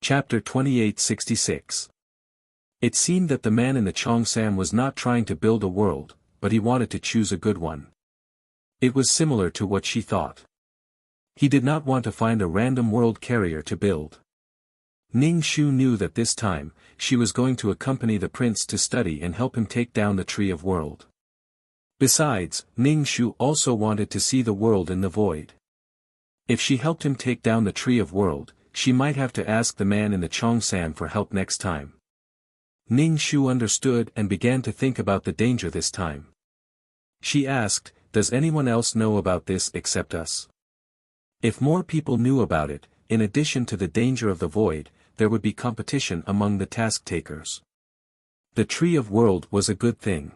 Chapter 2866. It seemed that the man in the Cheongsam was not trying to build a world, but he wanted to choose a good one. It was similar to what she thought. He did not want to find a random world carrier to build. Ning Shu knew that this time, she was going to accompany the prince to study and help him take down the Tree of World. Besides, Ning Shu also wanted to see the world in the void. If she helped him take down the Tree of World, she might have to ask the man in the Cheongsam for help next time. Ning Shu understood and began to think about the danger this time. She asked, "Does anyone else know about this except us?" If more people knew about it, in addition to the danger of the void, there would be competition among the task-takers. The Tree of World was a good thing.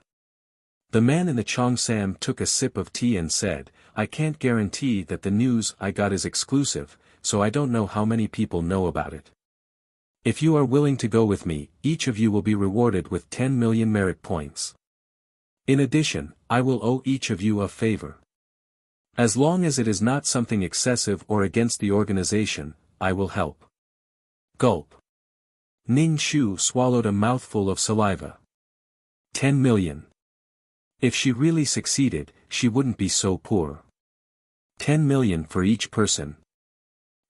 The man in the Cheongsam took a sip of tea and said, "I can't guarantee that the news I got is exclusive, so I don't know how many people know about it. If you are willing to go with me, each of you will be rewarded with 10 million merit points. In addition, I will owe each of you a favor. As long as it is not something excessive or against the organization, I will help." Gulp. Ning Shu swallowed a mouthful of saliva. 10 million. If she really succeeded, she wouldn't be so poor. 10 million for each person.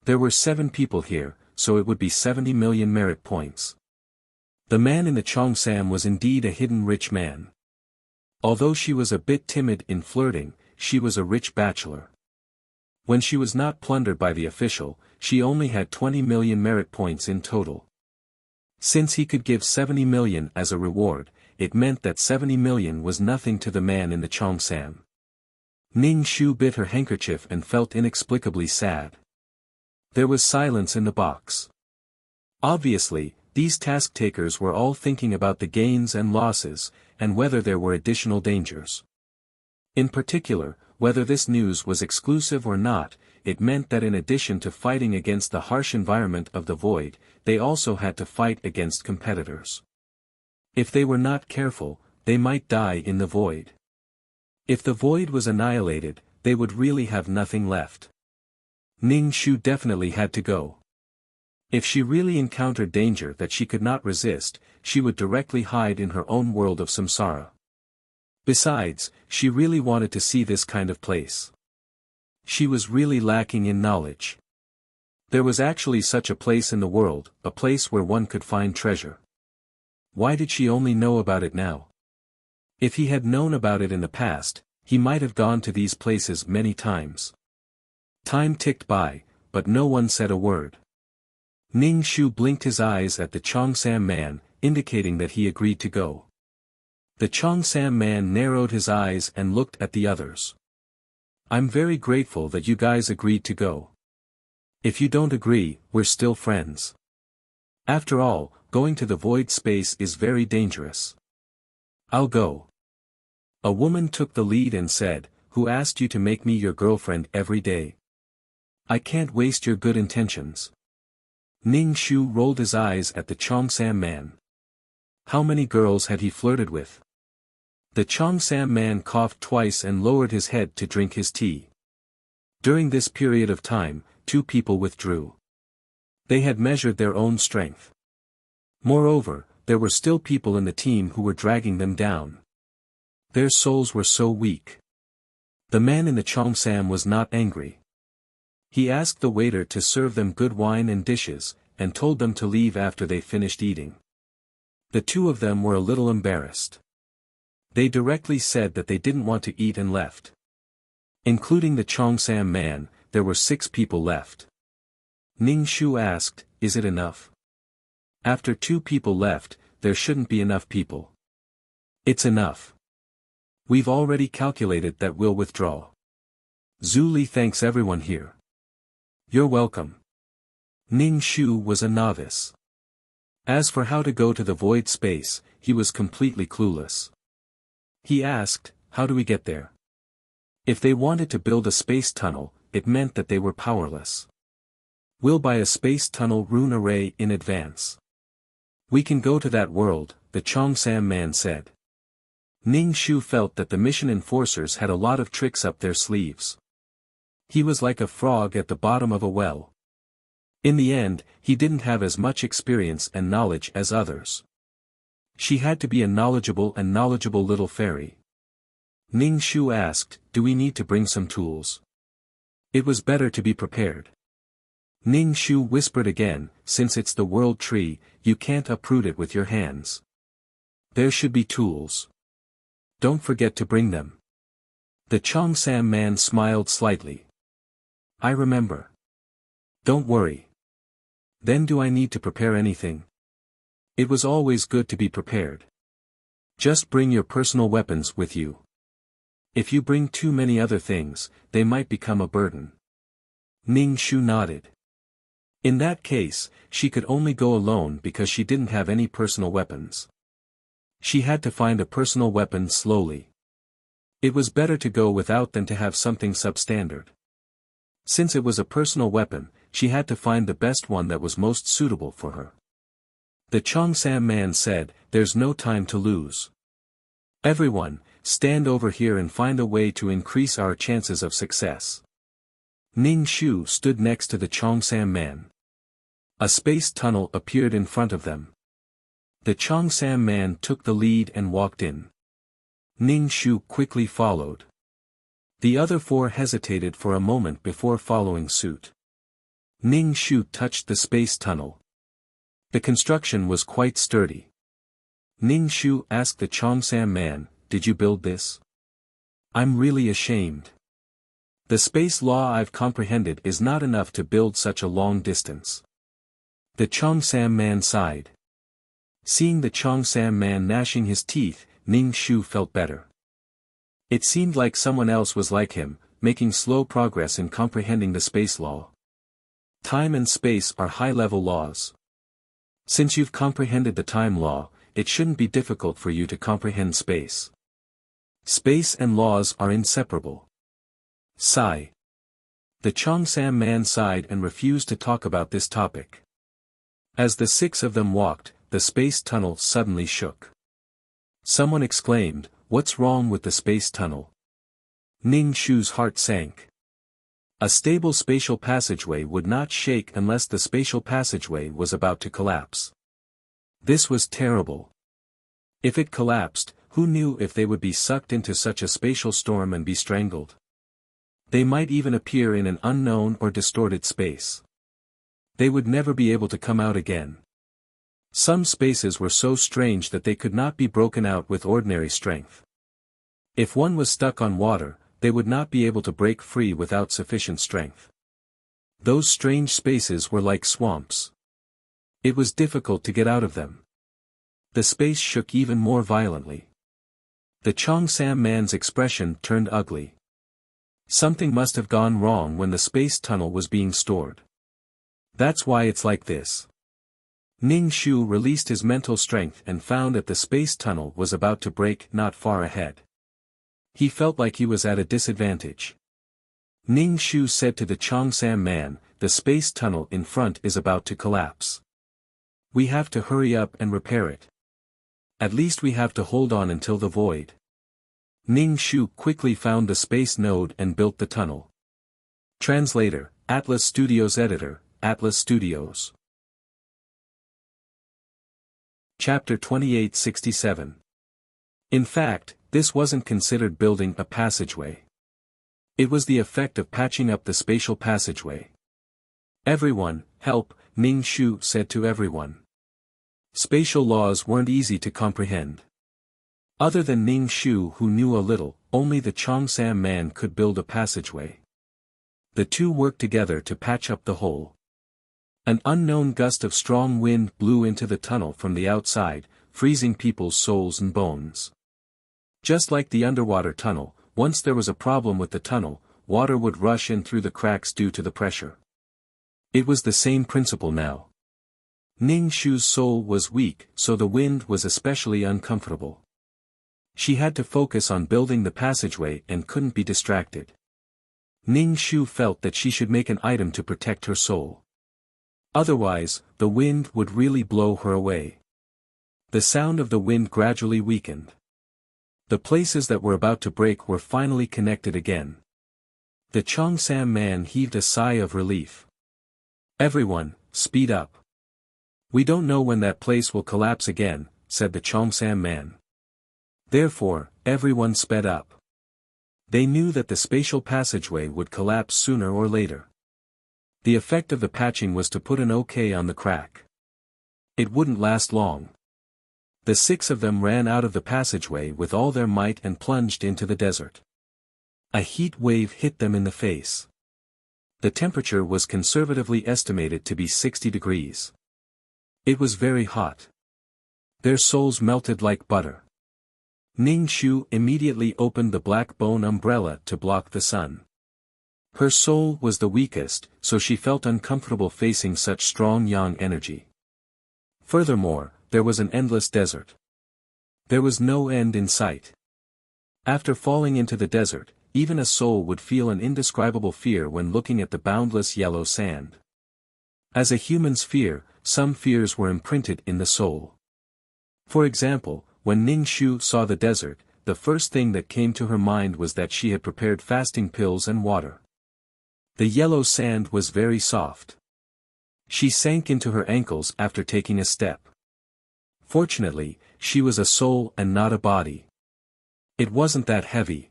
There were 7 people here, so it would be 70 million merit points. The man in the Cheongsam was indeed a hidden rich man. Although she was a bit timid in flirting, she was a rich bachelor. When she was not plundered by the official, she only had 20 million merit points in total. Since he could give 70 million as a reward, it meant that 70 million was nothing to the man in the Cheongsam. Ning Shu bit her handkerchief and felt inexplicably sad. There was silence in the box. Obviously, these task-takers were all thinking about the gains and losses, and whether there were additional dangers. In particular, whether this news was exclusive or not, it meant that in addition to fighting against the harsh environment of the void, they also had to fight against competitors. If they were not careful, they might die in the void. If the void was annihilated, they would really have nothing left. Ning Shu definitely had to go. If she really encountered danger that she could not resist, she would directly hide in her own world of samsara. Besides, she really wanted to see this kind of place. She was really lacking in knowledge. There was actually such a place in the world, a place where one could find treasure. Why did she only know about it now? If he had known about it in the past, he might have gone to these places many times. Time ticked by, but no one said a word. Ning Shu blinked his eyes at the Cheongsam man, indicating that he agreed to go. The Cheongsam man narrowed his eyes and looked at the others. "I'm very grateful that you guys agreed to go. If you don't agree, we're still friends. After all, going to the void space is very dangerous." "I'll go." A woman took the lead and said, "Who asked you to make me your girlfriend every day? I can't waste your good intentions." Ning Shu rolled his eyes at the Cheongsam man. How many girls had he flirted with? The Cheongsam man coughed twice and lowered his head to drink his tea. During this period of time, 2 people withdrew. They had measured their own strength. Moreover, there were still people in the team who were dragging them down. Their souls were so weak. The man in the Cheongsam was not angry. He asked the waiter to serve them good wine and dishes, and told them to leave after they finished eating. The 2 of them were a little embarrassed. They directly said that they didn't want to eat and left. Including the Cheongsam man, there were 6 people left. Ning Shu asked, "Is it enough?" After 2 people left, there shouldn't be enough people. "It's enough. We've already calculated that we'll withdraw. Zhu Li thanks everyone here." "You're welcome." Ning Shu was a novice. As for how to go to the void space, he was completely clueless. He asked, "How do we get there?" If they wanted to build a space tunnel, it meant that they were powerless. "We'll buy a space tunnel rune array in advance. We can go to that world," the Cheongsam man said. Ning Shu felt that the mission enforcers had a lot of tricks up their sleeves. He was like a frog at the bottom of a well. In the end, he didn't have as much experience and knowledge as others. She had to be a knowledgeable little fairy. Ning Shu asked, "Do we need to bring some tools?" It was better to be prepared. Ning Shu whispered again, "Since it's the world tree, you can't uproot it with your hands. There should be tools. Don't forget to bring them." The Cheongsam man smiled slightly. "I remember. Don't worry. Then do I need to prepare anything?" It was always good to be prepared. Just bring your personal weapons with you. If you bring too many other things, they might become a burden. Ning Shu nodded. In that case, she could only go alone because she didn't have any personal weapons. She had to find a personal weapon slowly. It was better to go without than to have something substandard. Since it was a personal weapon, she had to find the best one that was most suitable for her. The Cheongsam man said, "There's no time to lose. Everyone, stand over here and find a way to increase our chances of success." Ning Shu stood next to the Cheongsam man. A space tunnel appeared in front of them. The Cheongsam man took the lead and walked in. Ning Shu quickly followed. The other four hesitated for a moment before following suit. Ning Shu touched the space tunnel. The construction was quite sturdy. Ning Shu asked the Cheongsam man, "Did you build this? I'm really ashamed. The space law I've comprehended is not enough to build such a long distance." The Cheongsam man sighed. Seeing the Cheongsam man gnashing his teeth, Ning Shu felt better. It seemed like someone else was like him, making slow progress in comprehending the space law. Time and space are high-level laws. Since you've comprehended the time law, it shouldn't be difficult for you to comprehend space. Space and laws are inseparable. Sigh. The Cheongsam man sighed and refused to talk about this topic. As the six of them walked, the space tunnel suddenly shook. Someone exclaimed, "What's wrong with the space tunnel?" Ning Shu's heart sank. A stable spatial passageway would not shake unless the spatial passageway was about to collapse. This was terrible. If it collapsed, who knew if they would be sucked into such a spatial storm and be strangled? They might even appear in an unknown or distorted space. They would never be able to come out again. Some spaces were so strange that they could not be broken out with ordinary strength. If one was stuck on water, they would not be able to break free without sufficient strength. Those strange spaces were like swamps. It was difficult to get out of them. The space shook even more violently. The Cheongsam man's expression turned ugly. Something must have gone wrong when the space tunnel was being stored. That's why it's like this. Ning Shu released his mental strength and found that the space tunnel was about to break not far ahead. He felt like he was at a disadvantage. Ning Shu said to the Cheongsam man, "The space tunnel in front is about to collapse. We have to hurry up and repair it. At least we have to hold on until the void." Ning Shu quickly found the space node and built the tunnel. Translator, Atlas Studios Editor, Atlas Studios. Chapter 2867. In fact, this wasn't considered building a passageway. It was the effect of patching up the spatial passageway. "Everyone, help," Ning Shu said to everyone. Spatial laws weren't easy to comprehend. Other than Ning Shu, who knew a little, only the Cheongsam man could build a passageway. The two worked together to patch up the hole. An unknown gust of strong wind blew into the tunnel from the outside, freezing people's souls and bones. Just like the underwater tunnel, once there was a problem with the tunnel, water would rush in through the cracks due to the pressure. It was the same principle now. Ning Shu's soul was weak, so the wind was especially uncomfortable. She had to focus on building the passageway and couldn't be distracted. Ning Shu felt that she should make an item to protect her soul. Otherwise, the wind would really blow her away. The sound of the wind gradually weakened. The places that were about to break were finally connected again. The Cheongsam man heaved a sigh of relief. Everyone, speed up. We don't know when that place will collapse again, said the Cheongsam man. Therefore, everyone sped up. They knew that the spatial passageway would collapse sooner or later. The effect of the patching was to put an OK on the crack. It wouldn't last long. The 6 of them ran out of the passageway with all their might and plunged into the desert. A heat wave hit them in the face. The temperature was conservatively estimated to be 60 degrees. It was very hot. Their souls melted like butter. Ning Shu immediately opened the black bone umbrella to block the sun. Her soul was the weakest, so she felt uncomfortable facing such strong yang energy. Furthermore, there was an endless desert. There was no end in sight. After falling into the desert, even a soul would feel an indescribable fear when looking at the boundless yellow sand. As a human's fear, some fears were imprinted in the soul. For example, when Ning Shu saw the desert, the first thing that came to her mind was that she had prepared fasting pills and water. The yellow sand was very soft. She sank into her ankles after taking a step. Fortunately, she was a soul and not a body. It wasn't that heavy.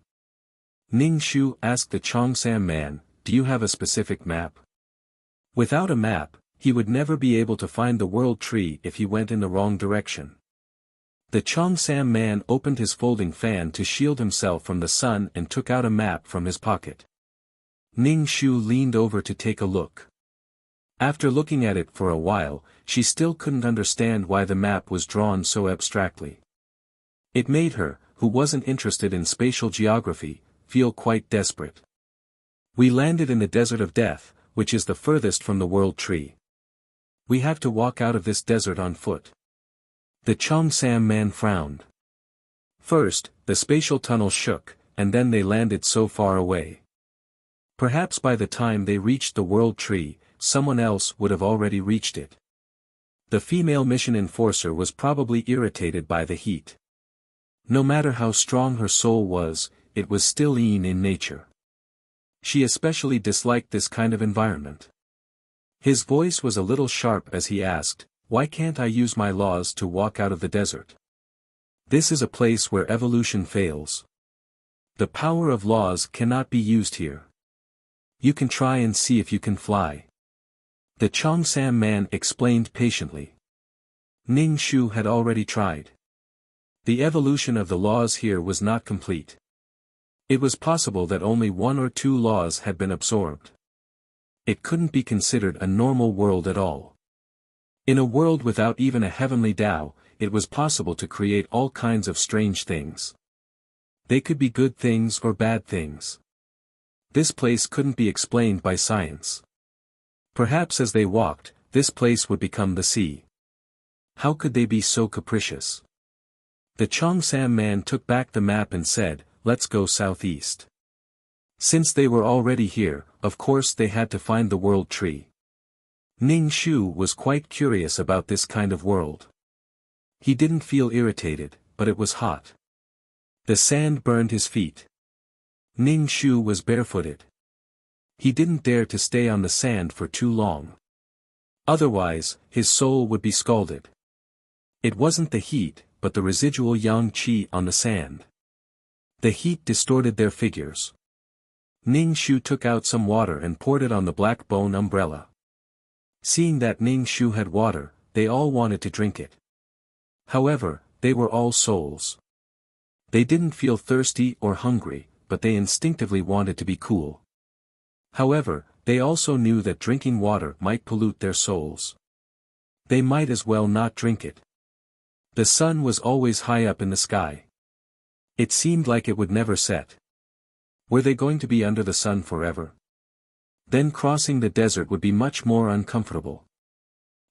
Ning Shu asked the Cheongsam man, "Do you have a specific map?" Without a map, he would never be able to find the world tree if he went in the wrong direction. The Cheongsam man opened his folding fan to shield himself from the sun and took out a map from his pocket. Ning Shu leaned over to take a look. After looking at it for a while, she still couldn't understand why the map was drawn so abstractly. It made her, who wasn't interested in spatial geography, feel quite desperate. We landed in the desert of death, which is the furthest from the world tree. We have to walk out of this desert on foot. The Cheongsam man frowned. First, the spatial tunnel shook, and then they landed so far away. Perhaps by the time they reached the world tree, someone else would have already reached it. The female mission enforcer was probably irritated by the heat. No matter how strong her soul was, it was still in nature. She especially disliked this kind of environment. His voice was a little sharp as he asked, "Why can't I use my laws to walk out of the desert? This is a place where evolution fails. The power of laws cannot be used here. You can try and see if you can fly." The Cheongsam man explained patiently. Ning Shu had already tried. The evolution of the laws here was not complete. It was possible that only 1 or 2 laws had been absorbed. It couldn't be considered a normal world at all. In a world without even a heavenly Tao, it was possible to create all kinds of strange things. They could be good things or bad things. This place couldn't be explained by science. Perhaps as they walked, this place would become the sea. How could they be so capricious? The Cheongsam man took back the map and said, "Let's go southeast." Since they were already here, of course they had to find the world tree. Ning Shu was quite curious about this kind of world. He didn't feel irritated, but it was hot. The sand burned his feet. Ning Shu was barefooted. He didn't dare to stay on the sand for too long. Otherwise, his soul would be scalded. It wasn't the heat, but the residual yang qi on the sand. The heat distorted their figures. Ning Shu took out some water and poured it on the black bone umbrella. Seeing that Ning Shu had water, they all wanted to drink it. However, they were all souls. They didn't feel thirsty or hungry, but they instinctively wanted to be cool. However, they also knew that drinking water might pollute their souls. They might as well not drink it. The sun was always high up in the sky. It seemed like it would never set. Were they going to be under the sun forever? Then crossing the desert would be much more uncomfortable.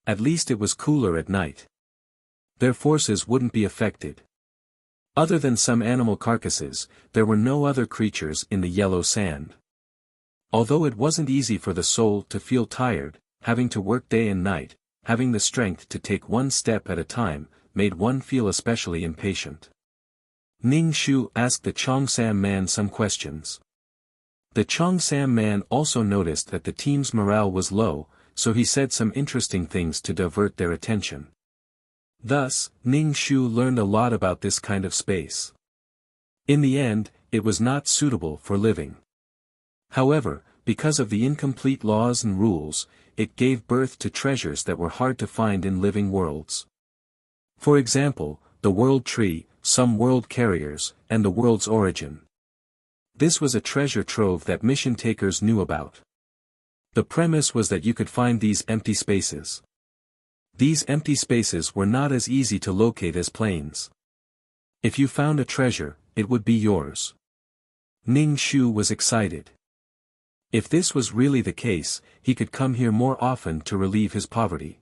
At least it was cooler at night. Their forces wouldn't be affected. Other than some animal carcasses, there were no other creatures in the yellow sand. Although it wasn't easy for the soul to feel tired, having to work day and night, having the strength to take one step at a time, made one feel especially impatient. Ning Shu asked the Cheongsam man some questions. The Cheongsam man also noticed that the team's morale was low, so he said some interesting things to divert their attention. Thus, Ning Shu learned a lot about this kind of space. In the end, it was not suitable for living. However, because of the incomplete laws and rules, it gave birth to treasures that were hard to find in living worlds. For example, the world tree, some world carriers, and the world's origin. This was a treasure trove that mission takers knew about. The premise was that you could find these empty spaces. These empty spaces were not as easy to locate as planes. If you found a treasure, it would be yours. Ning Shu was excited. If this was really the case, he could come here more often to relieve his poverty.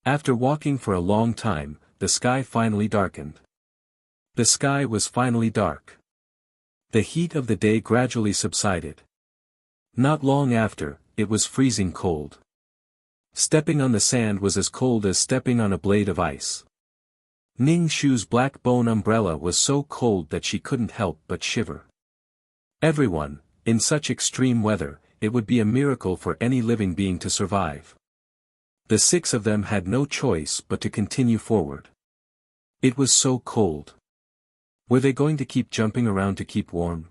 After walking for a long time, the sky finally darkened. The sky was finally dark. The heat of the day gradually subsided. Not long after, it was freezing cold. Stepping on the sand was as cold as stepping on a blade of ice. Ning Shu's black bone umbrella was so cold that she couldn't help but shiver. Everyone, in such extreme weather, it would be a miracle for any living being to survive. The 6 of them had no choice but to continue forward. It was so cold. Were they going to keep jumping around to keep warm?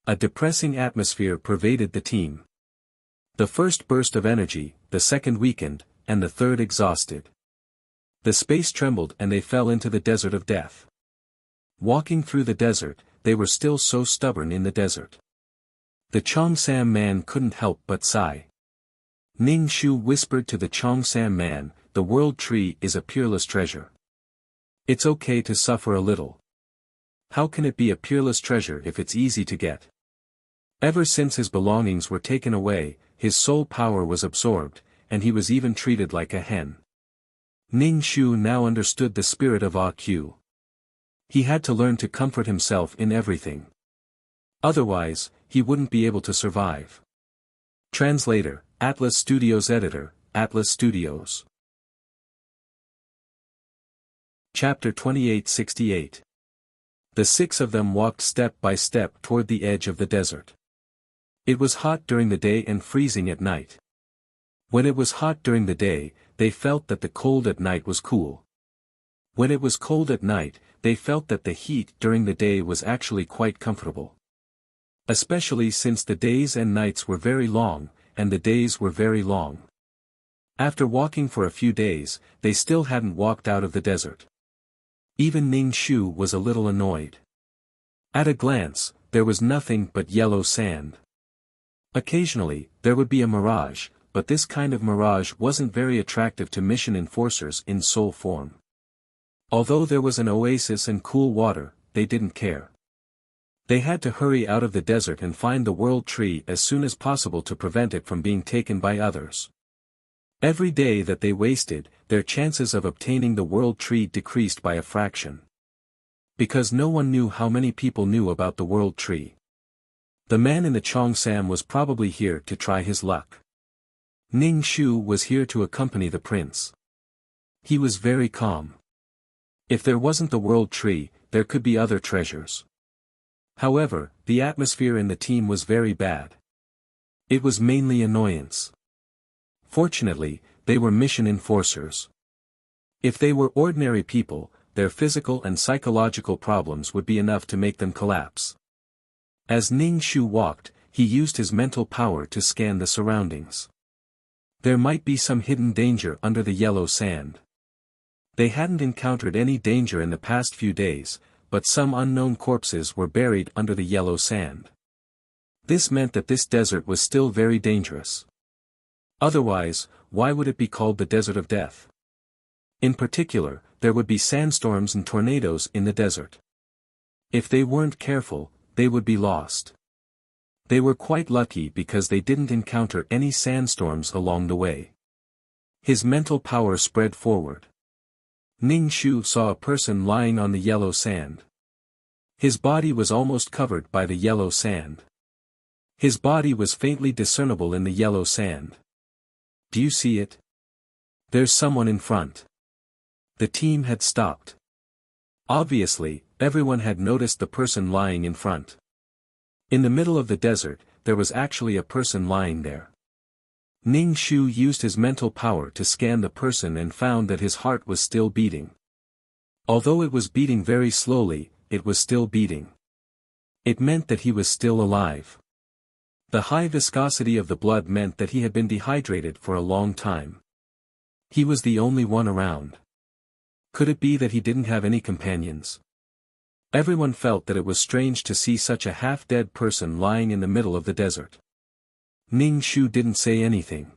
A depressing atmosphere pervaded the team. The first burst of energy, the second weakened, and the third exhausted. The space trembled and they fell into the desert of death. Walking through the desert, they were still so stubborn in the desert. The Cheongsam man couldn't help but sigh. Ning Shu whispered to the Cheongsam man, "The world tree is a peerless treasure. It's okay to suffer a little. How can it be a peerless treasure if it's easy to get?" Ever since his belongings were taken away, his soul power was absorbed, and he was even treated like a hen. Ning Shu now understood the spirit of AQ. He had to learn to comfort himself in everything. Otherwise, he wouldn't be able to survive. Translator, Atlas Studios Editor, Atlas Studios. Chapter 2868. The 6 of them walked step by step toward the edge of the desert. It was hot during the day and freezing at night. When it was hot during the day, they felt that the cold at night was cool. When it was cold at night, they felt that the heat during the day was actually quite comfortable. Especially since the days and nights were very long, and the days were very long. After walking for a few days, they still hadn't walked out of the desert. Even Ning Shu was a little annoyed. At a glance, there was nothing but yellow sand. Occasionally, there would be a mirage, but this kind of mirage wasn't very attractive to mission enforcers in soul form. Although there was an oasis and cool water, they didn't care. They had to hurry out of the desert and find the world tree as soon as possible to prevent it from being taken by others. Every day that they wasted, their chances of obtaining the world tree decreased by a fraction. Because no one knew how many people knew about the world tree. The man in the Cheongsam was probably here to try his luck. Ning Shu was here to accompany the prince. He was very calm. If there wasn't the world tree, there could be other treasures. However, the atmosphere in the team was very bad. It was mainly annoyance. Fortunately, they were mission enforcers. If they were ordinary people, their physical and psychological problems would be enough to make them collapse. As Ning Shu walked, he used his mental power to scan the surroundings. There might be some hidden danger under the yellow sand. They hadn't encountered any danger in the past few days, but some unknown corpses were buried under the yellow sand. This meant that this desert was still very dangerous. Otherwise, why would it be called the Desert of Death? In particular, there would be sandstorms and tornadoes in the desert. If they weren't careful, they would be lost. They were quite lucky because they didn't encounter any sandstorms along the way. His mental power spread forward. Ning Shu saw a person lying on the yellow sand. His body was almost covered by the yellow sand. His body was faintly discernible in the yellow sand. Do you see it? There's someone in front. The team had stopped. Obviously, everyone had noticed the person lying in front. In the middle of the desert, there was actually a person lying there. Ning Shu used his mental power to scan the person and found that his heart was still beating. Although it was beating very slowly, it was still beating. It meant that he was still alive. The high viscosity of the blood meant that he had been dehydrated for a long time. He was the only one around. Could it be that he didn't have any companions? Everyone felt that it was strange to see such a half-dead person lying in the middle of the desert. Ning Shu didn't say anything.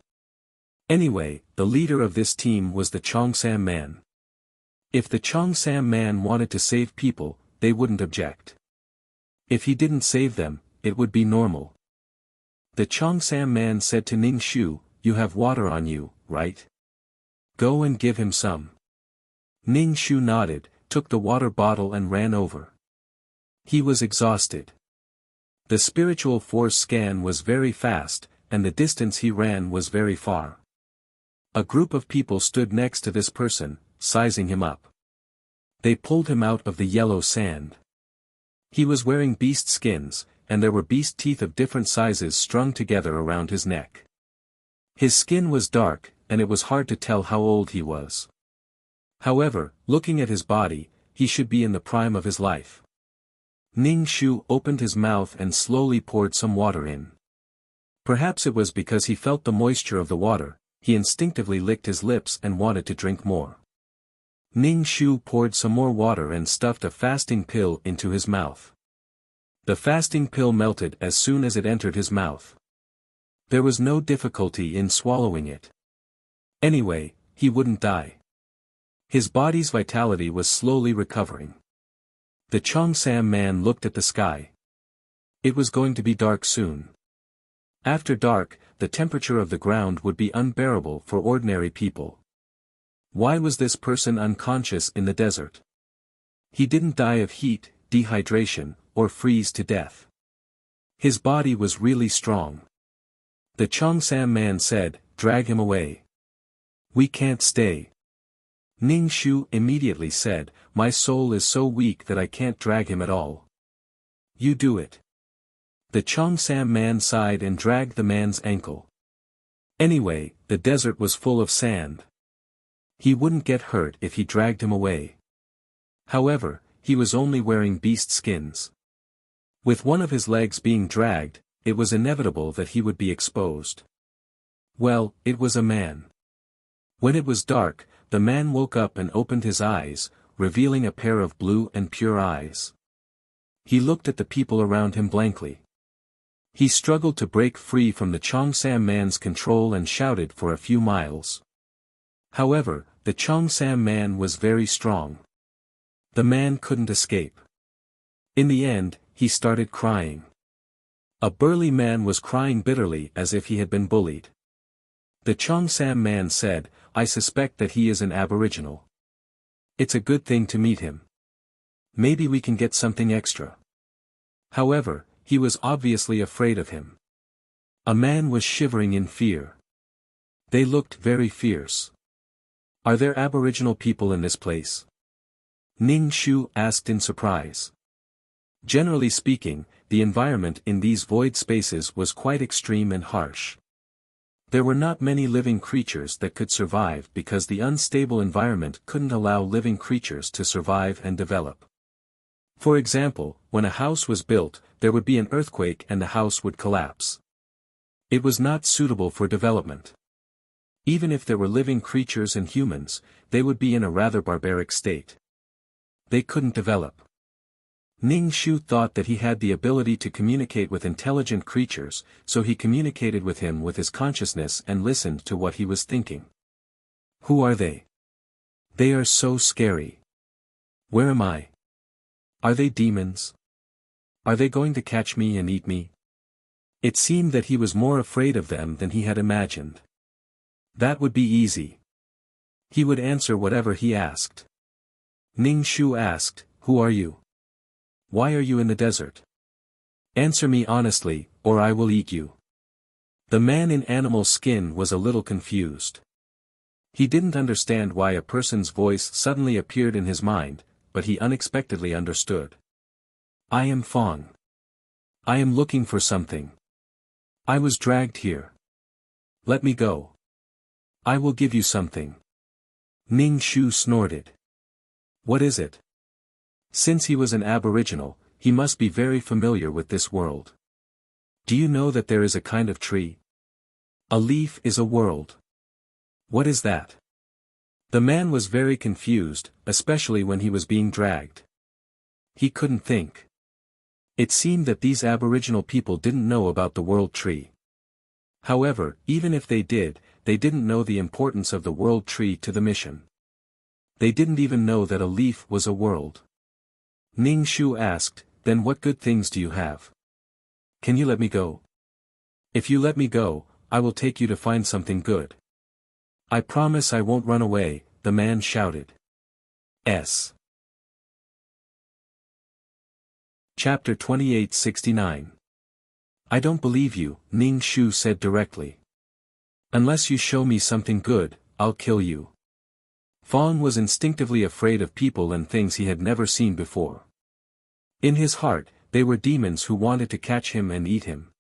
Anyway, the leader of this team was the Cheongsam man. If the Cheongsam man wanted to save people, they wouldn't object. If he didn't save them, it would be normal. The Cheongsam man said to Ning Shu, "You have water on you, right? Go and give him some." Ning Shu nodded, took the water bottle and ran over. He was exhausted. The spiritual force scan was very fast, and the distance he ran was very far. A group of people stood next to this person, sizing him up. They pulled him out of the yellow sand. He was wearing beast skins, and there were beast teeth of different sizes strung together around his neck. His skin was dark, and it was hard to tell how old he was. However, looking at his body, he should be in the prime of his life. Ning Shu opened his mouth and slowly poured some water in. Perhaps it was because he felt the moisture of the water, he instinctively licked his lips and wanted to drink more. Ning Shu poured some more water and stuffed a fasting pill into his mouth. The fasting pill melted as soon as it entered his mouth. There was no difficulty in swallowing it. Anyway, he wouldn't die. His body's vitality was slowly recovering. The Cheongsam man looked at the sky. It was going to be dark soon. After dark, the temperature of the ground would be unbearable for ordinary people. Why was this person unconscious in the desert? He didn't die of heat, dehydration, or freeze to death. His body was really strong. The Cheongsam man said, "Drag him away. We can't stay." Ning Shu immediately said, "My soul is so weak that I can't drag him at all." "You do it." The Cheongsam man sighed and dragged the man's ankle. Anyway, the desert was full of sand. He wouldn't get hurt if he dragged him away. However, he was only wearing beast skins. With one of his legs being dragged, it was inevitable that he would be exposed. Well, it was a man. When it was dark, the man woke up and opened his eyes, revealing a pair of blue and pure eyes. He looked at the people around him blankly. He struggled to break free from the Cheongsam man's control and shouted for a few miles. However, the Cheongsam man was very strong. The man couldn't escape. In the end, he started crying. A burly man was crying bitterly as if he had been bullied. The Cheongsam man said, "I suspect that he is an aboriginal. It's a good thing to meet him. Maybe we can get something extra." However, he was obviously afraid of him. A man was shivering in fear. They looked very fierce. "Are there aboriginal people in this place?" Ning Shu asked in surprise. Generally speaking, the environment in these void spaces was quite extreme and harsh. There were not many living creatures that could survive because the unstable environment couldn't allow living creatures to survive and develop. For example, when a house was built, there would be an earthquake and the house would collapse. It was not suitable for development. Even if there were living creatures and humans, they would be in a rather barbaric state. They couldn't develop. Ning Shu thought that he had the ability to communicate with intelligent creatures, so he communicated with him with his consciousness and listened to what he was thinking. "Who are they? They are so scary. Where am I? Are they demons? Are they going to catch me and eat me?" It seemed that he was more afraid of them than he had imagined. That would be easy. He would answer whatever he asked. Ning Shu asked, "Who are you? Why are you in the desert? Answer me honestly, or I will eat you." The man in animal skin was a little confused. He didn't understand why a person's voice suddenly appeared in his mind, but he unexpectedly understood. "I am Fong. I am looking for something. I was dragged here." Let me go. I will give you something. Ning Shu snorted. What is it? Since he was an aboriginal, he must be very familiar with this world. Do you know that there is a kind of tree? A leaf is a world. What is that? The man was very confused, especially when he was being dragged. He couldn't think. It seemed that these aboriginal people didn't know about the world tree. However, even if they did, they didn't know the importance of the world tree to the mission. They didn't even know that a leaf was a world. Ning Shu asked, then what good things do you have? Can you let me go? If you let me go, I will take you to find something good. I promise I won't run away, the man shouted. Chapter 2869. I don't believe you, Ning Shu said directly. Unless you show me something good, I'll kill you. Fong was instinctively afraid of people and things he had never seen before. In his heart, they were demons who wanted to catch him and eat him.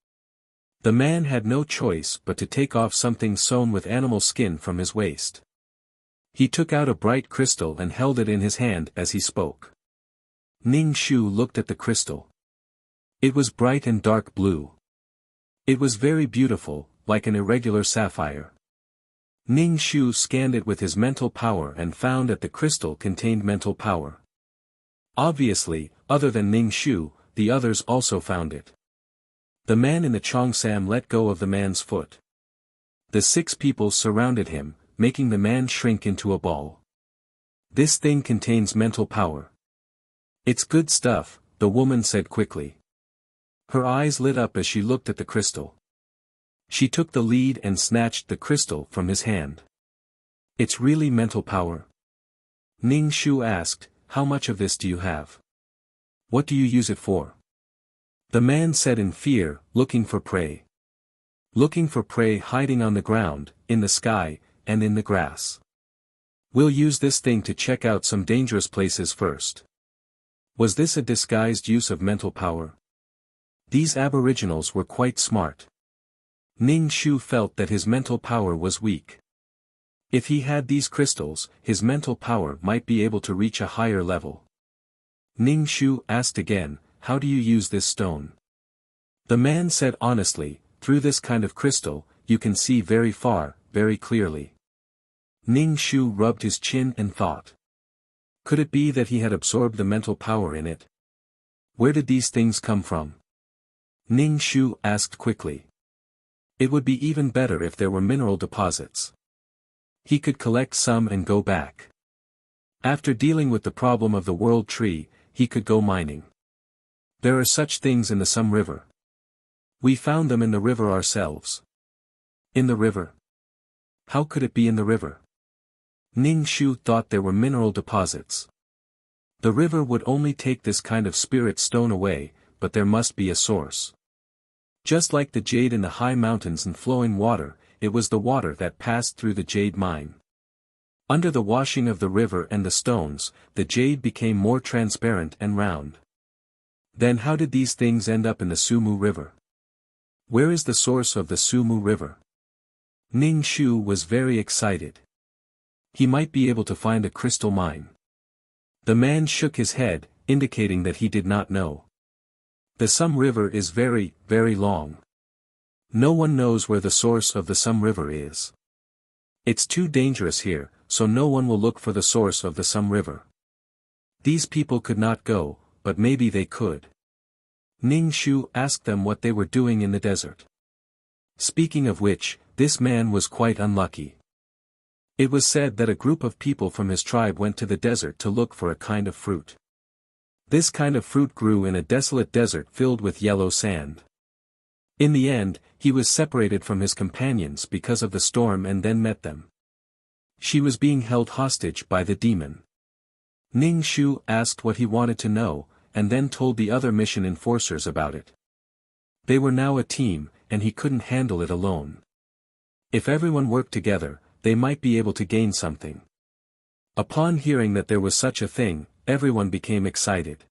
The man had no choice but to take off something sewn with animal skin from his waist. He took out a bright crystal and held it in his hand as he spoke. Ning Shu looked at the crystal. It was bright and dark blue. It was very beautiful, like an irregular sapphire. Ning Shu scanned it with his mental power and found that the crystal contained mental power. Obviously, other than Ning Shu, the others also found it. The man in the Cheongsam let go of the man's foot. The 6 people surrounded him, making the man shrink into a ball. This thing contains mental power. It's good stuff, the woman said quickly. Her eyes lit up as she looked at the crystal. She took the lead and snatched the crystal from his hand. It's really mental power? Ning Shu asked, how much of this do you have? What do you use it for? The man said in fear, looking for prey. Looking for prey hiding on the ground, in the sky, and in the grass. We'll use this thing to check out some dangerous places first. Was this a disguised use of mental power? These aboriginals were quite smart. Ning Shu felt that his mental power was weak. If he had these crystals, his mental power might be able to reach a higher level. Ning Shu asked again, how do you use this stone? The man said honestly, through this kind of crystal, you can see very far, very clearly. Ning Shu rubbed his chin and thought. Could it be that he had absorbed the mental power in it? Where did these things come from? Ning Shu asked quickly. It would be even better if there were mineral deposits. He could collect some and go back. After dealing with the problem of the world tree, he could go mining. There are such things in the Sum River. We found them in the river ourselves. In the river? How could it be in the river? Ning Shu thought there were mineral deposits. The river would only take this kind of spirit stone away, but there must be a source. Just like the jade in the high mountains and flowing water, it was the water that passed through the jade mine. Under the washing of the river and the stones, the jade became more transparent and round. Then how did these things end up in the Sumu River? Where is the source of the Sumu River? Ning Shu was very excited. He might be able to find a crystal mine. The man shook his head, indicating that he did not know. The Sum River is very, very long. No one knows where the source of the Sum River is. It's too dangerous here, so no one will look for the source of the Sum River. These people could not go, but maybe they could. Ning Shu asked them what they were doing in the desert. Speaking of which, this man was quite unlucky. It was said that a group of people from his tribe went to the desert to look for a kind of fruit. This kind of fruit grew in a desolate desert filled with yellow sand. In the end, he was separated from his companions because of the storm and then met them. She was being held hostage by the demon. Ning Shu asked what he wanted to know, and then told the other mission enforcers about it. They were now a team, and he couldn't handle it alone. If everyone worked together, they might be able to gain something. Upon hearing that there was such a thing, everyone became excited.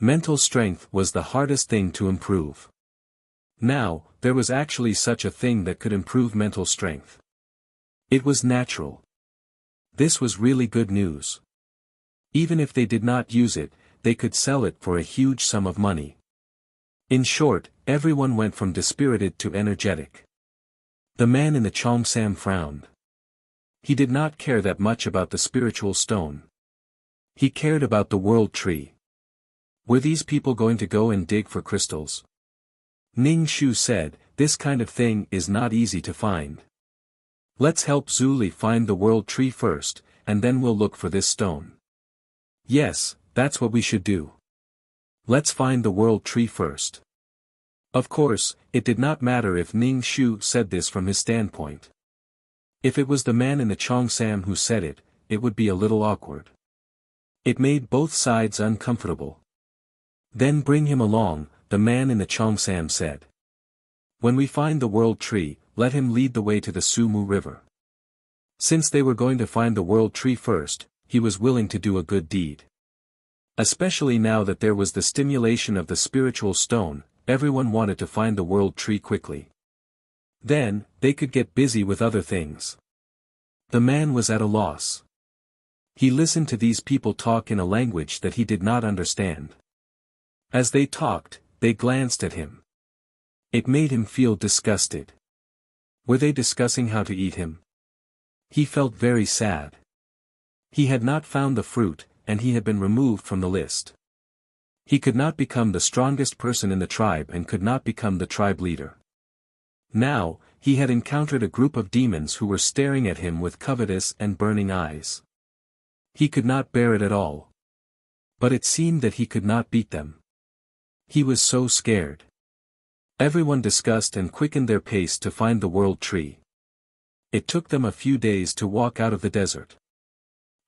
Mental strength was the hardest thing to improve. Now, there was actually such a thing that could improve mental strength. It was natural. This was really good news. Even if they did not use it, they could sell it for a huge sum of money. In short, everyone went from dispirited to energetic. The man in the Cheongsam frowned. He did not care that much about the spiritual stone. He cared about the world tree. Were these people going to go and dig for crystals? Ning Shu said, "This kind of thing is not easy to find. Let's help Zuli find the world tree first, and then we'll look for this stone." "Yes, that's what we should do. Let's find the world tree first." Of course, it did not matter if Ning Shu said this from his standpoint. If it was the man in the Cheongsam who said it, it would be a little awkward. It made both sides uncomfortable. "Then bring him along," the man in the Cheongsam said. "When we find the world tree, let him lead the way to the Sumu River." Since they were going to find the world tree first, he was willing to do a good deed. Especially now that there was the stimulation of the spiritual stone, everyone wanted to find the world tree quickly. Then, they could get busy with other things. The man was at a loss. He listened to these people talk in a language that he did not understand. As they talked, they glanced at him. It made him feel disgusted. Were they discussing how to eat him? He felt very sad. He had not found the fruit, and he had been removed from the list. He could not become the strongest person in the tribe and could not become the tribe leader. Now, he had encountered a group of demons who were staring at him with covetous and burning eyes. He could not bear it at all. But it seemed that he could not beat them. He was so scared. Everyone discussed and quickened their pace to find the world tree. It took them a few days to walk out of the desert.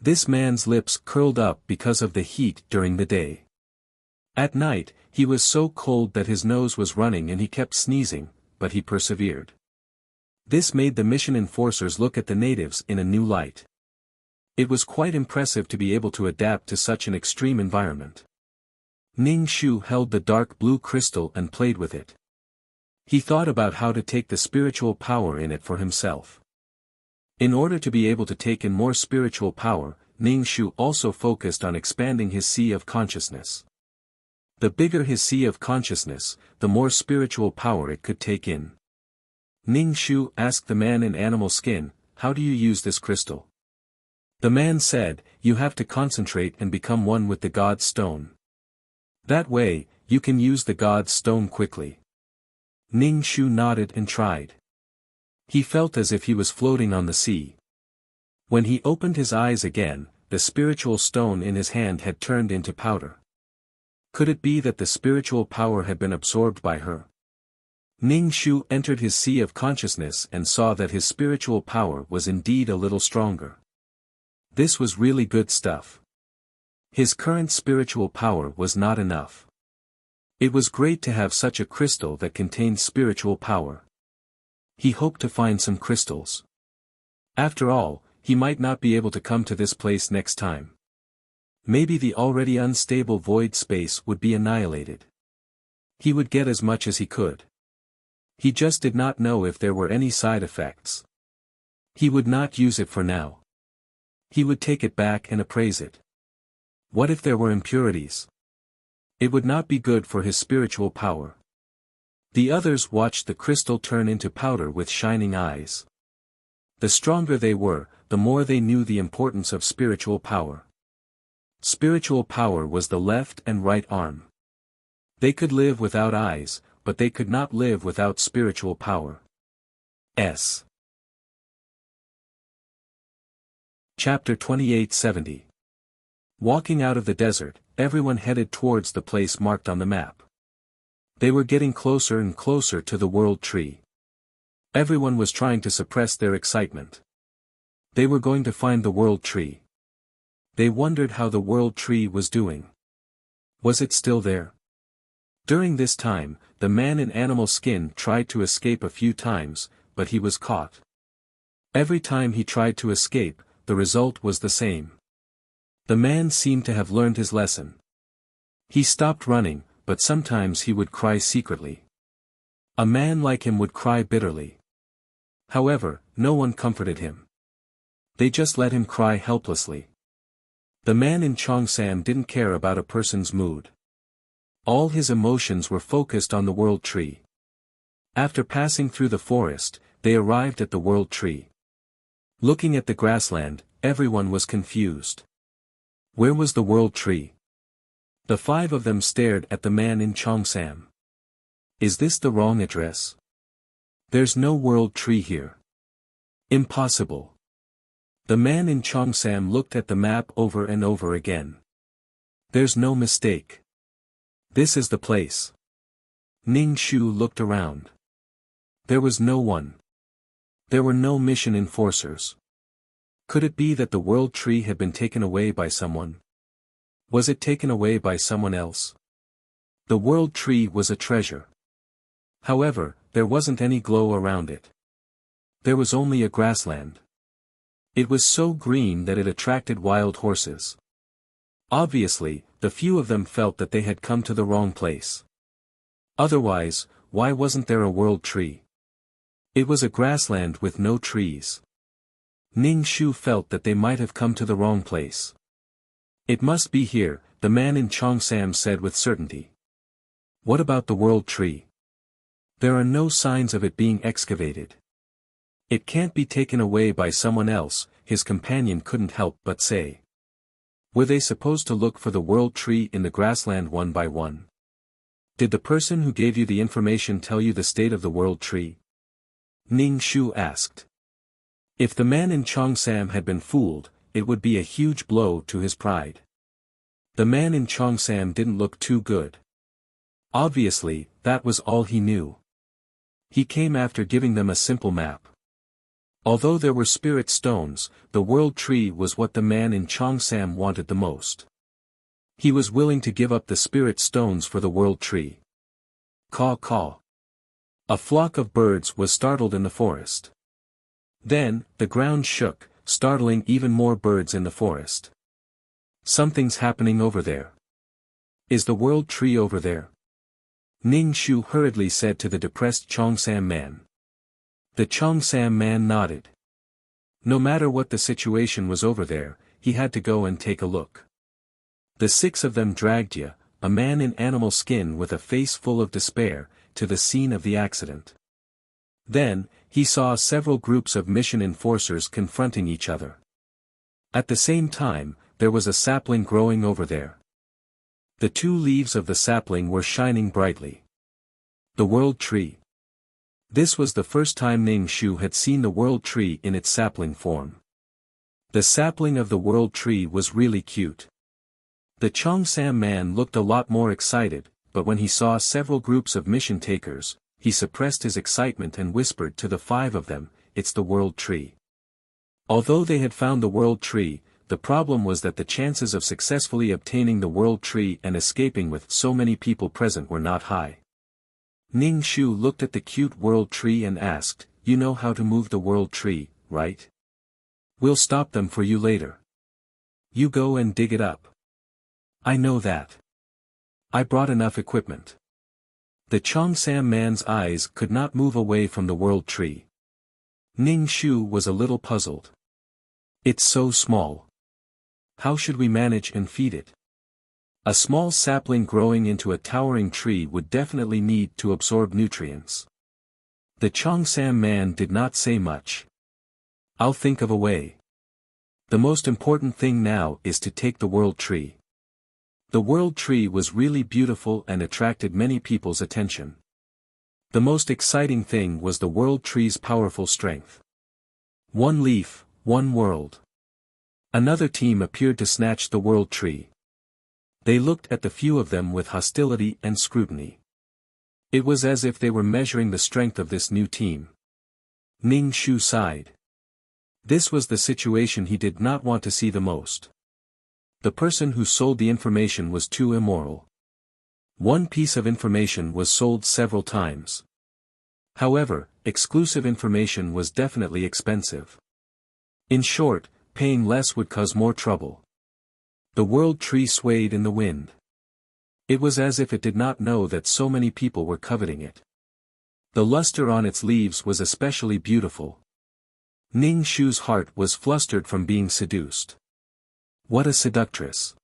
This man's lips curled up because of the heat during the day. At night, he was so cold that his nose was running and he kept sneezing, but he persevered. This made the mission enforcers look at the natives in a new light. It was quite impressive to be able to adapt to such an extreme environment. Ning Shu held the dark blue crystal and played with it. He thought about how to take the spiritual power in it for himself. In order to be able to take in more spiritual power, Ning Shu also focused on expanding his sea of consciousness. The bigger his sea of consciousness, the more spiritual power it could take in. Ning Shu asked the man in animal skin, "How do you use this crystal?" The man said, "You have to concentrate and become one with the God stone. That way, you can use the God stone quickly." Ning Shu nodded and tried. He felt as if he was floating on the sea. When he opened his eyes again, the spiritual stone in his hand had turned into powder. Could it be that the spiritual power had been absorbed by her? Ning Shu entered his sea of consciousness and saw that his spiritual power was indeed a little stronger. This was really good stuff. His current spiritual power was not enough. It was great to have such a crystal that contained spiritual power. He hoped to find some crystals. After all, he might not be able to come to this place next time. Maybe the already unstable void space would be annihilated. He would get as much as he could. He just did not know if there were any side effects. He would not use it for now. He would take it back and appraise it. What if there were impurities? It would not be good for his spiritual power. The others watched the crystal turn into powder with shining eyes. The stronger they were, the more they knew the importance of spiritual power. Spiritual power was the left and right arm. They could live without eyes, but they could not live without spiritual power. Chapter 2870. Walking out of the desert, everyone headed towards the place marked on the map. They were getting closer and closer to the world tree. Everyone was trying to suppress their excitement. They were going to find the world tree. They wondered how the world tree was doing. Was it still there? During this time, the man in animal skin tried to escape a few times, but he was caught. Every time he tried to escape, the result was the same. The man seemed to have learned his lesson. He stopped running, but sometimes he would cry secretly. A man like him would cry bitterly. However, no one comforted him. They just let him cry helplessly. The man in Cheongsam didn't care about a person's mood. All his emotions were focused on the World Tree. After passing through the forest, they arrived at the World Tree. Looking at the grassland, everyone was confused. Where was the World Tree? The five of them stared at the man in Cheongsam. Is this the wrong address? There's no World Tree here. Impossible. The man in Cheongsam looked at the map over and over again. There's no mistake. This is the place. Ning Shu looked around. There was no one. There were no mission enforcers. Could it be that the World Tree had been taken away by someone? Was it taken away by someone else? The World Tree was a treasure. However, there wasn't any glow around it. There was only a grassland. It was so green that it attracted wild horses. Obviously, the few of them felt that they had come to the wrong place. Otherwise, why wasn't there a World Tree? It was a grassland with no trees. Ning Shu felt that they might have come to the wrong place. It must be here, the man in Cheongsam said with certainty. What about the World Tree? There are no signs of it being excavated. It can't be taken away by someone else, his companion couldn't help but say. Were they supposed to look for the World Tree in the grassland one by one? Did the person who gave you the information tell you the state of the World Tree? Ning Shu asked. If the man in Cheongsam had been fooled, it would be a huge blow to his pride. The man in Cheongsam didn't look too good. Obviously, that was all he knew. He came after giving them a simple map. Although there were spirit stones, the World Tree was what the man in Cheongsam wanted the most. He was willing to give up the spirit stones for the World Tree. Caw caw. A flock of birds was startled in the forest. Then, the ground shook, startling even more birds in the forest. Something's happening over there. Is the World Tree over there? Ning Shu hurriedly said to the depressed Cheongsam man. The Cheongsam man nodded. No matter what the situation was over there, he had to go and take a look. The six of them dragged Ya, a man in animal skin with a face full of despair, to the scene of the accident. Then, he saw several groups of mission enforcers confronting each other. At the same time, there was a sapling growing over there. The two leaves of the sapling were shining brightly. The World Tree. This was the first time Ning Shu had seen the World Tree in its sapling form. The sapling of the World Tree was really cute. The Cheongsam man looked a lot more excited, but when he saw several groups of mission takers, he suppressed his excitement and whispered to the five of them, "It's the World Tree." Although they had found the World Tree, the problem was that the chances of successfully obtaining the World Tree and escaping with so many people present were not high. Ning Shu looked at the cute World Tree and asked, "You know how to move the World Tree, right? We'll stop them for you later. You go and dig it up." "I know that. I brought enough equipment." The Cheongsam man's eyes could not move away from the World Tree. Ning Shu was a little puzzled. "It's so small. How should we manage and feed it?" A small sapling growing into a towering tree would definitely need to absorb nutrients. The Cheongsam man did not say much. "I'll think of a way. The most important thing now is to take the World Tree." The World Tree was really beautiful and attracted many people's attention. The most exciting thing was the World Tree's powerful strength. One leaf, one world. Another team appeared to snatch the World Tree. They looked at the few of them with hostility and scrutiny. It was as if they were measuring the strength of this new team. Ning Shu sighed. This was the situation he did not want to see the most. The person who sold the information was too immoral. One piece of information was sold several times. However, exclusive information was definitely expensive. In short, paying less would cause more trouble. The World Tree swayed in the wind. It was as if it did not know that so many people were coveting it. The luster on its leaves was especially beautiful. Ning Shu's heart was flustered from being seduced. What a seductress!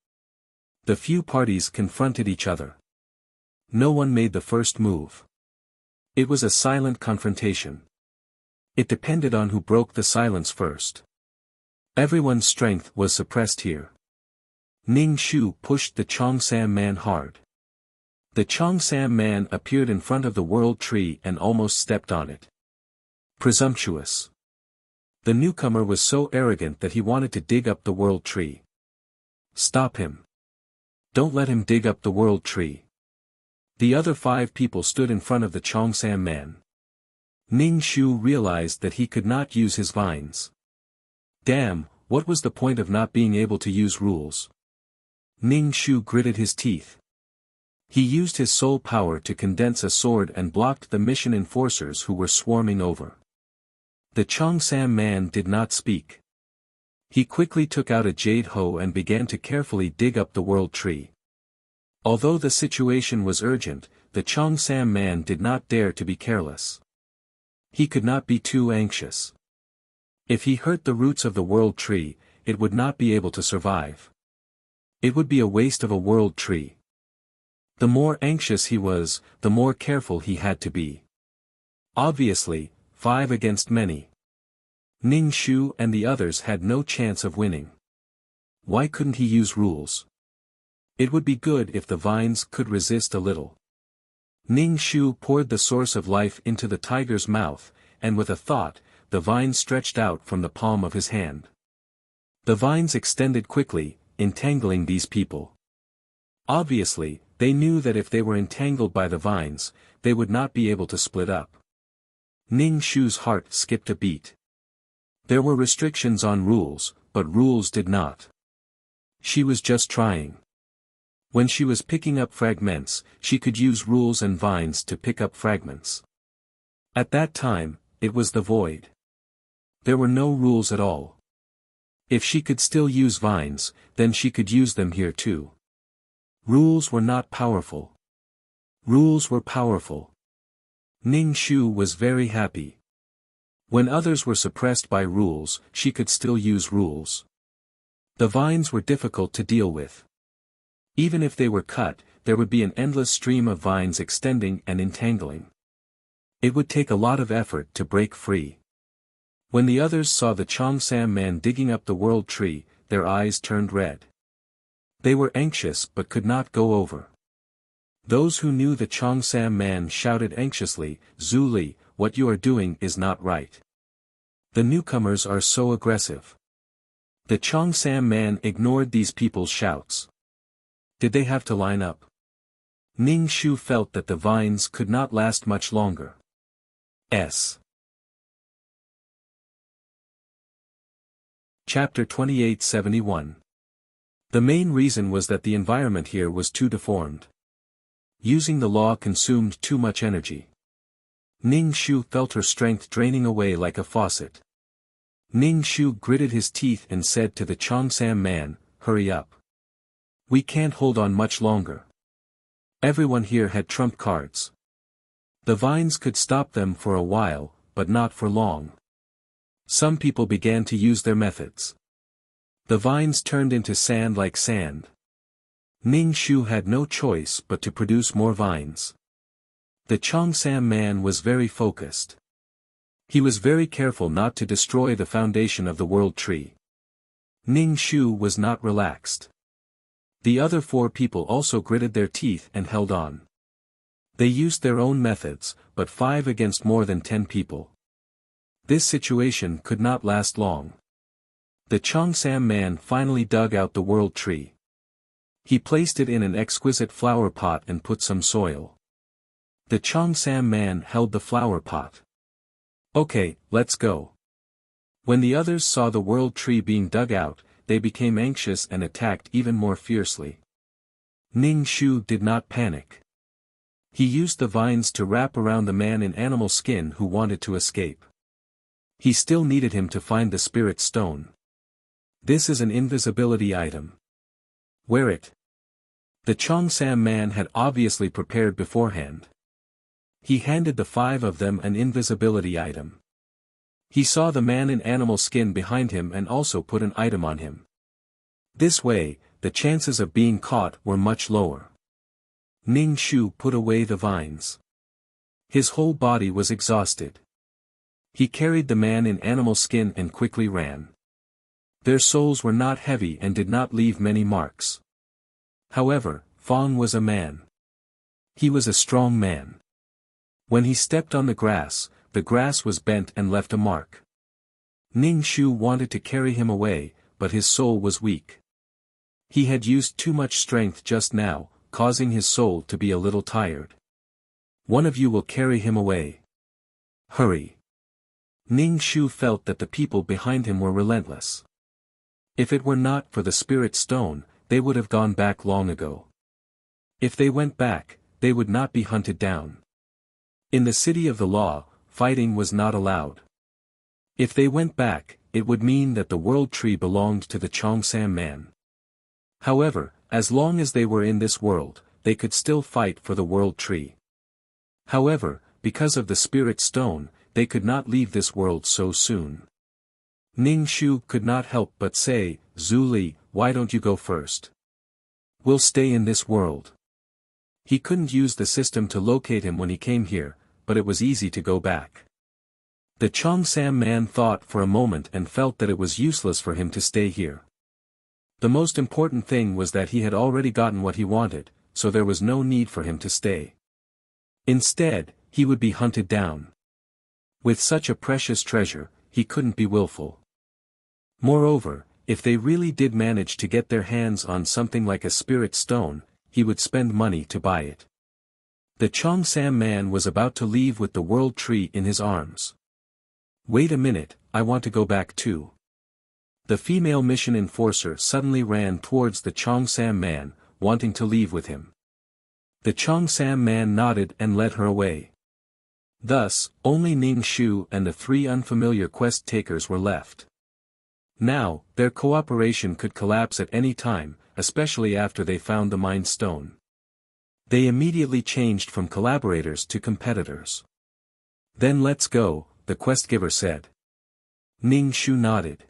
The few parties confronted each other. No one made the first move. It was a silent confrontation. It depended on who broke the silence first. Everyone's strength was suppressed here. Ning Shu pushed the Cheongsam man hard. The Cheongsam man appeared in front of the world tree and almost stepped on it. Presumptuous. The newcomer was so arrogant that he wanted to dig up the world tree. Stop him. Don't let him dig up the world tree. The other 5 people stood in front of the Cheongsam man. Ning Shu realized that he could not use his vines. Damn, what was the point of not being able to use rules? Ning Shu gritted his teeth. He used his soul power to condense a sword and blocked the mission enforcers who were swarming over. The Cheongsam man did not speak. He quickly took out a jade hoe and began to carefully dig up the world tree. Although the situation was urgent, the Cheongsam man did not dare to be careless. He could not be too anxious. If he hurt the roots of the world tree, it would not be able to survive. It would be a waste of a world tree. The more anxious he was, the more careful he had to be. Obviously, 5 against many. Ning Shu and the others had no chance of winning. Why couldn't he use rules? It would be good if the vines could resist a little. Ning Shu poured the source of life into the tiger's mouth, and with a thought, the vine stretched out from the palm of his hand. The vines extended quickly, entangling these people. Obviously, they knew that if they were entangled by the vines, they would not be able to split up. Ning Shu's heart skipped a beat. There were restrictions on rules, but rules did not. She was just trying. When she was picking up fragments, she could use rules and vines to pick up fragments. At that time, it was the void. There were no rules at all. If she could still use vines, then she could use them here too. Rules were not powerful. Rules were powerful. Ning Shu was very happy. When others were suppressed by rules, she could still use rules. The vines were difficult to deal with. Even if they were cut, there would be an endless stream of vines extending and entangling. It would take a lot of effort to break free. When the others saw the Cheongsam man digging up the world tree, their eyes turned red. They were anxious but could not go over. Those who knew the Cheongsam man shouted anxiously, "Zhu Li, what you are doing is not right. The newcomers are so aggressive." The Cheongsam man ignored these people's shouts. Did they have to line up? Ning Shu felt that the vines could not last much longer. Chapter 2871. The main reason was that the environment here was too deformed. Using the law consumed too much energy. Ning Shu felt her strength draining away like a faucet. Ning Shu gritted his teeth and said to the Cheongsam man, "Hurry up. We can't hold on much longer." Everyone here had trump cards. The vines could stop them for a while, but not for long. Some people began to use their methods. The vines turned into sand like sand. Ning Shu had no choice but to produce more vines. The Cheongsam man was very focused. He was very careful not to destroy the foundation of the world tree. Ning Shu was not relaxed. The other 4 people also gritted their teeth and held on. They used their own methods, but 5 against more than 10 people. This situation could not last long. The Cheongsam man finally dug out the world tree. He placed it in an exquisite flower pot and put some soil. The Cheongsam man held the flower pot. "Okay, let's go." When the others saw the world tree being dug out, they became anxious and attacked even more fiercely. Ning Shu did not panic. He used the vines to wrap around the man in animal skin who wanted to escape. He still needed him to find the spirit stone. This is an invisibility item. Wear it. The Cheongsam man had obviously prepared beforehand. He handed the 5 of them an invisibility item. He saw the man in animal skin behind him and also put an item on him. This way, the chances of being caught were much lower. Ning Shu put away the vines. His whole body was exhausted. He carried the man in animal skin and quickly ran. Their souls were not heavy and did not leave many marks. However, Fong was a man. He was a strong man. When he stepped on the grass was bent and left a mark. Ning Shu wanted to carry him away, but his soul was weak. He had used too much strength just now, causing his soul to be a little tired. One of you will carry him away. Hurry. Ning Shu felt that the people behind him were relentless. If it were not for the spirit stone, they would have gone back long ago. If they went back, they would not be hunted down. In the city of the law, fighting was not allowed. If they went back, it would mean that the world tree belonged to the Chongsam man. However, as long as they were in this world, they could still fight for the world tree. However, because of the spirit stone, they could not leave this world so soon. Ning Shu could not help but say, "Zhu Li, why don't you go first? We'll stay in this world." He couldn't use the system to locate him when he came here, but it was easy to go back. The Chongsam man thought for a moment and felt that it was useless for him to stay here. The most important thing was that he had already gotten what he wanted, so there was no need for him to stay. Instead, he would be hunted down. With such a precious treasure, he couldn't be willful. Moreover, if they really did manage to get their hands on something like a spirit stone, he would spend money to buy it. The Chongsam man was about to leave with the world tree in his arms. "Wait a minute, I want to go back too." The female mission enforcer suddenly ran towards the Chongsam man, wanting to leave with him. The Chongsam man nodded and led her away. Thus, only Ning Shu and the 3 unfamiliar quest takers were left. Now, their cooperation could collapse at any time, especially after they found the Mind Stone. They immediately changed from collaborators to competitors. "Then let's go," the quest giver said. Ning Shu nodded.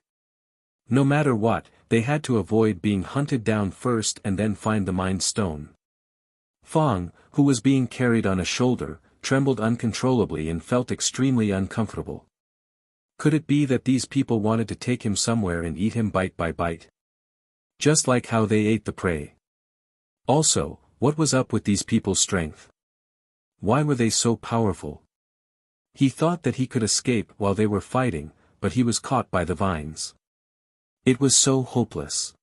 No matter what, they had to avoid being hunted down first and then find the Mind Stone. Fong, who was being carried on a shoulder, trembled uncontrollably and felt extremely uncomfortable. Could it be that these people wanted to take him somewhere and eat him bite by bite? Just like how they ate the prey. Also, what was up with these people's strength? Why were they so powerful? He thought that he could escape while they were fighting, but he was caught by the vines. It was so hopeless.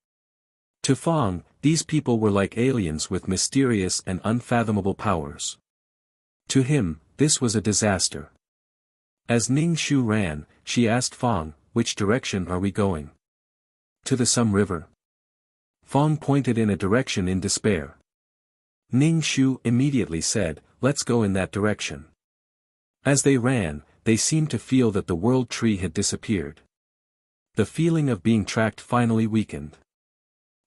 To Fong, these people were like aliens with mysterious and unfathomable powers. To him, this was a disaster. As Ning Shu ran, she asked Fong, "Which direction are we going?" "To the Sum River." Fong pointed in a direction in despair. Ning Shu immediately said, "Let's go in that direction." As they ran, they seemed to feel that the world tree had disappeared. The feeling of being tracked finally weakened.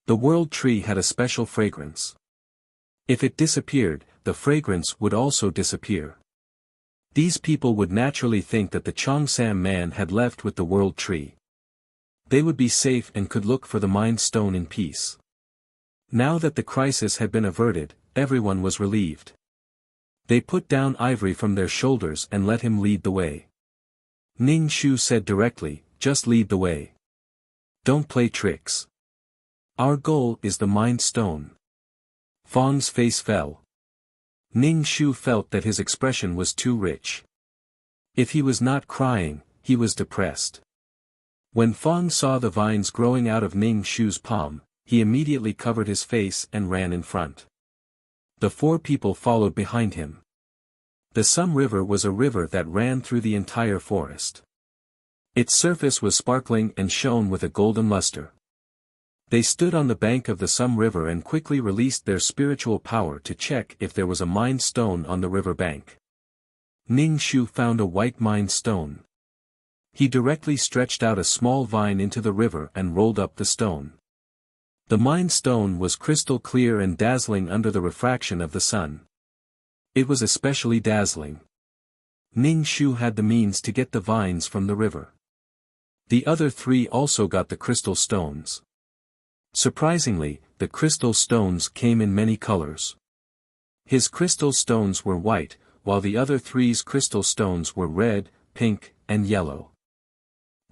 The world tree had a special fragrance. If it disappeared, the fragrance would also disappear. These people would naturally think that the Chongsam man had left with the world tree. They would be safe and could look for the Mind Stone in peace. Now that the crisis had been averted, everyone was relieved. They put down Ivory from their shoulders and let him lead the way. Ning Shu said directly, "Just lead the way. Don't play tricks. Our goal is the Mind Stone." Fong's face fell. Ning Shu felt that his expression was too rich. If he was not crying, he was depressed. When Fong saw the vines growing out of Ning Shu's palm, he immediately covered his face and ran in front. The 4 people followed behind him. The Sum River was a river that ran through the entire forest. Its surface was sparkling and shone with a golden luster. They stood on the bank of the Sum River and quickly released their spiritual power to check if there was a Mind Stone on the river bank. Ning Shu found a white Mind Stone. He directly stretched out a small vine into the river and rolled up the stone. The Mind Stone was crystal clear and dazzling under the refraction of the sun. It was especially dazzling. Ning Shu had the means to get the vines from the river. The other three also got the crystal stones. Surprisingly, the crystal stones came in many colors. His crystal stones were white, while the other three's crystal stones were red, pink, and yellow.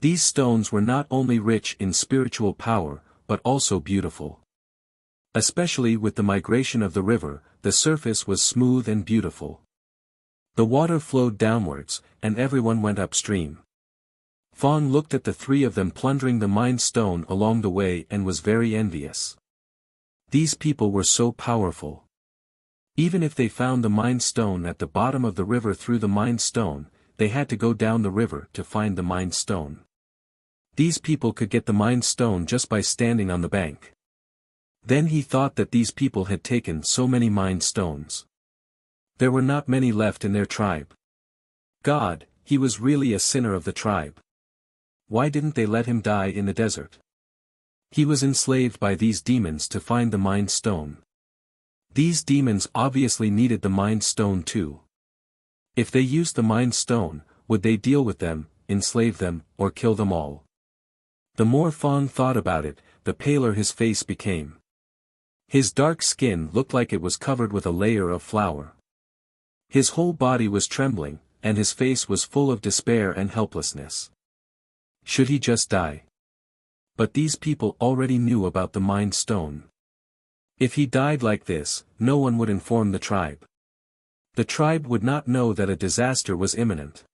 These stones were not only rich in spiritual power, but also beautiful. Especially with the migration of the river, the surface was smooth and beautiful. The water flowed downwards, and everyone went upstream. Fong looked at the three of them plundering the Mind Stone along the way and was very envious. These people were so powerful. Even if they found the Mind Stone at the bottom of the river through the Mind Stone, they had to go down the river to find the Mind Stone. These people could get the Mind Stone just by standing on the bank. Then he thought that these people had taken so many Mind Stones. There were not many left in their tribe. God, he was really a sinner of the tribe. Why didn't they let him die in the desert? He was enslaved by these demons to find the Mind Stone. These demons obviously needed the Mind Stone too. If they used the Mind Stone, would they deal with them, enslave them, or kill them all? The more Fong thought about it, the paler his face became. His dark skin looked like it was covered with a layer of flour. His whole body was trembling, and his face was full of despair and helplessness. Should he just die? But these people already knew about the Mind Stone. If he died like this, no one would inform the tribe. The tribe would not know that a disaster was imminent.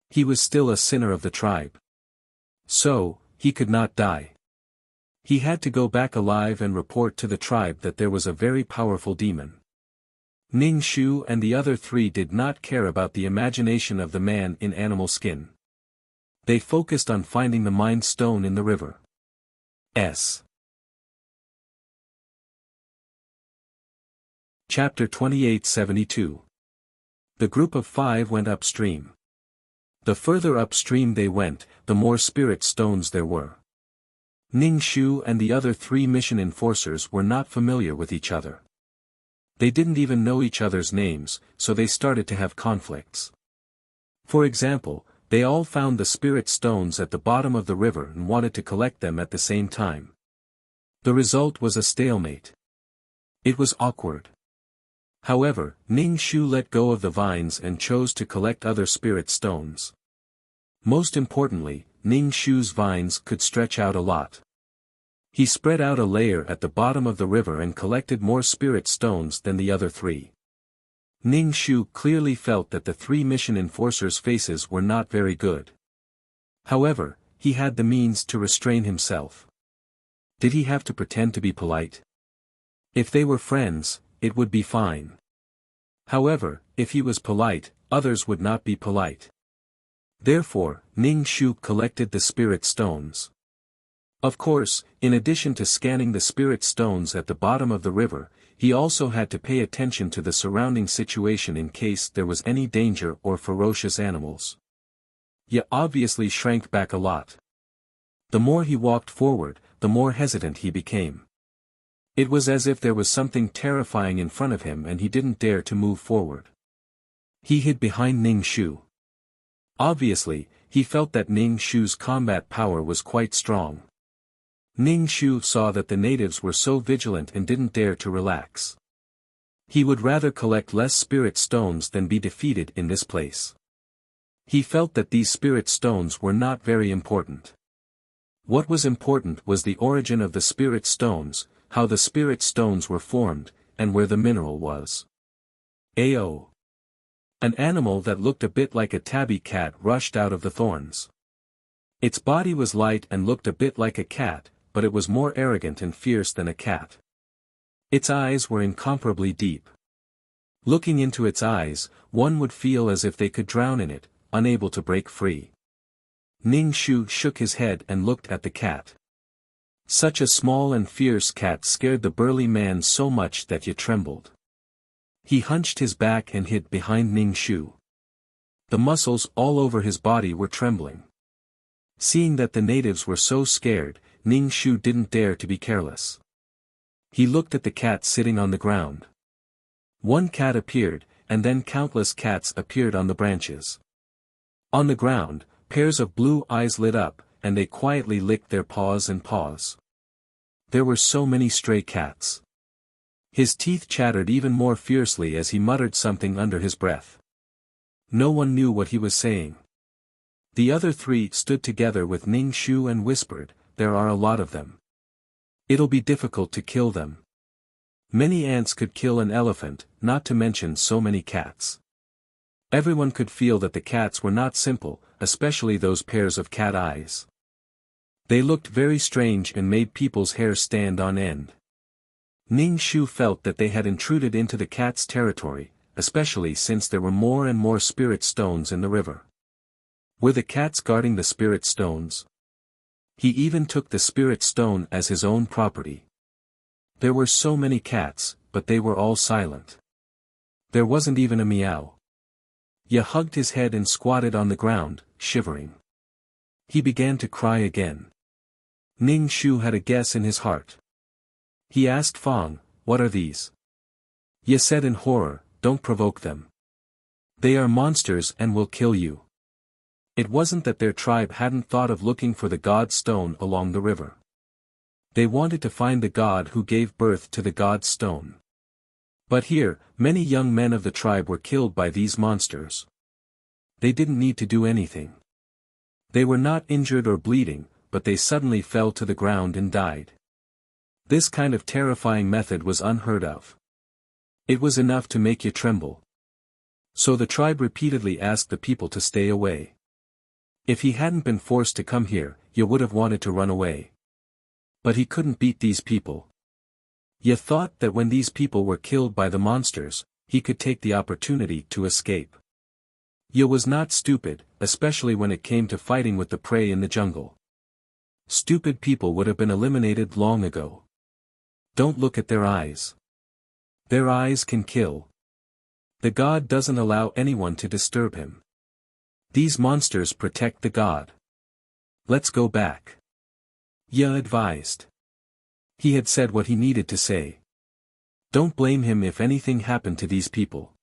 He was still a sinner of the tribe. So, he could not die. He had to go back alive and report to the tribe that there was a very powerful demon. Ning Shu and the other three did not care about the imagination of the man in animal skin. They focused on finding the Mind Stone in the river. Chapter 2872. The group of 5 went upstream. The further upstream they went, the more spirit stones there were. Ning Shu and the other 3 mission enforcers were not familiar with each other. They didn't even know each other's names, so they started to have conflicts. For example, they all found the spirit stones at the bottom of the river and wanted to collect them at the same time. The result was a stalemate. It was awkward. However, Ning Shu let go of the vines and chose to collect other spirit stones. Most importantly, Ning Shu's vines could stretch out a lot. He spread out a layer at the bottom of the river and collected more spirit stones than the other 3. Ning Shu clearly felt that the 3 mission enforcers' faces were not very good. However, he had the means to restrain himself. Did he have to pretend to be polite? If they were friends, it would be fine. However, if he was polite, others would not be polite. Therefore, Ning Shu collected the spirit stones. Of course, in addition to scanning the spirit stones at the bottom of the river, he also had to pay attention to the surrounding situation in case there was any danger or ferocious animals. He obviously shrank back a lot. The more he walked forward, the more hesitant he became. It was as if there was something terrifying in front of him and he didn't dare to move forward. He hid behind Ning Shu. Obviously, he felt that Ning Shu's combat power was quite strong. Ning Shu saw that the natives were so vigilant and didn't dare to relax. He would rather collect less spirit stones than be defeated in this place. He felt that these spirit stones were not very important. What was important was the origin of the spirit stones, how the spirit stones were formed, and where the mineral was. Ao. An animal that looked a bit like a tabby cat rushed out of the thorns. Its body was light and looked a bit like a cat, but it was more arrogant and fierce than a cat. Its eyes were incomparably deep. Looking into its eyes, one would feel as if they could drown in it, unable to break free. Ning Shu shook his head and looked at the cat. Such a small and fierce cat scared the burly man so much that he trembled. He hunched his back and hid behind Ning Shu. The muscles all over his body were trembling. Seeing that the natives were so scared, Ning Shu didn't dare to be careless. He looked at the cat sitting on the ground. One cat appeared, and then countless cats appeared on the branches. On the ground, pairs of blue eyes lit up, and they quietly licked their paws and paws. There were so many stray cats. His teeth chattered even more fiercely as he muttered something under his breath. No one knew what he was saying. The other three stood together with Ning Shu and whispered, "There are a lot of them. It'll be difficult to kill them. Many ants could kill an elephant, not to mention so many cats." Everyone could feel that the cats were not simple, especially those pairs of cat eyes. They looked very strange and made people's hair stand on end. Ning Shu felt that they had intruded into the cat's territory, especially since there were more and more spirit stones in the river. Were the cats guarding the spirit stones? He even took the spirit stone as his own property. There were so many cats, but they were all silent. There wasn't even a meow. Ye hugged his head and squatted on the ground, shivering. He began to cry again. Ning Shu had a guess in his heart. He asked Fang, "What are these?" Ye said in horror, "Don't provoke them. They are monsters and will kill you." It wasn't that their tribe hadn't thought of looking for the god stone along the river. They wanted to find the god who gave birth to the god stone. But here, many young men of the tribe were killed by these monsters. They didn't need to do anything. They were not injured or bleeding, but they suddenly fell to the ground and died. This kind of terrifying method was unheard of. It was enough to make you tremble. So the tribe repeatedly asked the people to stay away. If he hadn't been forced to come here, you would have wanted to run away. But he couldn't beat these people. You thought that when these people were killed by the monsters, he could take the opportunity to escape. You was not stupid, especially when it came to fighting with the prey in the jungle. Stupid people would have been eliminated long ago. Don't look at their eyes. Their eyes can kill. The god doesn't allow anyone to disturb him. These monsters protect the god. Let's go back. Ye advised. He had said what he needed to say. Don't blame him if anything happened to these people.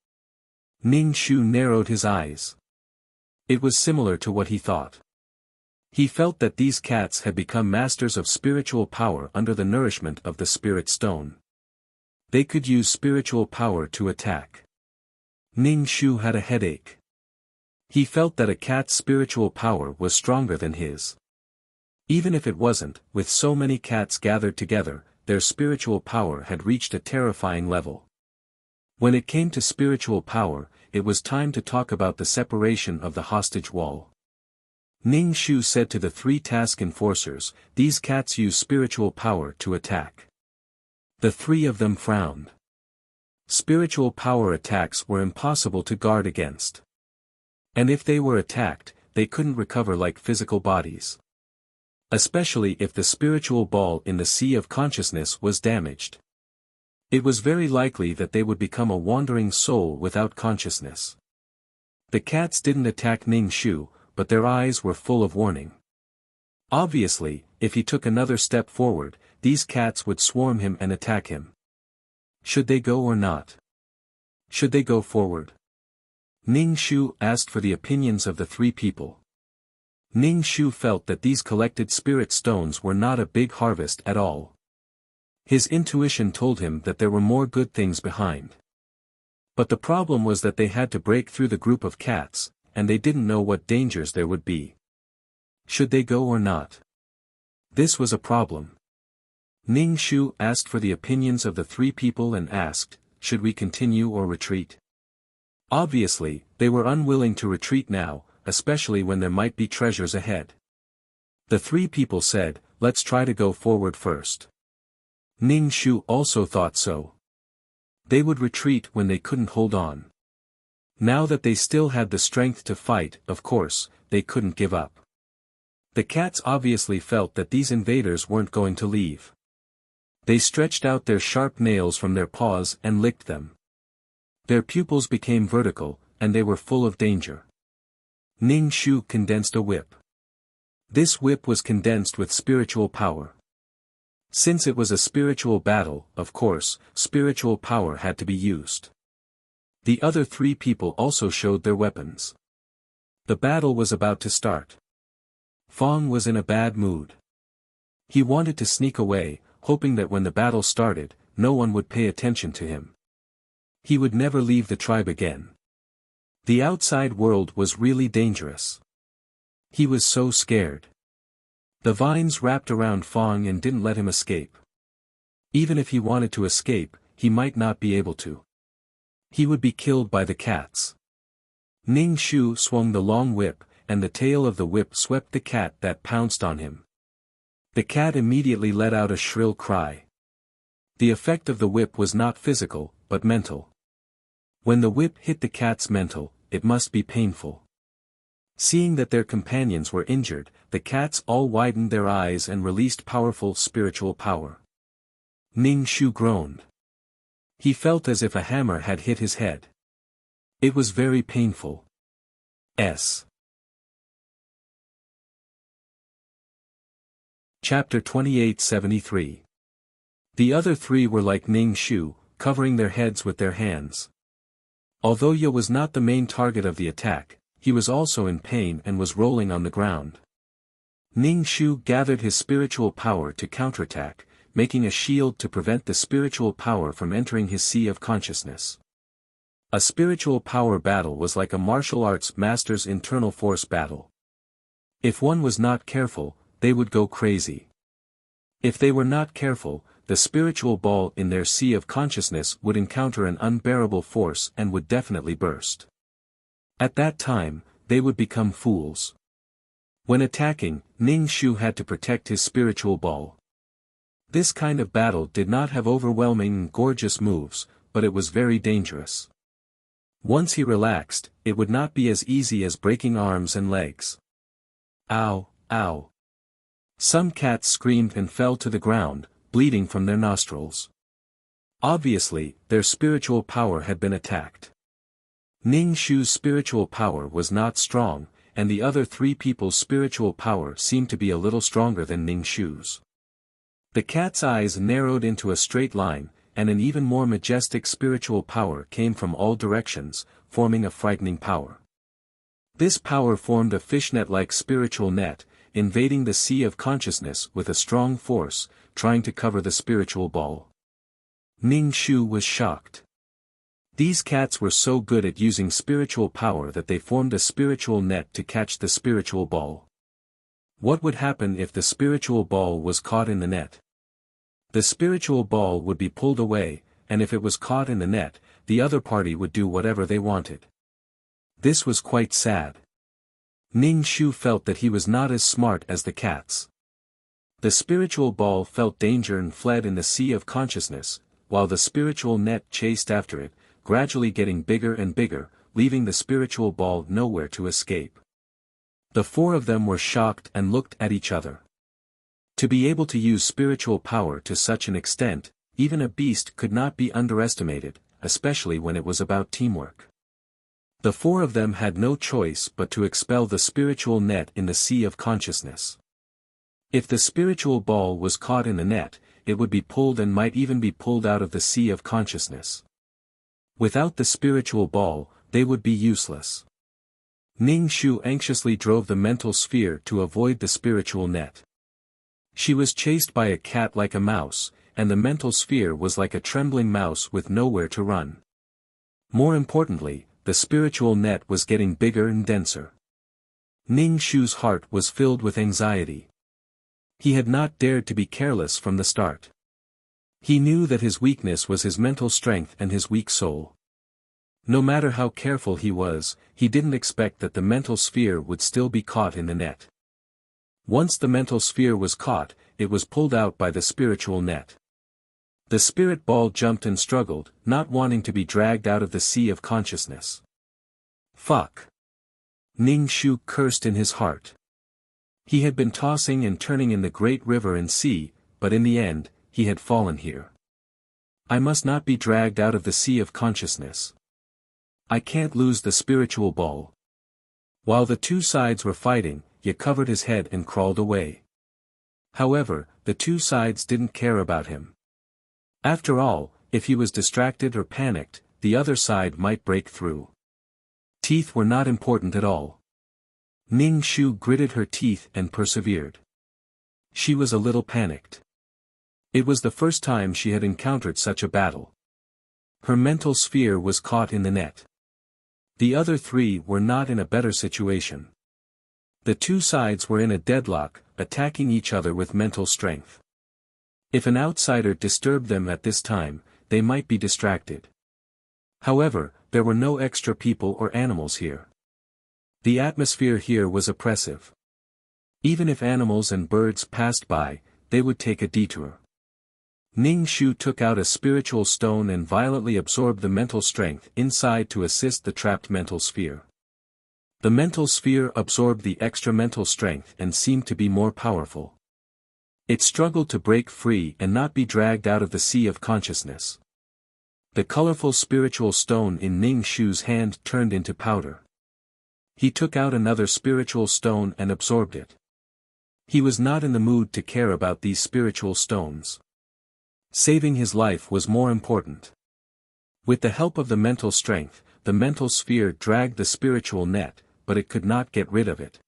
Ning Shu narrowed his eyes. It was similar to what he thought. He felt that these cats had become masters of spiritual power under the nourishment of the spirit stone. They could use spiritual power to attack. Ning Shu had a headache. He felt that a cat's spiritual power was stronger than his. Even if it wasn't, with so many cats gathered together, their spiritual power had reached a terrifying level. When it came to spiritual power, it was time to talk about the separation of the hostage wall. Ning Shu said to the three task enforcers, "These cats use spiritual power to attack." The three of them frowned. Spiritual power attacks were impossible to guard against. And if they were attacked, they couldn't recover like physical bodies. Especially if the spiritual ball in the sea of consciousness was damaged. It was very likely that they would become a wandering soul without consciousness. The cats didn't attack Ning Shu, but their eyes were full of warning. Obviously, if he took another step forward, these cats would swarm him and attack him. Should they go or not? Should they go forward? Ning Shu asked for the opinions of the three people. Ning Shu felt that these collected spirit stones were not a big harvest at all. His intuition told him that there were more good things behind. But the problem was that they had to break through the group of cats, and they didn't know what dangers there would be. Should they go or not? This was a problem. Ning Shu asked for the opinions of the three people and asked, "Should we continue or retreat?" Obviously, they were unwilling to retreat now, especially when there might be treasures ahead. The three people said, "Let's try to go forward first." Ning Shu also thought so. They would retreat when they couldn't hold on. Now that they still had the strength to fight, of course, they couldn't give up. The cats obviously felt that these invaders weren't going to leave. They stretched out their sharp nails from their paws and licked them. Their pupils became vertical, and they were full of danger. Ning Shu condensed a whip. This whip was condensed with spiritual power. Since it was a spiritual battle, of course, spiritual power had to be used. The other three people also showed their weapons. The battle was about to start. Fong was in a bad mood. He wanted to sneak away, hoping that when the battle started, no one would pay attention to him. He would never leave the tribe again. The outside world was really dangerous. He was so scared. The vines wrapped around Fong and didn't let him escape. Even if he wanted to escape, he might not be able to. He would be killed by the cats. Ning Shu swung the long whip, and the tail of the whip swept the cat that pounced on him. The cat immediately let out a shrill cry. The effect of the whip was not physical, but mental. When the whip hit the cat's mental, it must be painful. Seeing that their companions were injured, the cats all widened their eyes and released powerful spiritual power. Ning Shu groaned. He felt as if a hammer had hit his head. It was very painful. Chapter 2873. The other three were like Ning Shu, covering their heads with their hands. Although Ye was not the main target of the attack, he was also in pain and was rolling on the ground. Ning Shu gathered his spiritual power to counterattack, making a shield to prevent the spiritual power from entering his sea of consciousness. A spiritual power battle was like a martial arts master's internal force battle. If one was not careful, they would go crazy. If they were not careful, the spiritual ball in their sea of consciousness would encounter an unbearable force and would definitely burst. At that time, they would become fools. When attacking, Ning Shu had to protect his spiritual ball. This kind of battle did not have overwhelming and gorgeous moves, but it was very dangerous. Once he relaxed, it would not be as easy as breaking arms and legs. Ow, ow. Some cats screamed and fell to the ground, bleeding from their nostrils. Obviously, their spiritual power had been attacked. Ning Shu's spiritual power was not strong, and the other three people's spiritual power seemed to be a little stronger than Ning Shu's. The cat's eyes narrowed into a straight line, and an even more majestic spiritual power came from all directions, forming a frightening power. This power formed a fishnet-like spiritual net, invading the sea of consciousness with a strong force, trying to cover the spiritual ball. Ning Shu was shocked. These cats were so good at using spiritual power that they formed a spiritual net to catch the spiritual ball. What would happen if the spiritual ball was caught in the net? The spiritual ball would be pulled away, and if it was caught in the net, the other party would do whatever they wanted. This was quite sad. Ning Shu felt that he was not as smart as the cats. The spiritual ball felt danger and fled in the sea of consciousness, while the spiritual net chased after it, gradually getting bigger and bigger, leaving the spiritual ball nowhere to escape. The four of them were shocked and looked at each other. To be able to use spiritual power to such an extent, even a beast could not be underestimated, especially when it was about teamwork. The four of them had no choice but to expel the spiritual net in the sea of consciousness. If the spiritual ball was caught in the net, it would be pulled and might even be pulled out of the sea of consciousness. Without the spiritual ball, they would be useless. Ning Shu anxiously drove the mental sphere to avoid the spiritual net. She was chased by a cat like a mouse, and the mental sphere was like a trembling mouse with nowhere to run. More importantly, the spiritual net was getting bigger and denser. Ning Shu's heart was filled with anxiety. He had not dared to be careless from the start. He knew that his weakness was his mental strength and his weak soul. No matter how careful he was, he didn't expect that the mental sphere would still be caught in the net. Once the mental sphere was caught, it was pulled out by the spiritual net. The spirit ball jumped and struggled, not wanting to be dragged out of the sea of consciousness. Fuck! Ning Shu cursed in his heart. He had been tossing and turning in the great river and sea, but in the end, he had fallen here. I must not be dragged out of the sea of consciousness. I can't lose the spiritual ball. While the two sides were fighting, Ye covered his head and crawled away. However, the two sides didn't care about him. After all, if he was distracted or panicked, the other side might break through. Teeth were not important at all. Ning Shu gritted her teeth and persevered. She was a little panicked. It was the first time she had encountered such a battle. Her mental sphere was caught in the net. The other three were not in a better situation. The two sides were in a deadlock, attacking each other with mental strength. If an outsider disturbed them at this time, they might be distracted. However, there were no extra people or animals here. The atmosphere here was oppressive. Even if animals and birds passed by, they would take a detour. Ning Shu took out a spiritual stone and violently absorbed the mental strength inside to assist the trapped mental sphere. The mental sphere absorbed the extra mental strength and seemed to be more powerful. It struggled to break free and not be dragged out of the sea of consciousness. The colorful spiritual stone in Ning Shu's hand turned into powder. He took out another spiritual stone and absorbed it. He was not in the mood to care about these spiritual stones. Saving his life was more important. With the help of the mental strength, the mental sphere dragged the spiritual net, but it could not get rid of it.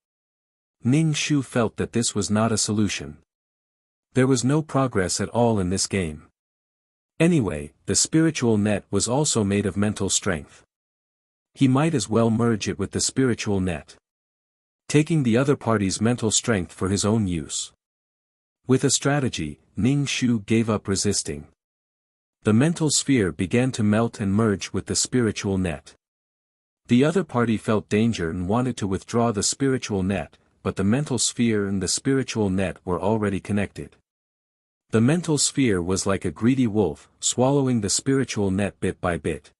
Ning Shu felt that this was not a solution. There was no progress at all in this game. Anyway, the spiritual net was also made of mental strength. He might as well merge it with the spiritual net, taking the other party's mental strength for his own use. With a strategy, Ning Shu gave up resisting. The mental sphere began to melt and merge with the spiritual net. The other party felt danger and wanted to withdraw the spiritual net, but the mental sphere and the spiritual net were already connected. The mental sphere was like a greedy wolf, swallowing the spiritual net bit by bit.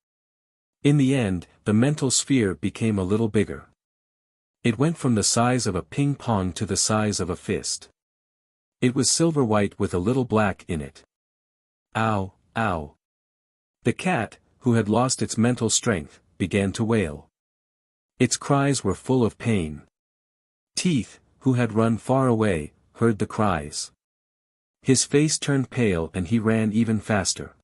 In the end, the mental sphere became a little bigger. It went from the size of a ping pong to the size of a fist. It was silver white with a little black in it. Ow, ow. The cat, who had lost its mental strength, began to wail. Its cries were full of pain. Teeth, who had run far away, heard the cries. His face turned pale and he ran even faster.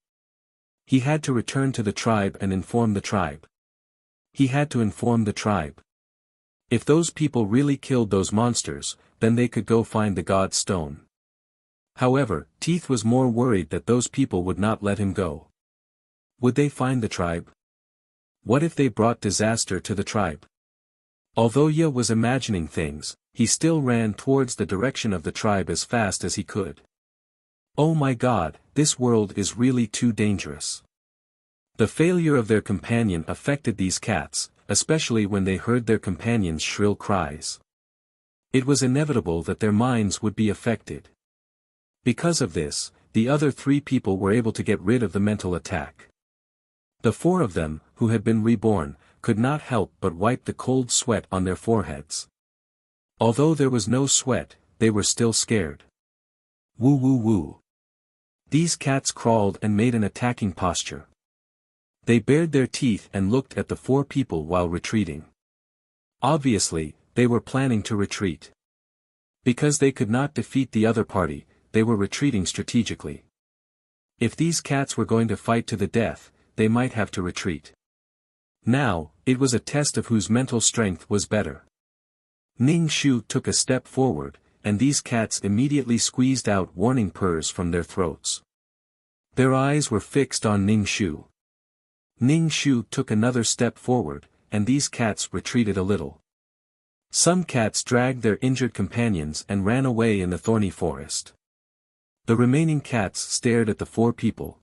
He had to return to the tribe and inform the tribe. He had to inform the tribe. If those people really killed those monsters, then they could go find the God Stone. However, Teeth was more worried that those people would not let him go. Would they find the tribe? What if they brought disaster to the tribe? Although Ye was imagining things, he still ran towards the direction of the tribe as fast as he could. Oh my God, this world is really too dangerous. The failure of their companion affected these cats, especially when they heard their companion's shrill cries. It was inevitable that their minds would be affected. Because of this, the other three people were able to get rid of the mental attack. The four of them, who had been reborn, could not help but wipe the cold sweat on their foreheads. Although there was no sweat, they were still scared. Woo woo woo. These cats crawled and made an attacking posture. They bared their teeth and looked at the four people while retreating. Obviously, they were planning to retreat. Because they could not defeat the other party, they were retreating strategically. If these cats were going to fight to the death, they might have to retreat. Now, it was a test of whose mental strength was better. Ning Shu took a step forward, and these cats immediately squeezed out warning purrs from their throats. Their eyes were fixed on Ning Shu. Ning Shu took another step forward, and these cats retreated a little. Some cats dragged their injured companions and ran away in the thorny forest. The remaining cats stared at the four people.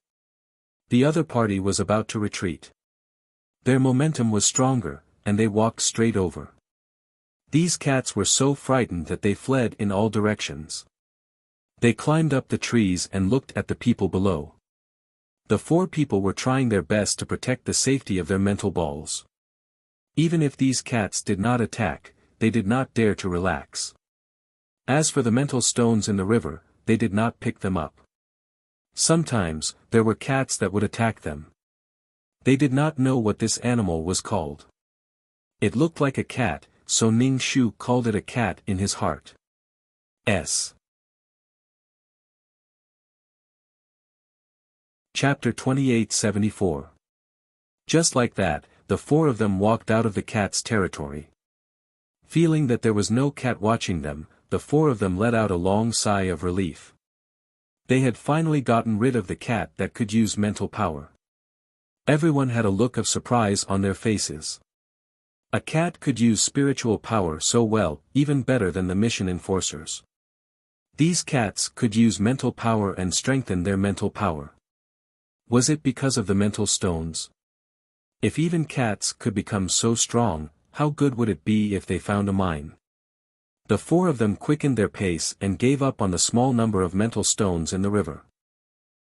The other party was about to retreat. Their momentum was stronger, and they walked straight over. These cats were so frightened that they fled in all directions. They climbed up the trees and looked at the people below. The four people were trying their best to protect the safety of their mental balls. Even if these cats did not attack, they did not dare to relax. As for the mental stones in the river, they did not pick them up. Sometimes, there were cats that would attack them. They did not know what this animal was called. It looked like a cat, so Ning Shu called it a cat in his heart. Chapter 2874. Just like that, the four of them walked out of the cat's territory. Feeling that there was no cat watching them, the four of them let out a long sigh of relief. They had finally gotten rid of the cat that could use mental power. Everyone had a look of surprise on their faces. A cat could use spiritual power so well, even better than the mission enforcers. These cats could use mental power and strengthen their mental power. Was it because of the mental stones? If even cats could become so strong, how good would it be if they found a mine? The four of them quickened their pace and gave up on the small number of mental stones in the river.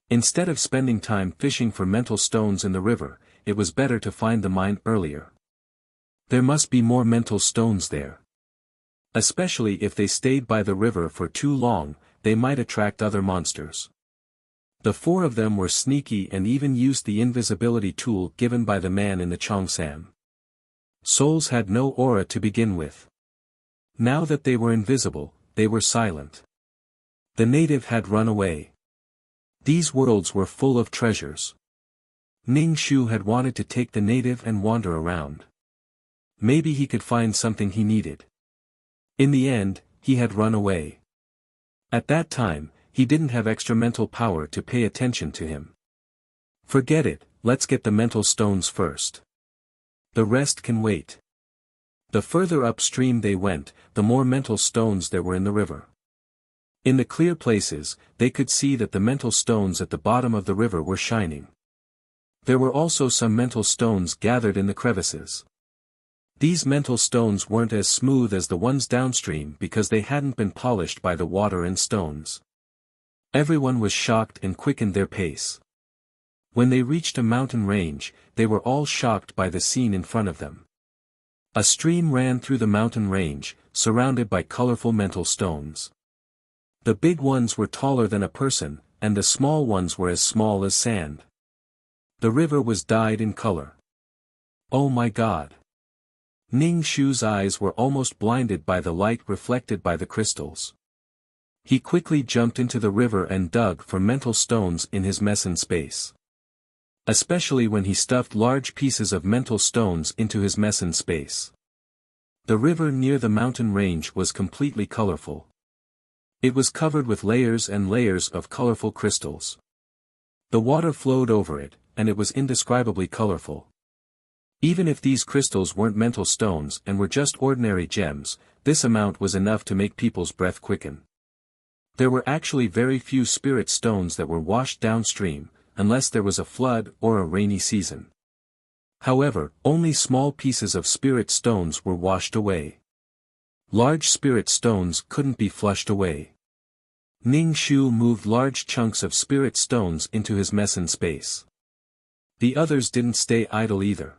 Instead of spending time fishing for mental stones in the river, it was better to find the mine earlier. There must be more mental stones there. Especially if they stayed by the river for too long, they might attract other monsters. The four of them were sneaky and even used the invisibility tool given by the man in the Cheongsam. Souls had no aura to begin with. Now that they were invisible, they were silent. The native had run away. These worlds were full of treasures. Ning Shu had wanted to take the native and wander around. Maybe he could find something he needed. In the end, he had run away. At that time, he didn't have extra mental power to pay attention to him. Forget it, let's get the mental stones first. The rest can wait. The further upstream they went, the more mental stones there were in the river. In the clear places, they could see that the mental stones at the bottom of the river were shining. There were also some mental stones gathered in the crevices. These mental stones weren't as smooth as the ones downstream because they hadn't been polished by the water and stones. Everyone was shocked and quickened their pace. When they reached a mountain range, they were all shocked by the scene in front of them. A stream ran through the mountain range, surrounded by colorful mental stones. The big ones were taller than a person, and the small ones were as small as sand. The river was dyed in color. Oh my God! Ning Shu's eyes were almost blinded by the light reflected by the crystals. He quickly jumped into the river and dug for mental stones in his meson space. Especially when he stuffed large pieces of mental stones into his meson space. The river near the mountain range was completely colorful. It was covered with layers and layers of colorful crystals. The water flowed over it, and it was indescribably colorful. Even if these crystals weren't mental stones and were just ordinary gems, this amount was enough to make people's breath quicken. There were actually very few spirit stones that were washed downstream, unless there was a flood or a rainy season. However, only small pieces of spirit stones were washed away. Large spirit stones couldn't be flushed away. Ning Shu moved large chunks of spirit stones into his meson space. The others didn't stay idle either.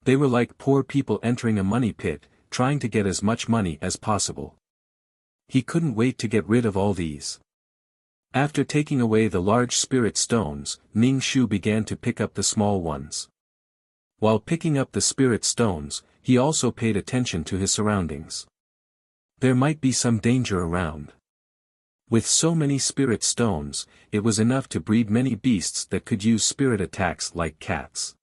They were like poor people entering a money pit, trying to get as much money as possible. He couldn't wait to get rid of all these. After taking away the large spirit stones, Ning Shu began to pick up the small ones. While picking up the spirit stones, he also paid attention to his surroundings. There might be some danger around. With so many spirit stones, it was enough to breed many beasts that could use spirit attacks like cats.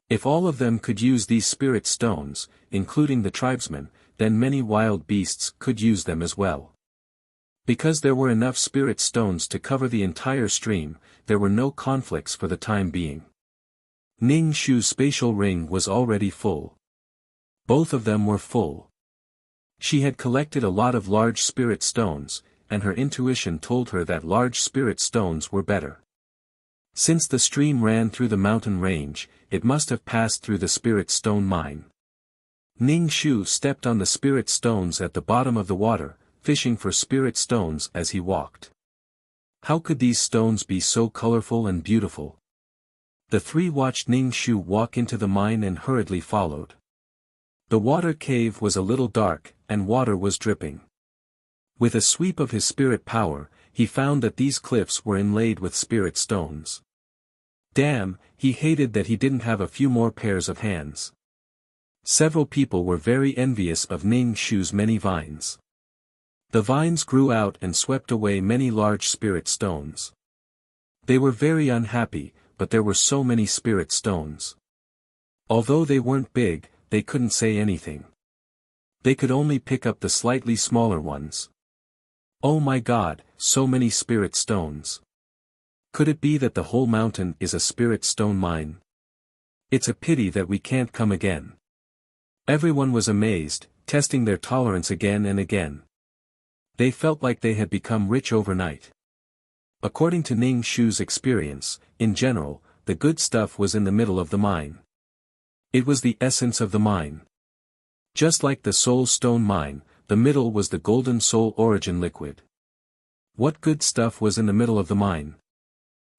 If all of them could use these spirit stones, including the tribesmen, then many wild beasts could use them as well. Because there were enough spirit stones to cover the entire stream, there were no conflicts for the time being. Ning Shu's spatial ring was already full. Both of them were full. She had collected a lot of large spirit stones, and her intuition told her that large spirit stones were better. Since the stream ran through the mountain range, it must have passed through the spirit stone mine. Ning Shu stepped on the spirit stones at the bottom of the water, fishing for spirit stones as he walked. How could these stones be so colorful and beautiful? The three watched Ning Shu walk into the mine and hurriedly followed. The water cave was a little dark, and water was dripping. With a sweep of his spirit power, he found that these cliffs were inlaid with spirit stones. Damn, he hated that he didn't have a few more pairs of hands. Several people were very envious of Ning Shu's many vines. The vines grew out and swept away many large spirit stones. They were very unhappy, but there were so many spirit stones. Although they weren't big, they couldn't say anything. They could only pick up the slightly smaller ones. Oh my God, so many spirit stones. Could it be that the whole mountain is a spirit stone mine? It's a pity that we can't come again. Everyone was amazed, testing their tolerance again and again. They felt like they had become rich overnight. According to Ning Shu's experience, in general, the good stuff was in the middle of the mine. It was the essence of the mine. Just like the soul stone mine, the middle was the golden soul origin liquid. What good stuff was in the middle of the mine?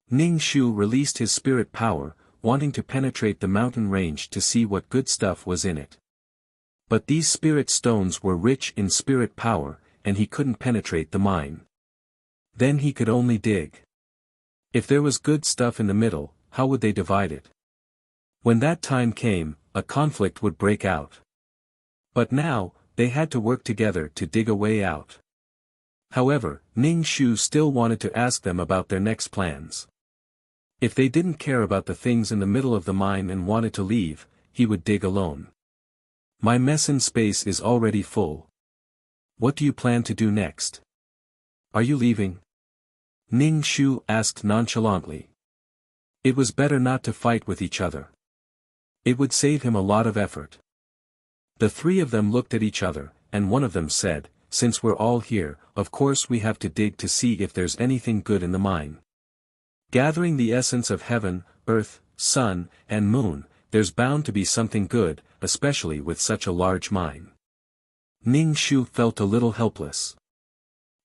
Ning Shu released his spirit power, wanting to penetrate the mountain range to see what good stuff was in it. But these spirit stones were rich in spirit power, and he couldn't penetrate the mine. Then he could only dig. If there was good stuff in the middle, how would they divide it? When that time came, a conflict would break out. But now, they had to work together to dig a way out. However, Ning Shu still wanted to ask them about their next plans. If they didn't care about the things in the middle of the mine and wanted to leave, he would dig alone. My meson space is already full. What do you plan to do next? Are you leaving? Ning Shu asked nonchalantly. It was better not to fight with each other. It would save him a lot of effort. The three of them looked at each other, and one of them said, "Since we're all here, of course we have to dig to see if there's anything good in the mine. Gathering the essence of heaven, earth, sun, and moon, there's bound to be something good, especially with such a large mine." Ning Shu felt a little helpless.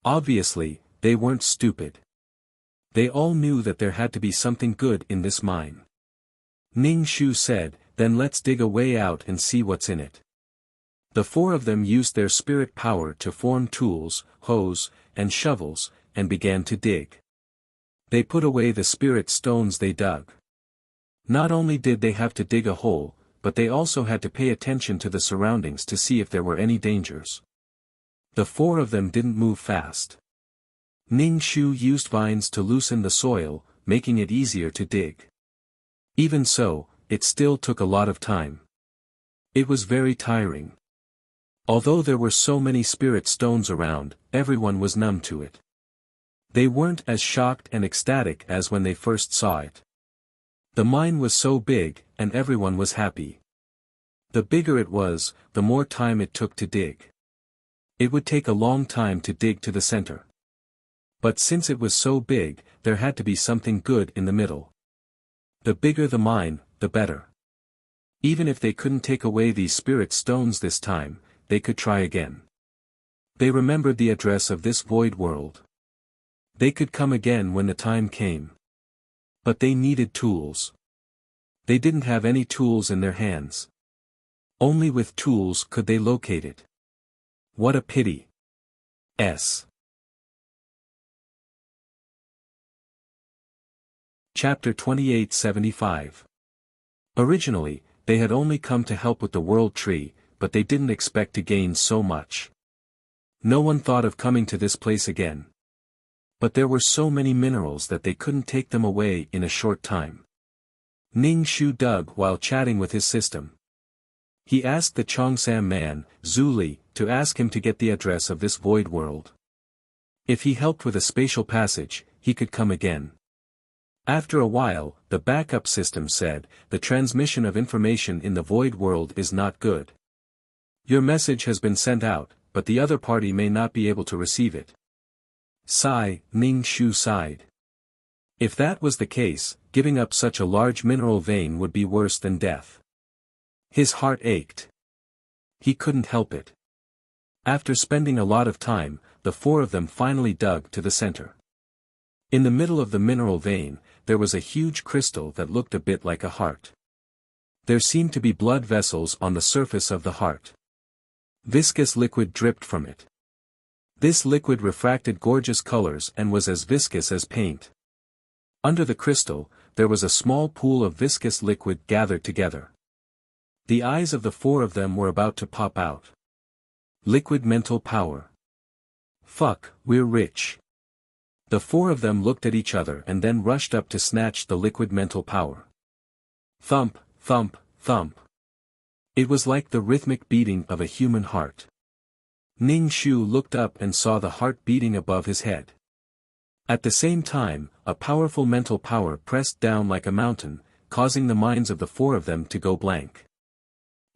Obviously, they weren't stupid. They all knew that there had to be something good in this mine. Ning Shu said, "Then let's dig a way out and see what's in it." The four of them used their spirit power to form tools, hoes, and shovels, and began to dig. They put away the spirit stones they dug. Not only did they have to dig a hole, but they also had to pay attention to the surroundings to see if there were any dangers. The four of them didn't move fast. Ning Shu used vines to loosen the soil, making it easier to dig. Even so, it still took a lot of time. It was very tiring. Although there were so many spirit stones around, everyone was numb to it. They weren't as shocked and ecstatic as when they first saw it. The mine was so big, and everyone was happy. The bigger it was, the more time it took to dig. It would take a long time to dig to the center. But since it was so big, there had to be something good in the middle. The bigger the mine, the better. Even if they couldn't take away these spirit stones this time, they could try again. They remembered the address of this void world. They could come again when the time came. But they needed tools. They didn't have any tools in their hands. Only with tools could they locate it. What a pity. Chapter 2875. Originally, they had only come to help with the world tree, but they didn't expect to gain so much. No one thought of coming to this place again. But there were so many minerals that they couldn't take them away in a short time. Ning Shu dug while chatting with his system. He asked the Cheongsam man, Zhu Li, to ask him to get the address of this void world. If he helped with a spatial passage, he could come again. After a while, the backup system said, "The transmission of information in the void world is not good. Your message has been sent out, but the other party may not be able to receive it." Sigh, Ning Shu sighed. If that was the case, giving up such a large mineral vein would be worse than death. His heart ached. He couldn't help it. After spending a lot of time, the four of them finally dug to the center. In the middle of the mineral vein, there was a huge crystal that looked a bit like a heart. There seemed to be blood vessels on the surface of the heart. Viscous liquid dripped from it. This liquid refracted gorgeous colors and was as viscous as paint. Under the crystal, there was a small pool of viscous liquid gathered together. The eyes of the four of them were about to pop out. Liquid mental power. Fuck, we're rich. The four of them looked at each other and then rushed up to snatch the liquid mental power. Thump, thump, thump. It was like the rhythmic beating of a human heart. Ning Shu looked up and saw the heart beating above his head. At the same time, a powerful mental power pressed down like a mountain, causing the minds of the four of them to go blank.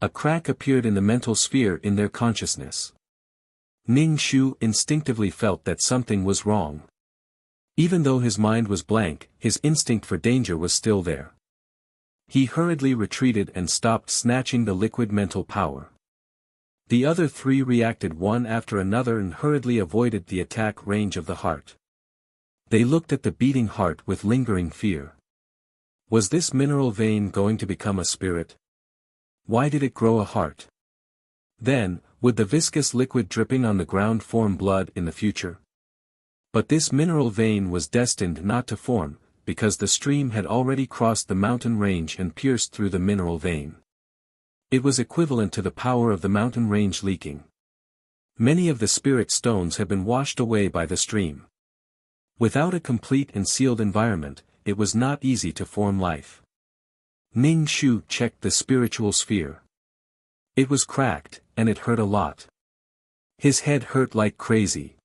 A crack appeared in the mental sphere in their consciousness. Ning Shu instinctively felt that something was wrong. Even though his mind was blank, his instinct for danger was still there. He hurriedly retreated and stopped snatching the liquid mental power. The other three reacted one after another and hurriedly avoided the attack range of the heart. They looked at the beating heart with lingering fear. Was this mineral vein going to become a spirit? Why did it grow a heart? Then, would the viscous liquid dripping on the ground form blood in the future? But this mineral vein was destined not to form, because the stream had already crossed the mountain range and pierced through the mineral vein. It was equivalent to the power of the mountain range leaking. Many of the spirit stones had been washed away by the stream. Without a complete and sealed environment, it was not easy to form life. Ning Shu checked the spiritual sphere. It was cracked, and it hurt a lot. His head hurt like crazy.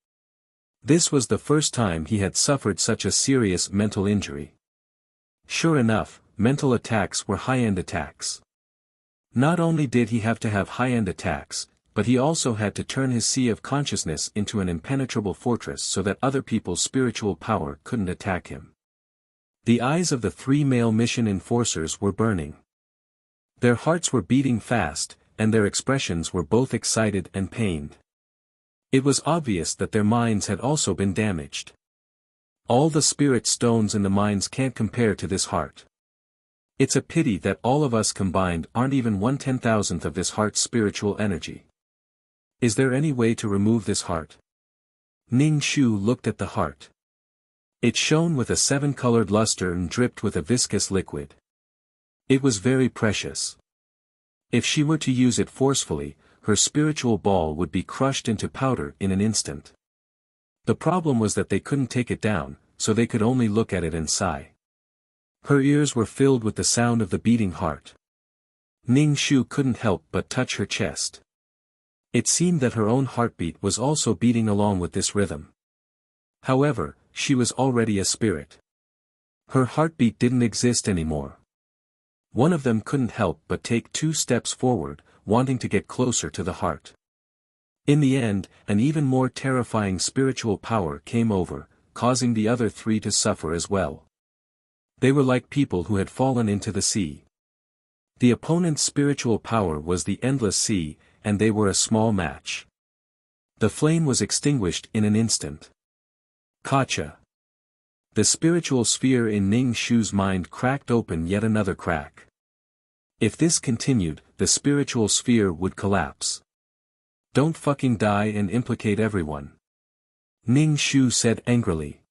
This was the first time he had suffered such a serious mental injury. Sure enough, mental attacks were high-end attacks. Not only did he have to have high-end attacks, but he also had to turn his sea of consciousness into an impenetrable fortress so that other people's spiritual power couldn't attack him. The eyes of the three male mission enforcers were burning. Their hearts were beating fast, and their expressions were both excited and pained. It was obvious that their minds had also been damaged. All the spirit stones in the minds can't compare to this heart. It's a pity that all of us combined aren't even 1/10,000th of this heart's spiritual energy. Is there any way to remove this heart? Ning Shu looked at the heart. It shone with a 7-colored luster and dripped with a viscous liquid. It was very precious. If she were to use it forcefully, her spiritual ball would be crushed into powder in an instant. The problem was that they couldn't take it down, so they could only look at it and sigh. Her ears were filled with the sound of the beating heart. Ning Shu couldn't help but touch her chest. It seemed that her own heartbeat was also beating along with this rhythm. However, she was already a spirit. Her heartbeat didn't exist anymore. One of them couldn't help but take 2 steps forward, wanting to get closer to the heart. In the end, an even more terrifying spiritual power came over, causing the other 3 to suffer as well. They were like people who had fallen into the sea. The opponent's spiritual power was the endless sea, and they were a small match. The flame was extinguished in an instant. Gotcha. The spiritual sphere in Ning Shu's mind cracked open yet another crack. If this continued, the spiritual sphere would collapse. Don't fucking die and implicate everyone. Ning Shu said angrily.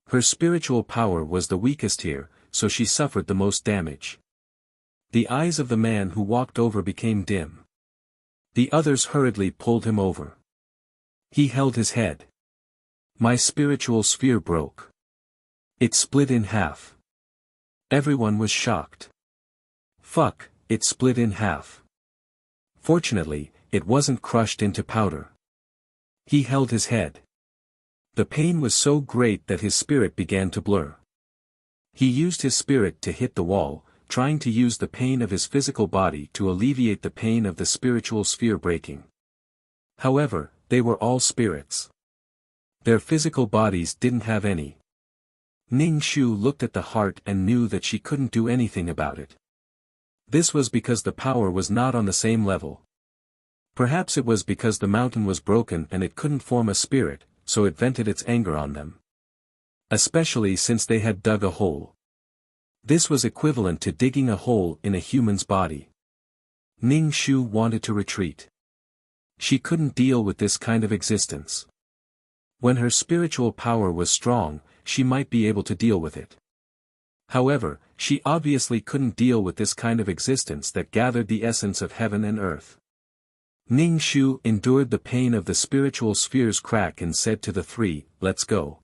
Her spiritual power was the weakest here, so she suffered the most damage. The eyes of the man who walked over became dim. The others hurriedly pulled him over. He held his head. My spiritual sphere broke. It split in half. Everyone was shocked. Fuck, it split in half. Fortunately, it wasn't crushed into powder. He held his head. The pain was so great that his spirit began to blur. He used his spirit to hit the wall, trying to use the pain of his physical body to alleviate the pain of the spiritual sphere breaking. However, they were all spirits. Their physical bodies didn't have any. Ning Shu looked at the heart and knew that she couldn't do anything about it. This was because the power was not on the same level. Perhaps it was because the mountain was broken and it couldn't form a spirit, so it vented its anger on them. Especially since they had dug a hole. This was equivalent to digging a hole in a human's body. Ning Shu wanted to retreat. She couldn't deal with this kind of existence. When her spiritual power was strong, she might be able to deal with it. However, she obviously couldn't deal with this kind of existence that gathered the essence of heaven and earth. Ning Shu endured the pain of the spiritual sphere's crack and said to the 3, "Let's go."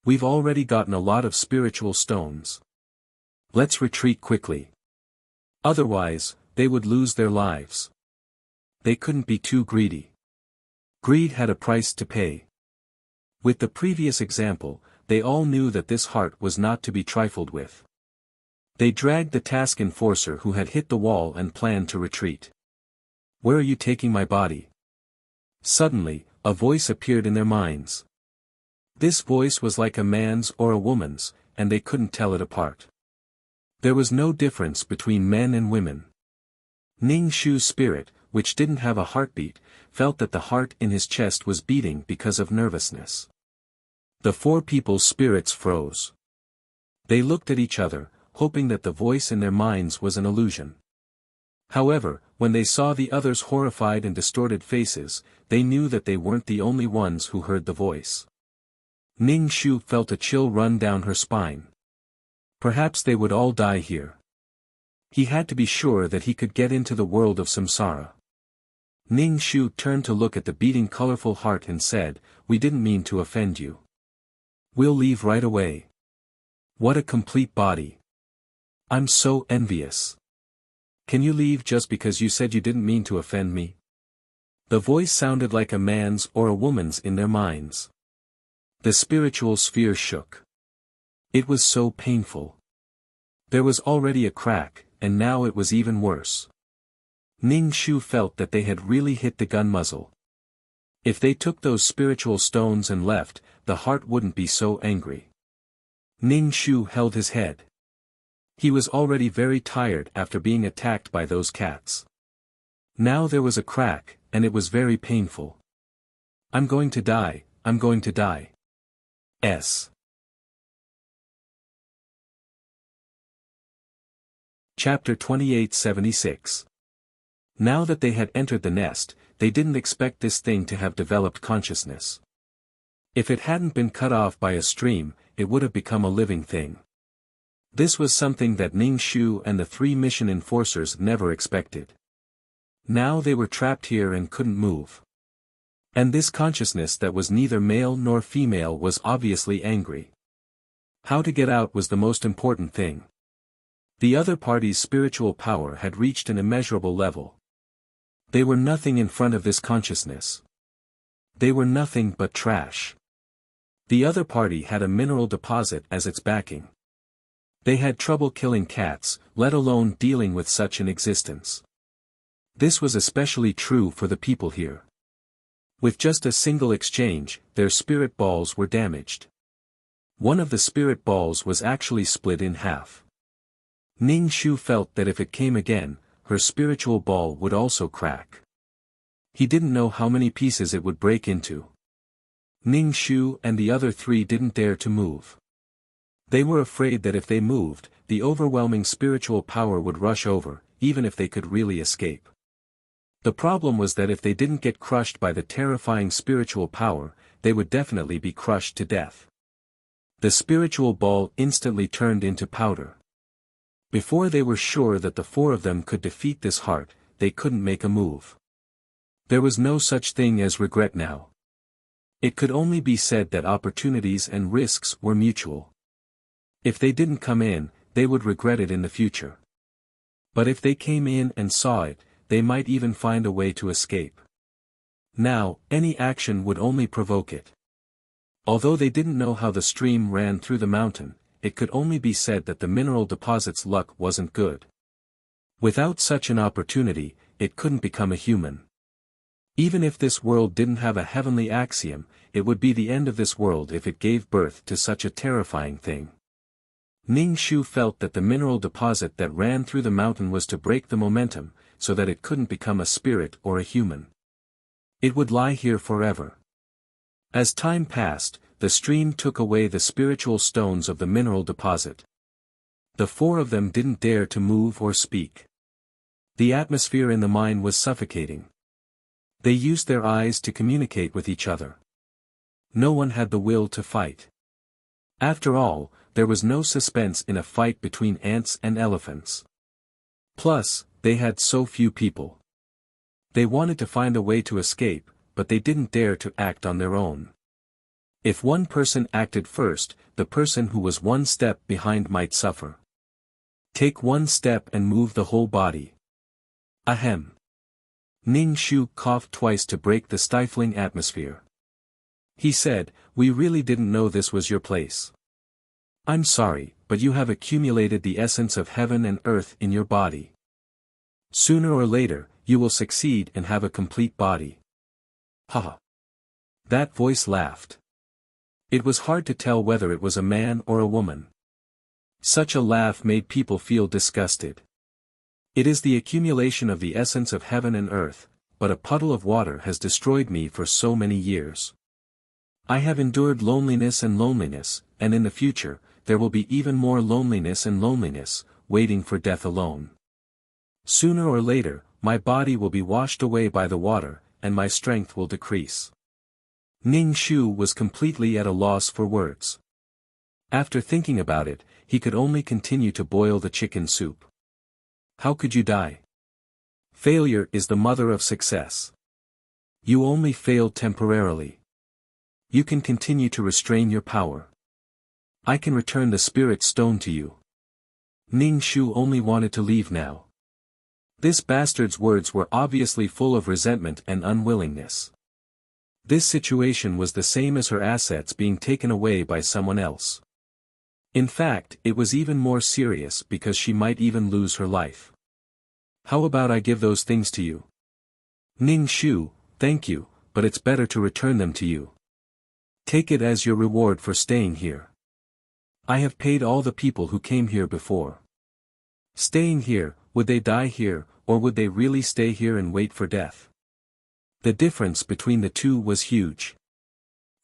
We've already gotten a lot of spiritual stones. Let's retreat quickly. Otherwise, they would lose their lives. They couldn't be too greedy. Greed had a price to pay. With the previous example, they all knew that this heart was not to be trifled with. They dragged the task enforcer who had hit the wall and planned to retreat. "Where are you taking my body?" Suddenly, a voice appeared in their minds. This voice was like a man's or a woman's, and they couldn't tell it apart. There was no difference between men and women. Ning Shu's spirit, which didn't have a heartbeat, felt that the heart in his chest was beating because of nervousness. The four people's spirits froze. They looked at each other, hoping that the voice in their minds was an illusion. However, when they saw the others' horrified and distorted faces, they knew that they weren't the only ones who heard the voice. Ning Shu felt a chill run down her spine. Perhaps they would all die here. He had to be sure that he could get into the world of samsara. Ning Shu turned to look at the beating colorful heart and said, "We didn't mean to offend you. We'll leave right away." What a complete body. I'm so envious. Can you leave just because you said you didn't mean to offend me? The voice sounded like a man's or a woman's in their minds. The spiritual sphere shook. It was so painful. There was already a crack, and now it was even worse. Ning Shu felt that they had really hit the gun muzzle. If they took those spiritual stones and left, the heart wouldn't be so angry. Ning Shu held his head. He was already very tired after being attacked by those cats. Now there was a crack, and it was very painful. I'm going to die, I'm going to die. Chapter 2876. Now that they had entered the nest, they didn't expect this thing to have developed consciousness. If it hadn't been cut off by a stream, it would have become a living thing. This was something that Ning Shu and the three mission enforcers never expected. Now they were trapped here and couldn't move. And this consciousness that was neither male nor female was obviously angry. How to get out was the most important thing. The other party's spiritual power had reached an immeasurable level. They were nothing in front of this consciousness. They were nothing but trash. The other party had a mineral deposit as its backing. They had trouble killing cats, let alone dealing with such an existence. This was especially true for the people here. With just a single exchange, their spirit balls were damaged. One of the spirit balls was actually split in half. Ning Shu felt that if it came again, her spiritual ball would also crack. He didn't know how many pieces it would break into. Ning Shu and the other three didn't dare to move. They were afraid that if they moved, the overwhelming spiritual power would rush over, even if they could really escape. The problem was that if they didn't get crushed by the terrifying spiritual power, they would definitely be crushed to death. The spiritual ball instantly turned into powder. Before they were sure that the four of them could defeat this heart, they couldn't make a move. There was no such thing as regret now. It could only be said that opportunities and risks were mutual. If they didn't come in, they would regret it in the future. But if they came in and saw it, they might even find a way to escape. Now, any action would only provoke it. Although they didn't know how the stream ran through the mountain, it could only be said that the mineral deposit's luck wasn't good. Without such an opportunity, it couldn't become a human. Even if this world didn't have a heavenly axiom, it would be the end of this world if it gave birth to such a terrifying thing. Ning Shu felt that the mineral deposit that ran through the mountain was to break the momentum, so that it couldn't become a spirit or a human. It would lie here forever. As time passed, the stream took away the spiritual stones of the mineral deposit. The four of them didn't dare to move or speak. The atmosphere in the mine was suffocating. They used their eyes to communicate with each other. No one had the will to fight. After all, there was no suspense in a fight between ants and elephants. Plus, they had so few people. They wanted to find a way to escape, but they didn't dare to act on their own. If one person acted first, the person who was one step behind might suffer. Take one step and move the whole body. Ahem. Ning Shu coughed twice to break the stifling atmosphere. He said, "We really didn't know this was your place. I'm sorry, but you have accumulated the essence of heaven and earth in your body. Sooner or later, you will succeed and have a complete body." Ha! That voice laughed. It was hard to tell whether it was a man or a woman. Such a laugh made people feel disgusted. It is the accumulation of the essence of heaven and earth, but a puddle of water has destroyed me for so many years. I have endured loneliness, and in the future, there will be even more loneliness, waiting for death alone. Sooner or later, my body will be washed away by the water, and my strength will decrease. Ning Shu was completely at a loss for words. After thinking about it, he could only continue to boil the chicken soup. How could you die? Failure is the mother of success. You only failed temporarily. You can continue to restrain your power. I can return the spirit stone to you. Ning Shu only wanted to leave now. This bastard's words were obviously full of resentment and unwillingness. This situation was the same as her assets being taken away by someone else. In fact, it was even more serious because she might even lose her life. How about I give those things to you? Ning Shu, thank you, but it's better to return them to you. Take it as your reward for staying here. I have paid all the people who came here before. Staying here, would they die here, or would they really stay here and wait for death? The difference between the two was huge.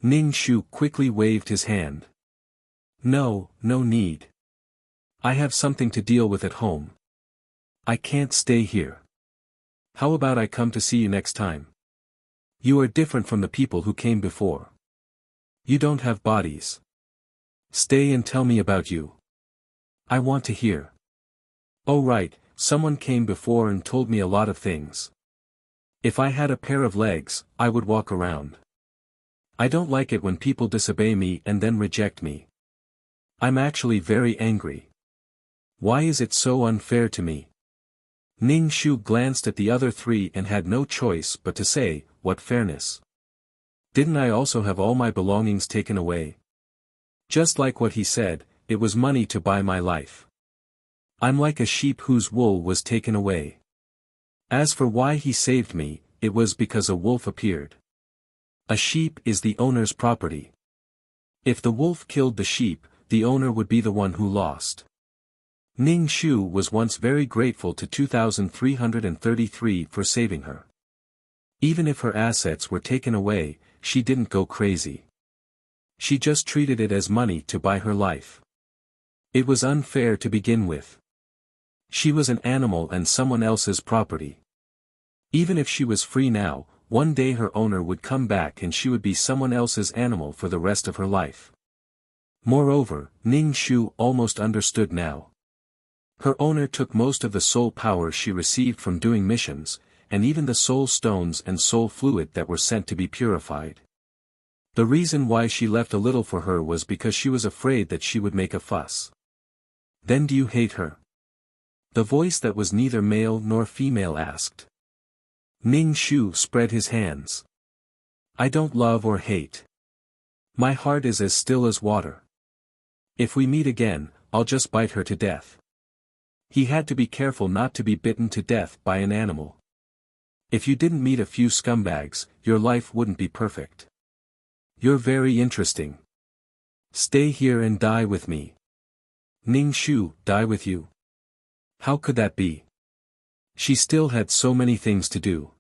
Ning Shu quickly waved his hand. No need. I have something to deal with at home. I can't stay here. How about I come to see you next time? You are different from the people who came before. You don't have bodies. Stay and tell me about you. I want to hear. Oh right, someone came before and told me a lot of things. If I had a pair of legs, I would walk around. I don't like it when people disobey me and then reject me. I'm actually very angry. Why is it so unfair to me? Ning Shu glanced at the other three and had no choice but to say, what fairness? Didn't I also have all my belongings taken away? Just like what he said, it was money to buy my life. I'm like a sheep whose wool was taken away. As for why he saved me, it was because a wolf appeared. A sheep is the owner's property. If the wolf killed the sheep, the owner would be the one who lost. Ning Shu was once very grateful to 2333 for saving her. Even if her assets were taken away, she didn't go crazy. She just treated it as money to buy her life. It was unfair to begin with. She was an animal and someone else's property. Even if she was free now, one day her owner would come back and she would be someone else's animal for the rest of her life. Moreover, Ning Shu almost understood now. Her owner took most of the soul power she received from doing missions, and even the soul stones and soul fluid that were sent to be purified. The reason why she left a little for her was because she was afraid that she would make a fuss. Then do you hate her? The voice that was neither male nor female asked. Ning Shu spread his hands. I don't love or hate. My heart is as still as water. If we meet again, I'll just bite her to death. He had to be careful not to be bitten to death by an animal. If you didn't meet a few scumbags, your life wouldn't be perfect. You're very interesting. Stay here and die with me. Ning Shu, die with you? How could that be? She still had so many things to do.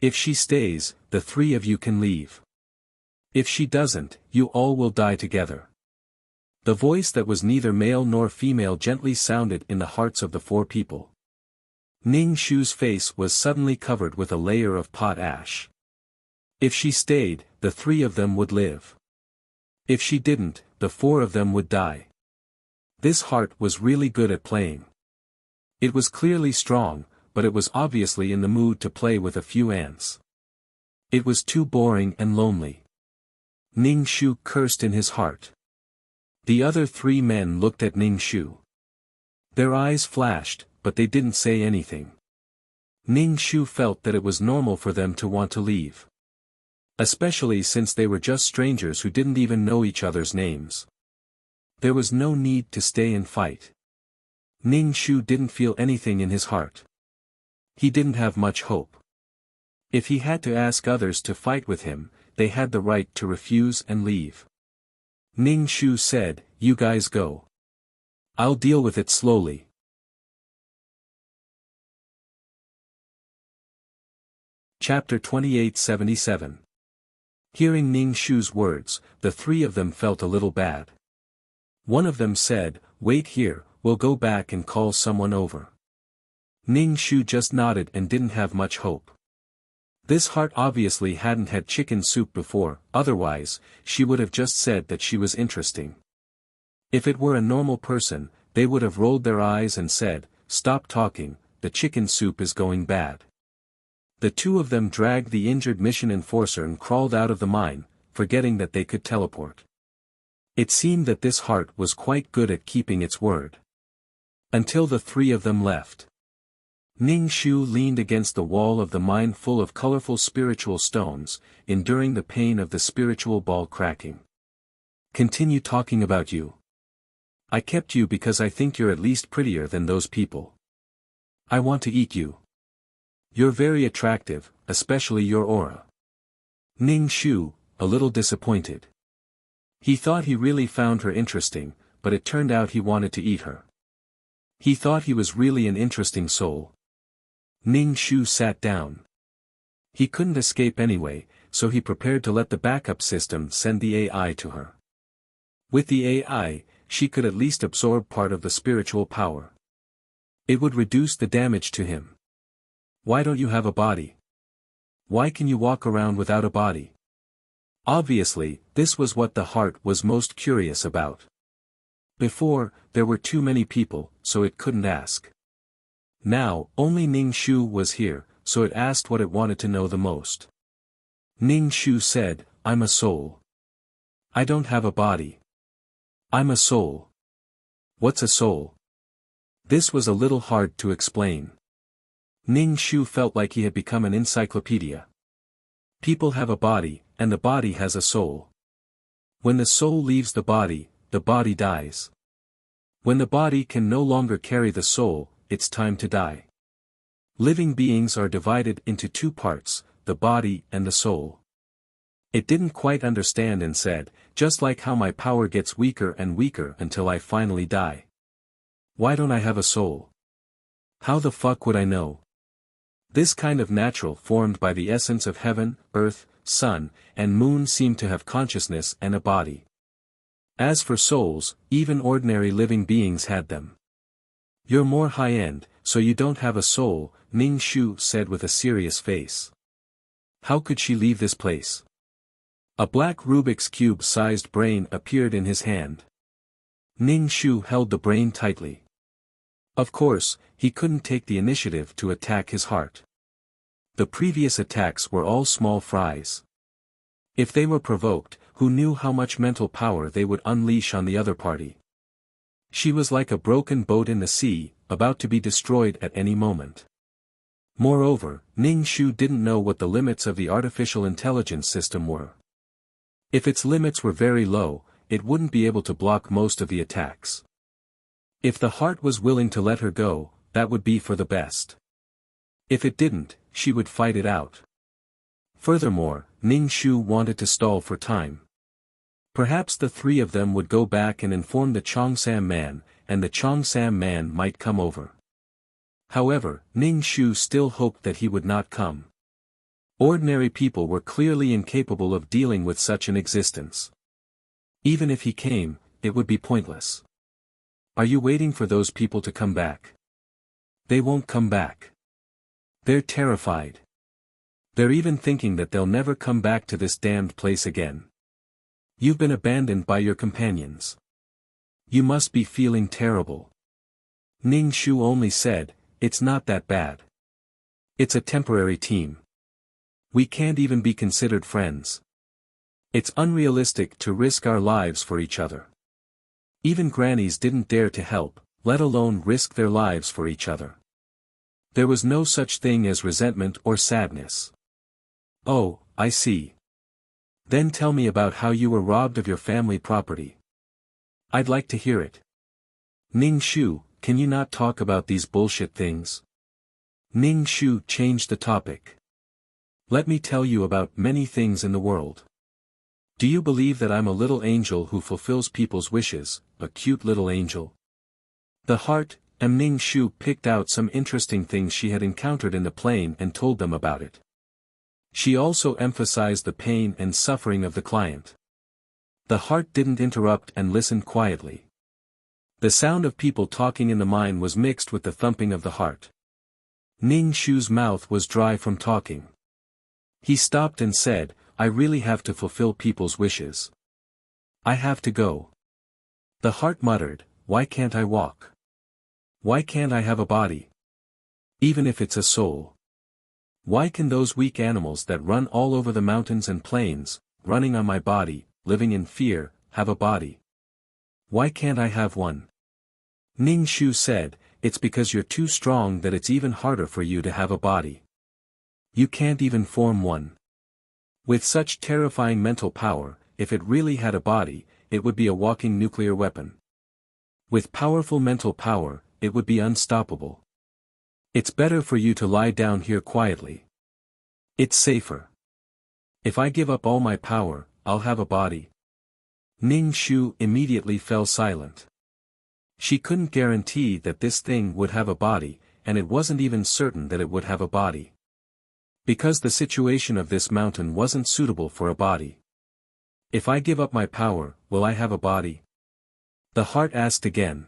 If she stays, the three of you can leave. If she doesn't, you all will die together. The voice that was neither male nor female gently sounded in the hearts of the four people. Ning Shu's face was suddenly covered with a layer of pot ash. If she stayed, the three of them would live. If she didn't, the four of them would die. This heart was really good at playing. It was clearly strong, but it was obviously in the mood to play with a few ants. It was too boring and lonely. Ning Shu cursed in his heart. The other three men looked at Ning Shu. Their eyes flashed, but they didn't say anything. Ning Shu felt that it was normal for them to want to leave. Especially since they were just strangers who didn't even know each other's names. There was no need to stay and fight. Ning Shu didn't feel anything in his heart. He didn't have much hope. If he had to ask others to fight with him, they had the right to refuse and leave. Ning Shu said, "You guys go. I'll deal with it slowly." Chapter 2877. Hearing Ning Shu's words, the three of them felt a little bad. One of them said, "Wait here, we'll go back and call someone over." Ning Shu just nodded and didn't have much hope. This heart obviously hadn't had chicken soup before, otherwise, she would have just said that she was interesting. If it were a normal person, they would have rolled their eyes and said, "Stop talking, the chicken soup is going bad." The two of them dragged the injured mission enforcer and crawled out of the mine, forgetting that they could teleport. It seemed that this heart was quite good at keeping its word. Until the three of them left. Ning Shu leaned against the wall of the mine full of colorful spiritual stones, enduring the pain of the spiritual ball cracking. "Continue talking about you. I kept you because I think you're at least prettier than those people. I want to eat you. You're very attractive, especially your aura." Ning Shu, a little disappointed. He thought he really found her interesting, but it turned out he wanted to eat her. He thought he was really an interesting soul. Ning Shu sat down. He couldn't escape anyway, so he prepared to let the backup system send the AI to her. With the AI, she could at least absorb part of the spiritual power. It would reduce the damage to him. "Why don't you have a body? Why can you walk around without a body?" Obviously, this was what the heart was most curious about. Before, there were too many people, so it couldn't ask. Now, only Ning Shu was here, so it asked what it wanted to know the most. Ning Shu said, "I'm a soul. I don't have a body. I'm a soul." "What's a soul?" This was a little hard to explain. Ning Shu felt like he had become an encyclopedia. People have a body, and the body has a soul. When the soul leaves the body dies. When the body can no longer carry the soul, it's time to die. Living beings are divided into two parts, the body and the soul. It didn't quite understand and said, "Just like how my power gets weaker and weaker until I finally die. Why don't I have a soul? How the fuck would I know? This kind of natural formed by the essence of heaven, earth, sun, and moon seem to have consciousness and a body. As for souls, even ordinary living beings had them." "You're more high-end, so you don't have a soul," Ning Shu said with a serious face. How could she leave this place? A black Rubik's Cube-sized brain appeared in his hand. Ning Shu held the brain tightly. Of course, he couldn't take the initiative to attack his heart. The previous attacks were all small fries. If they were provoked, who knew how much mental power they would unleash on the other party? She was like a broken boat in the sea, about to be destroyed at any moment. Moreover, Ning Shu didn't know what the limits of the artificial intelligence system were. If its limits were very low, it wouldn't be able to block most of the attacks. If the heart was willing to let her go, that would be for the best. If it didn't, she would fight it out. Furthermore, Ning Shu wanted to stall for time. Perhaps the three of them would go back and inform the Cheongsam man, and the Cheongsam man might come over. However, Ning Shu still hoped that he would not come. Ordinary people were clearly incapable of dealing with such an existence. Even if he came, it would be pointless. Are you waiting for those people to come back? They won't come back. They're terrified. They're even thinking that they'll never come back to this damned place again. You've been abandoned by your companions. You must be feeling terrible. Ning Shu only said, "It's not that bad. It's a temporary team. We can't even be considered friends. It's unrealistic to risk our lives for each other. Even grannies didn't dare to help, let alone risk their lives for each other. There was no such thing as resentment or sadness. Oh, I see. Then tell me about how you were robbed of your family property. I'd like to hear it. Ning Shu, can you not talk about these bullshit things? Ning Shu changed the topic. Let me tell you about many things in the world. Do you believe that I'm a little angel who fulfills people's wishes, a cute little angel? The heart, Ning Shu picked out some interesting things she had encountered in the plane and told them about it. She also emphasized the pain and suffering of the client. The heart didn't interrupt and listened quietly. The sound of people talking in the mine was mixed with the thumping of the heart. Ning Shu's mouth was dry from talking. He stopped and said, I really have to fulfill people's wishes. I have to go. The heart muttered, why can't I walk? Why can't I have a body? Even if it's a soul. Why can those weak animals that run all over the mountains and plains, running on my body, living in fear, have a body? Why can't I have one? Ning Shu said, it's because you're too strong that it's even harder for you to have a body. You can't even form one. With such terrifying mental power, if it really had a body, it would be a walking nuclear weapon. With powerful mental power, it would be unstoppable. It's better for you to lie down here quietly. It's safer. If I give up all my power, I'll have a body. Ning Shu immediately fell silent. She couldn't guarantee that this thing would have a body, and it wasn't even certain that it would have a body. Because the situation of this mountain wasn't suitable for a body. If I give up my power, will I have a body? The heart asked again.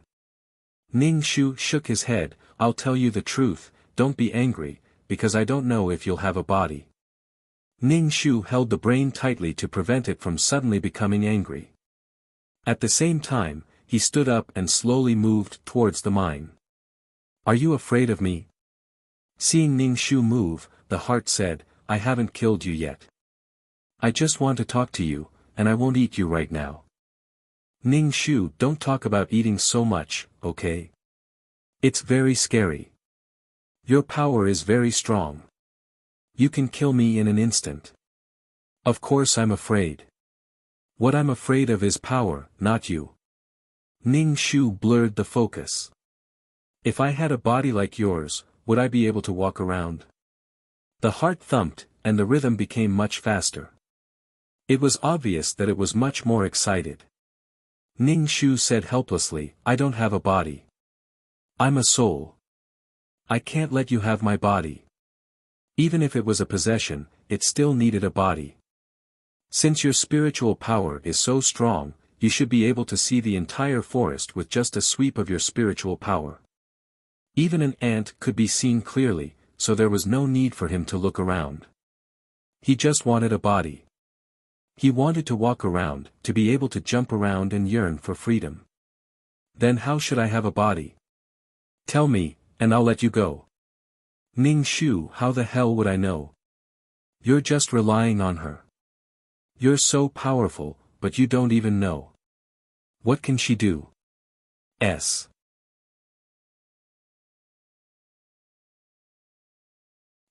Ning Shu shook his head, I'll tell you the truth, don't be angry, because I don't know if you'll have a body. Ning Shu held the brain tightly to prevent it from suddenly becoming angry. At the same time, he stood up and slowly moved towards the mine. Are you afraid of me? Seeing Ning Shu move, the heart said, I haven't killed you yet. I just want to talk to you, and I won't eat you right now. Ning Shu, don't talk about eating so much, okay? It's very scary. Your power is very strong. You can kill me in an instant. Of course I'm afraid. What I'm afraid of is power, not you. Ning Shu blurred the focus. If I had a body like yours, would I be able to walk around? The heart thumped, and the rhythm became much faster. It was obvious that it was much more excited. Ning Shu said helplessly, I don't have a body. I'm a soul. I can't let you have my body. Even if it was a possession, it still needed a body. Since your spiritual power is so strong, you should be able to see the entire forest with just a sweep of your spiritual power. Even an ant could be seen clearly, so there was no need for him to look around. He just wanted a body. He wanted to walk around, to be able to jump around and yearn for freedom. Then how should I have a body? Tell me, and I'll let you go. Ning Shu, how the hell would I know? You're just relying on her. You're so powerful, but you don't even know. What can she do?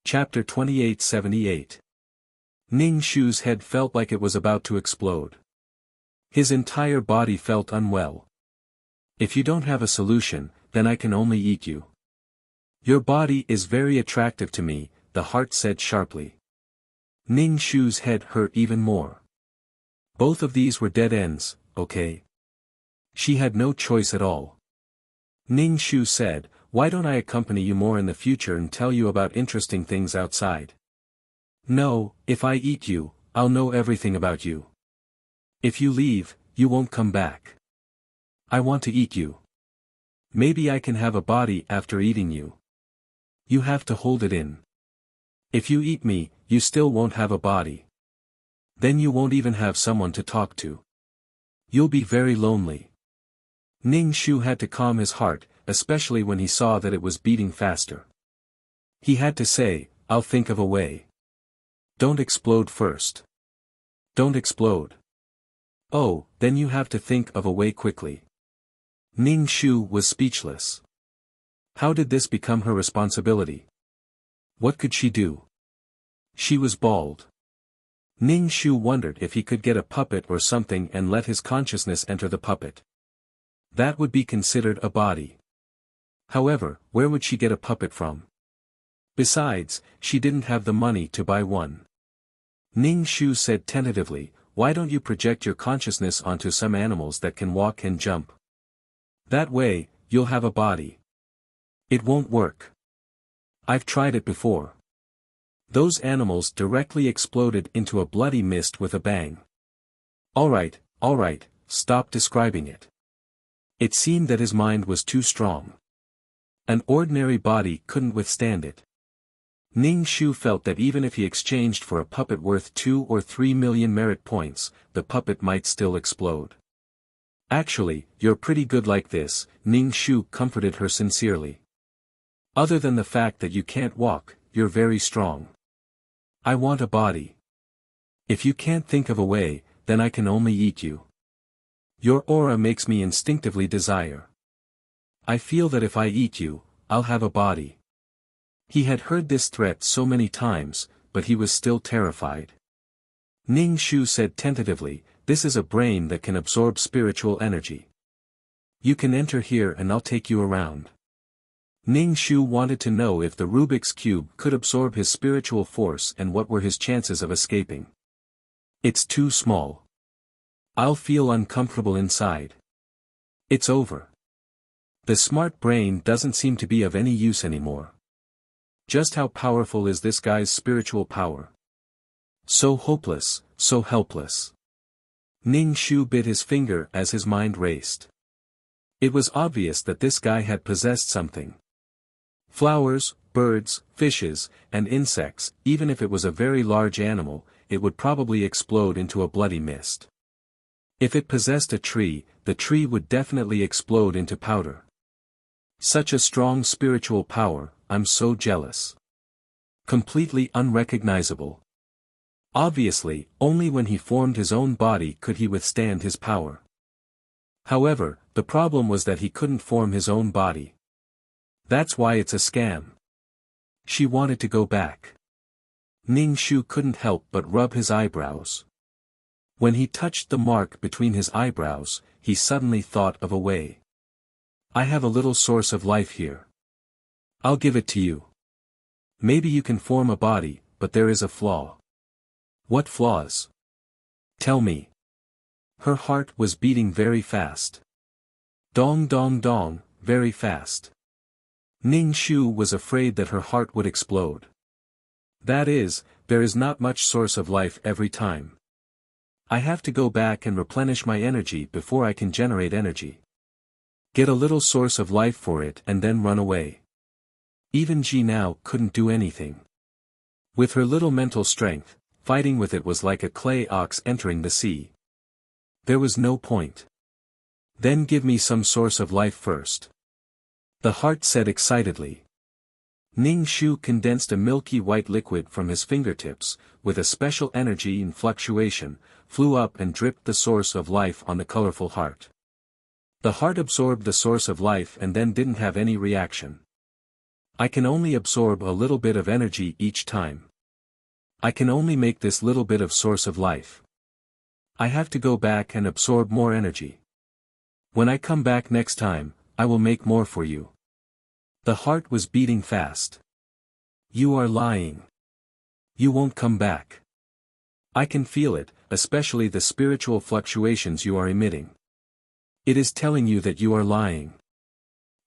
Chapter 2878. Ning Shu's head felt like it was about to explode. His entire body felt unwell. If you don't have a solution, then I can only eat you. Your body is very attractive to me, the heart said sharply. Ning Shu's head hurt even more. Both of these were dead ends, okay? She had no choice at all. Ning Shu said, why don't I accompany you more in the future and tell you about interesting things outside? No, if I eat you, I'll know everything about you. If you leave, you won't come back. I want to eat you. Maybe I can have a body after eating you. You have to hold it in. If you eat me, you still won't have a body. Then you won't even have someone to talk to. You'll be very lonely. Ning Shu had to calm his heart, especially when he saw that it was beating faster. He had to say, I'll think of a way. Don't explode first. Don't explode. Oh, then you have to think of a way quickly. Ning Shu was speechless. How did this become her responsibility? What could she do? She was bald. Ning Shu wondered if he could get a puppet or something and let his consciousness enter the puppet. That would be considered a body. However, where would she get a puppet from? Besides, she didn't have the money to buy one. Ning Shu said tentatively, "Why don't you project your consciousness onto some animals that can walk and jump? That way, you'll have a body." "It won't work. I've tried it before." Those animals directly exploded into a bloody mist with a bang. All right, stop describing it. It seemed that his mind was too strong. An ordinary body couldn't withstand it. Ning Shu felt that even if he exchanged for a puppet worth 2 or 3 million merit points, the puppet might still explode. "Actually, you're pretty good like this," Ning Shu comforted her sincerely. "Other than the fact that you can't walk, you're very strong. I want a body. If you can't think of a way, then I can only eat you. Your aura makes me instinctively desire. I feel that if I eat you, I'll have a body." He had heard this threat so many times, but he was still terrified. Ning Shu said tentatively, "This is a brain that can absorb spiritual energy. You can enter here and I'll take you around." Ning Shu wanted to know if the Rubik's Cube could absorb his spiritual force and what were his chances of escaping. "It's too small. I'll feel uncomfortable inside. It's over. The smart brain doesn't seem to be of any use anymore. Just how powerful is this guy's spiritual power? So hopeless, so helpless." Ning Shu bit his finger as his mind raced. It was obvious that this guy had possessed something. Flowers, birds, fishes, and insects, even if it was a very large animal, it would probably explode into a bloody mist. If it possessed a tree, the tree would definitely explode into powder. Such a strong spiritual power, I'm so jealous. Completely unrecognizable. Obviously, only when he formed his own body could he withstand his power. However, the problem was that he couldn't form his own body. That's why it's a scam. She wanted to go back. Ning Shu couldn't help but rub his eyebrows. When he touched the mark between his eyebrows, he suddenly thought of a way. "I have a little source of life here. I'll give it to you. Maybe you can form a body, but there is a flaw." "What flaws? Tell me." Her heart was beating very fast. Dong dong dong, very fast. Ning Shu was afraid that her heart would explode. "That is, there is not much source of life every time. I have to go back and replenish my energy before I can generate energy. Get a little source of life for it and then run away." Even Ji now couldn't do anything. With her little mental strength, fighting with it was like a clay ox entering the sea. There was no point. "Then give me some source of life first," the heart said excitedly. Ning Shu condensed a milky white liquid from his fingertips, with a special energy and fluctuation, flew up and dripped the source of life on the colorful heart. The heart absorbed the source of life and then didn't have any reaction. "I can only absorb a little bit of energy each time. I can only make this little bit of source of life. I have to go back and absorb more energy. When I come back next time, I will make more for you." The heart was beating fast. "You are lying. You won't come back. I can feel it, especially the spiritual fluctuations you are emitting. It is telling you that you are lying.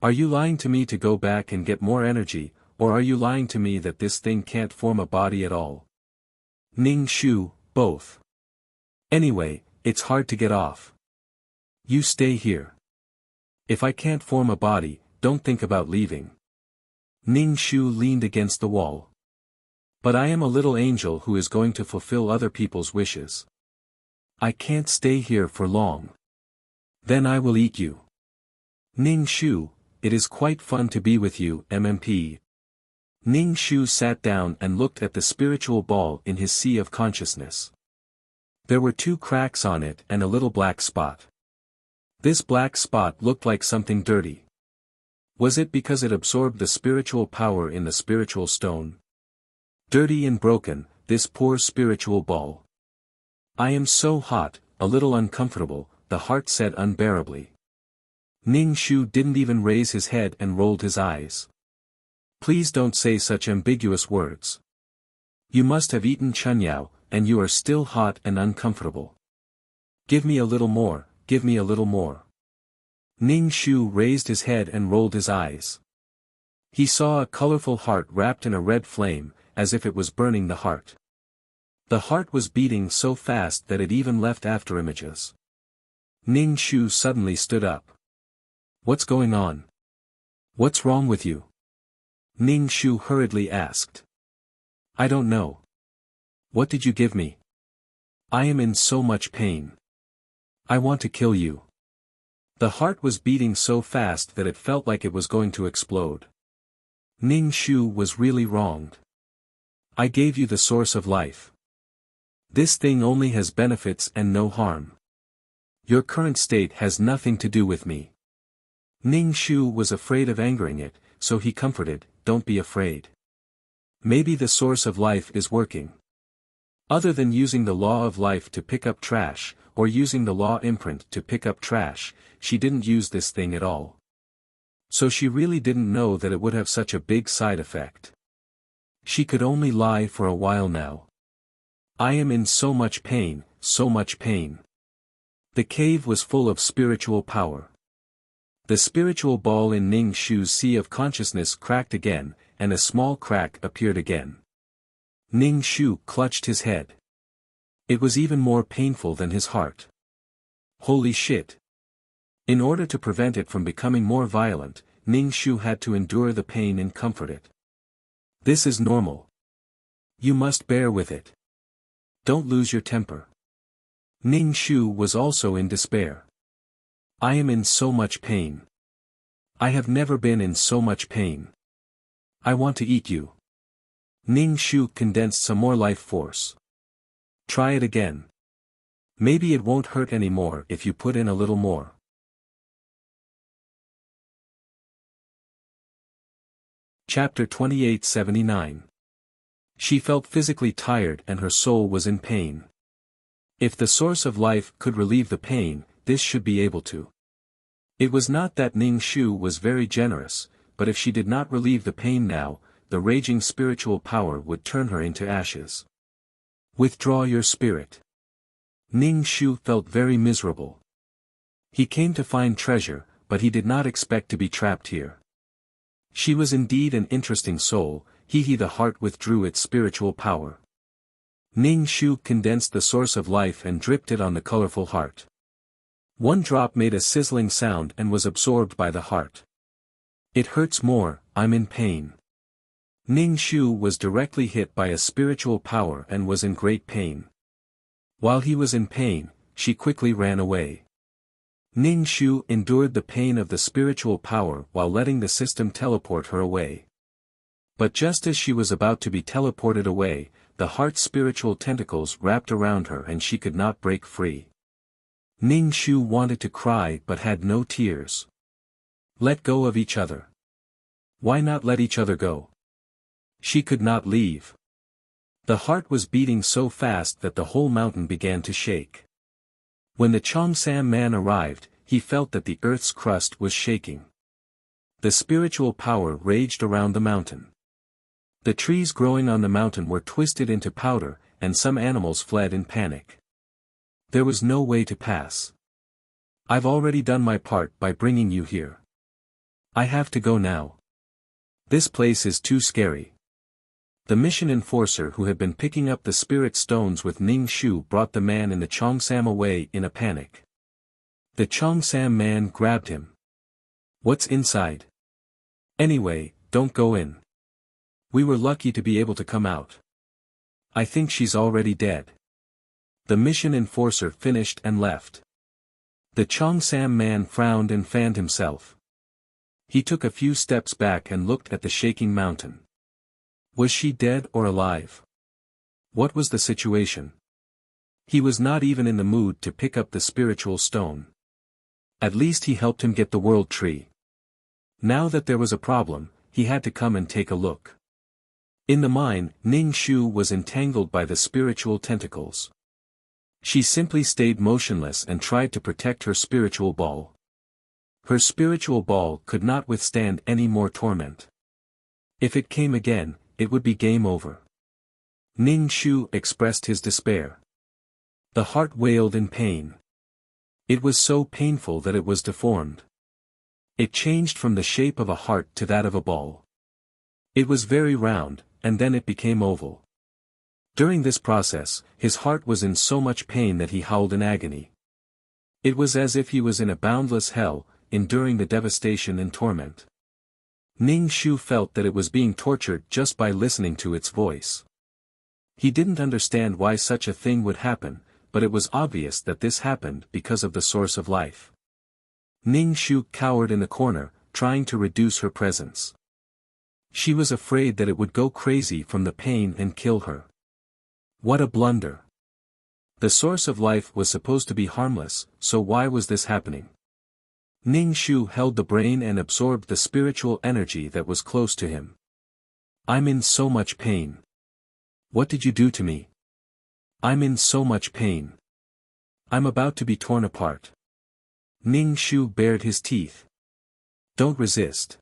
Are you lying to me to go back and get more energy, or are you lying to me that this thing can't form a body at all?" Ning Shu, both. "Anyway, it's hard to get off. You stay here. If I can't form a body, don't think about leaving." Ning Shu leaned against the wall. "But I am a little angel who is going to fulfill other people's wishes. I can't stay here for long. Then I will eat you." "Ning Shu, it is quite fun to be with you, MMP." Ning Shu sat down and looked at the spiritual ball in his sea of consciousness. There were 2 cracks on it and a little black spot. This black spot looked like something dirty. Was it because it absorbed the spiritual power in the spiritual stone? Dirty and broken, this poor spiritual ball. I am so hot, a little uncomfortable, the heart said unbearably. Ning Shu didn't even raise his head and rolled his eyes. Please don't say such ambiguous words. You must have eaten chunyao, and you are still hot and uncomfortable. Give me a little more, give me a little more. Ning Shu raised his head and rolled his eyes. He saw a colorful heart wrapped in a red flame, as if it was burning the heart. The heart was beating so fast that it even left afterimages. Ning Shu suddenly stood up. What's going on? What's wrong with you? Ning Shu hurriedly asked. I don't know. What did you give me? I am in so much pain. I want to kill you. The heart was beating so fast that it felt like it was going to explode. Ning Shu was really wronged. I gave you the source of life. This thing only has benefits and no harm. Your current state has nothing to do with me. Ning Shu was afraid of angering it, so he comforted, don't be afraid. Maybe the source of life is working. Other than using the law of life to pick up trash, or using the law imprint to pick up trash, she didn't use this thing at all. So she really didn't know that it would have such a big side effect. She could only lie for a while now. I am in so much pain, so much pain. The cave was full of spiritual power. The spiritual ball in Ning Shu's sea of consciousness cracked again, and a small crack appeared again. Ning Shu clutched his head. It was even more painful than his heart. Holy shit. In order to prevent it from becoming more violent, Ning Shu had to endure the pain and comfort it. This is normal. You must bear with it. Don't lose your temper. Ning Shu was also in despair. I am in so much pain. I have never been in so much pain. I want to eat you. Ning Shu condensed some more life force. Try it again. Maybe it won't hurt anymore if you put in a little more. Chapter 2879. She felt physically tired and her soul was in pain. If the source of life could relieve the pain, this should be able to. It was not that Ning Shu was very generous, but if she did not relieve the pain now, the raging spiritual power would turn her into ashes. Withdraw your spirit. Ning Shu felt very miserable. He came to find treasure, but he did not expect to be trapped here. She was indeed an interesting soul, the heart withdrew its spiritual power. Ning Shu condensed the source of life and dripped it on the colorful heart. One drop made a sizzling sound and was absorbed by the heart. It hurts more, I'm in pain. Ning Shu was directly hit by a spiritual power and was in great pain. While he was in pain, she quickly ran away. Ning Shu endured the pain of the spiritual power while letting the system teleport her away. But just as she was about to be teleported away, the heart's spiritual tentacles wrapped around her and she could not break free. Ning Shu wanted to cry but had no tears. Let go of each other. Why not let each other go? She could not leave. The heart was beating so fast that the whole mountain began to shake. When the Cheongsam man arrived, he felt that the earth's crust was shaking. The spiritual power raged around the mountain. The trees growing on the mountain were twisted into powder, and some animals fled in panic. There was no way to pass. I've already done my part by bringing you here. I have to go now. This place is too scary. The mission enforcer who had been picking up the spirit stones with Ning Shu brought the man in the Cheongsam away in a panic. The Cheongsam man grabbed him. What's inside? Anyway, don't go in. We were lucky to be able to come out. I think she's already dead. The mission enforcer finished and left. The Cheongsam man frowned and fanned himself. He took a few steps back and looked at the shaking mountain. Was she dead or alive? What was the situation? He was not even in the mood to pick up the spiritual stone. At least he helped him get the world tree. Now that there was a problem, he had to come and take a look. In the mine, Ning Shu was entangled by the spiritual tentacles. She simply stayed motionless and tried to protect her spiritual ball. Her spiritual ball could not withstand any more torment. If it came again, it would be game over. Ning Shu expressed his despair. The heart wailed in pain. It was so painful that it was deformed. It changed from the shape of a heart to that of a ball. It was very round, and then it became oval. During this process, his heart was in so much pain that he howled in agony. It was as if he was in a boundless hell, enduring the devastation and torment. Ning Shu felt that it was being tortured just by listening to its voice. He didn't understand why such a thing would happen, but it was obvious that this happened because of the source of life. Ning Shu cowered in the corner, trying to reduce her presence. She was afraid that it would go crazy from the pain and kill her. What a blunder! The source of life was supposed to be harmless, so why was this happening? Ning Shu held the brain and absorbed the spiritual energy that was close to him. I'm in so much pain. What did you do to me? I'm in so much pain. I'm about to be torn apart. Ning Shu bared his teeth. Don't resist.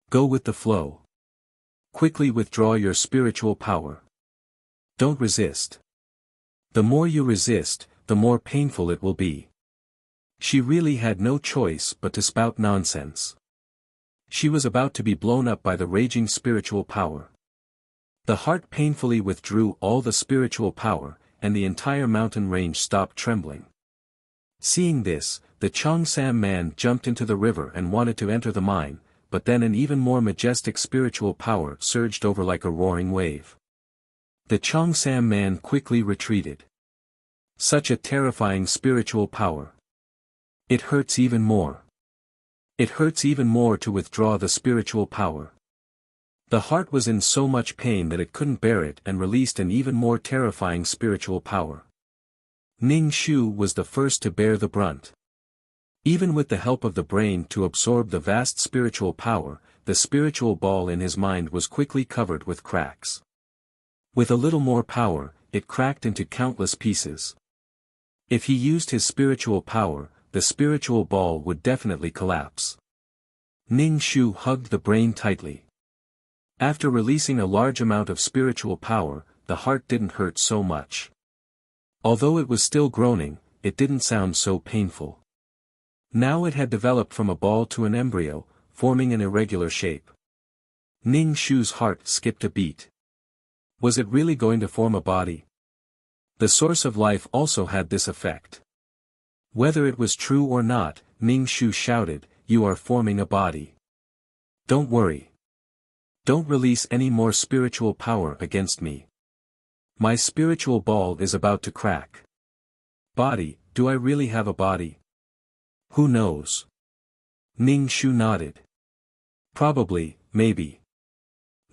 Go with the flow. Quickly withdraw your spiritual power. Don't resist. The more you resist, the more painful it will be. She really had no choice but to spout nonsense. She was about to be blown up by the raging spiritual power. The heart painfully withdrew all the spiritual power, and the entire mountain range stopped trembling. Seeing this, the Cheongsam man jumped into the river and wanted to enter the mine, but then an even more majestic spiritual power surged over like a roaring wave. The Cheongsam man quickly retreated. Such a terrifying spiritual power. It hurts even more. It hurts even more to withdraw the spiritual power. The heart was in so much pain that it couldn't bear it and released an even more terrifying spiritual power. Ning Shu was the first to bear the brunt. Even with the help of the brain to absorb the vast spiritual power, the spiritual ball in his mind was quickly covered with cracks. With a little more power, it cracked into countless pieces. If he used his spiritual power, the spiritual ball would definitely collapse. Ning Shu hugged the brain tightly. After releasing a large amount of spiritual power, the heart didn't hurt so much. Although it was still groaning, it didn't sound so painful. Now it had developed from a ball to an embryo, forming an irregular shape. Ning Shu's heart skipped a beat. Was it really going to form a body? The source of life also had this effect. Whether it was true or not, Ning Shu shouted, "You are forming a body. Don't worry. Don't release any more spiritual power against me. My spiritual ball is about to crack." Body, do I really have a body? Who knows? Ning Shu nodded. Probably, maybe.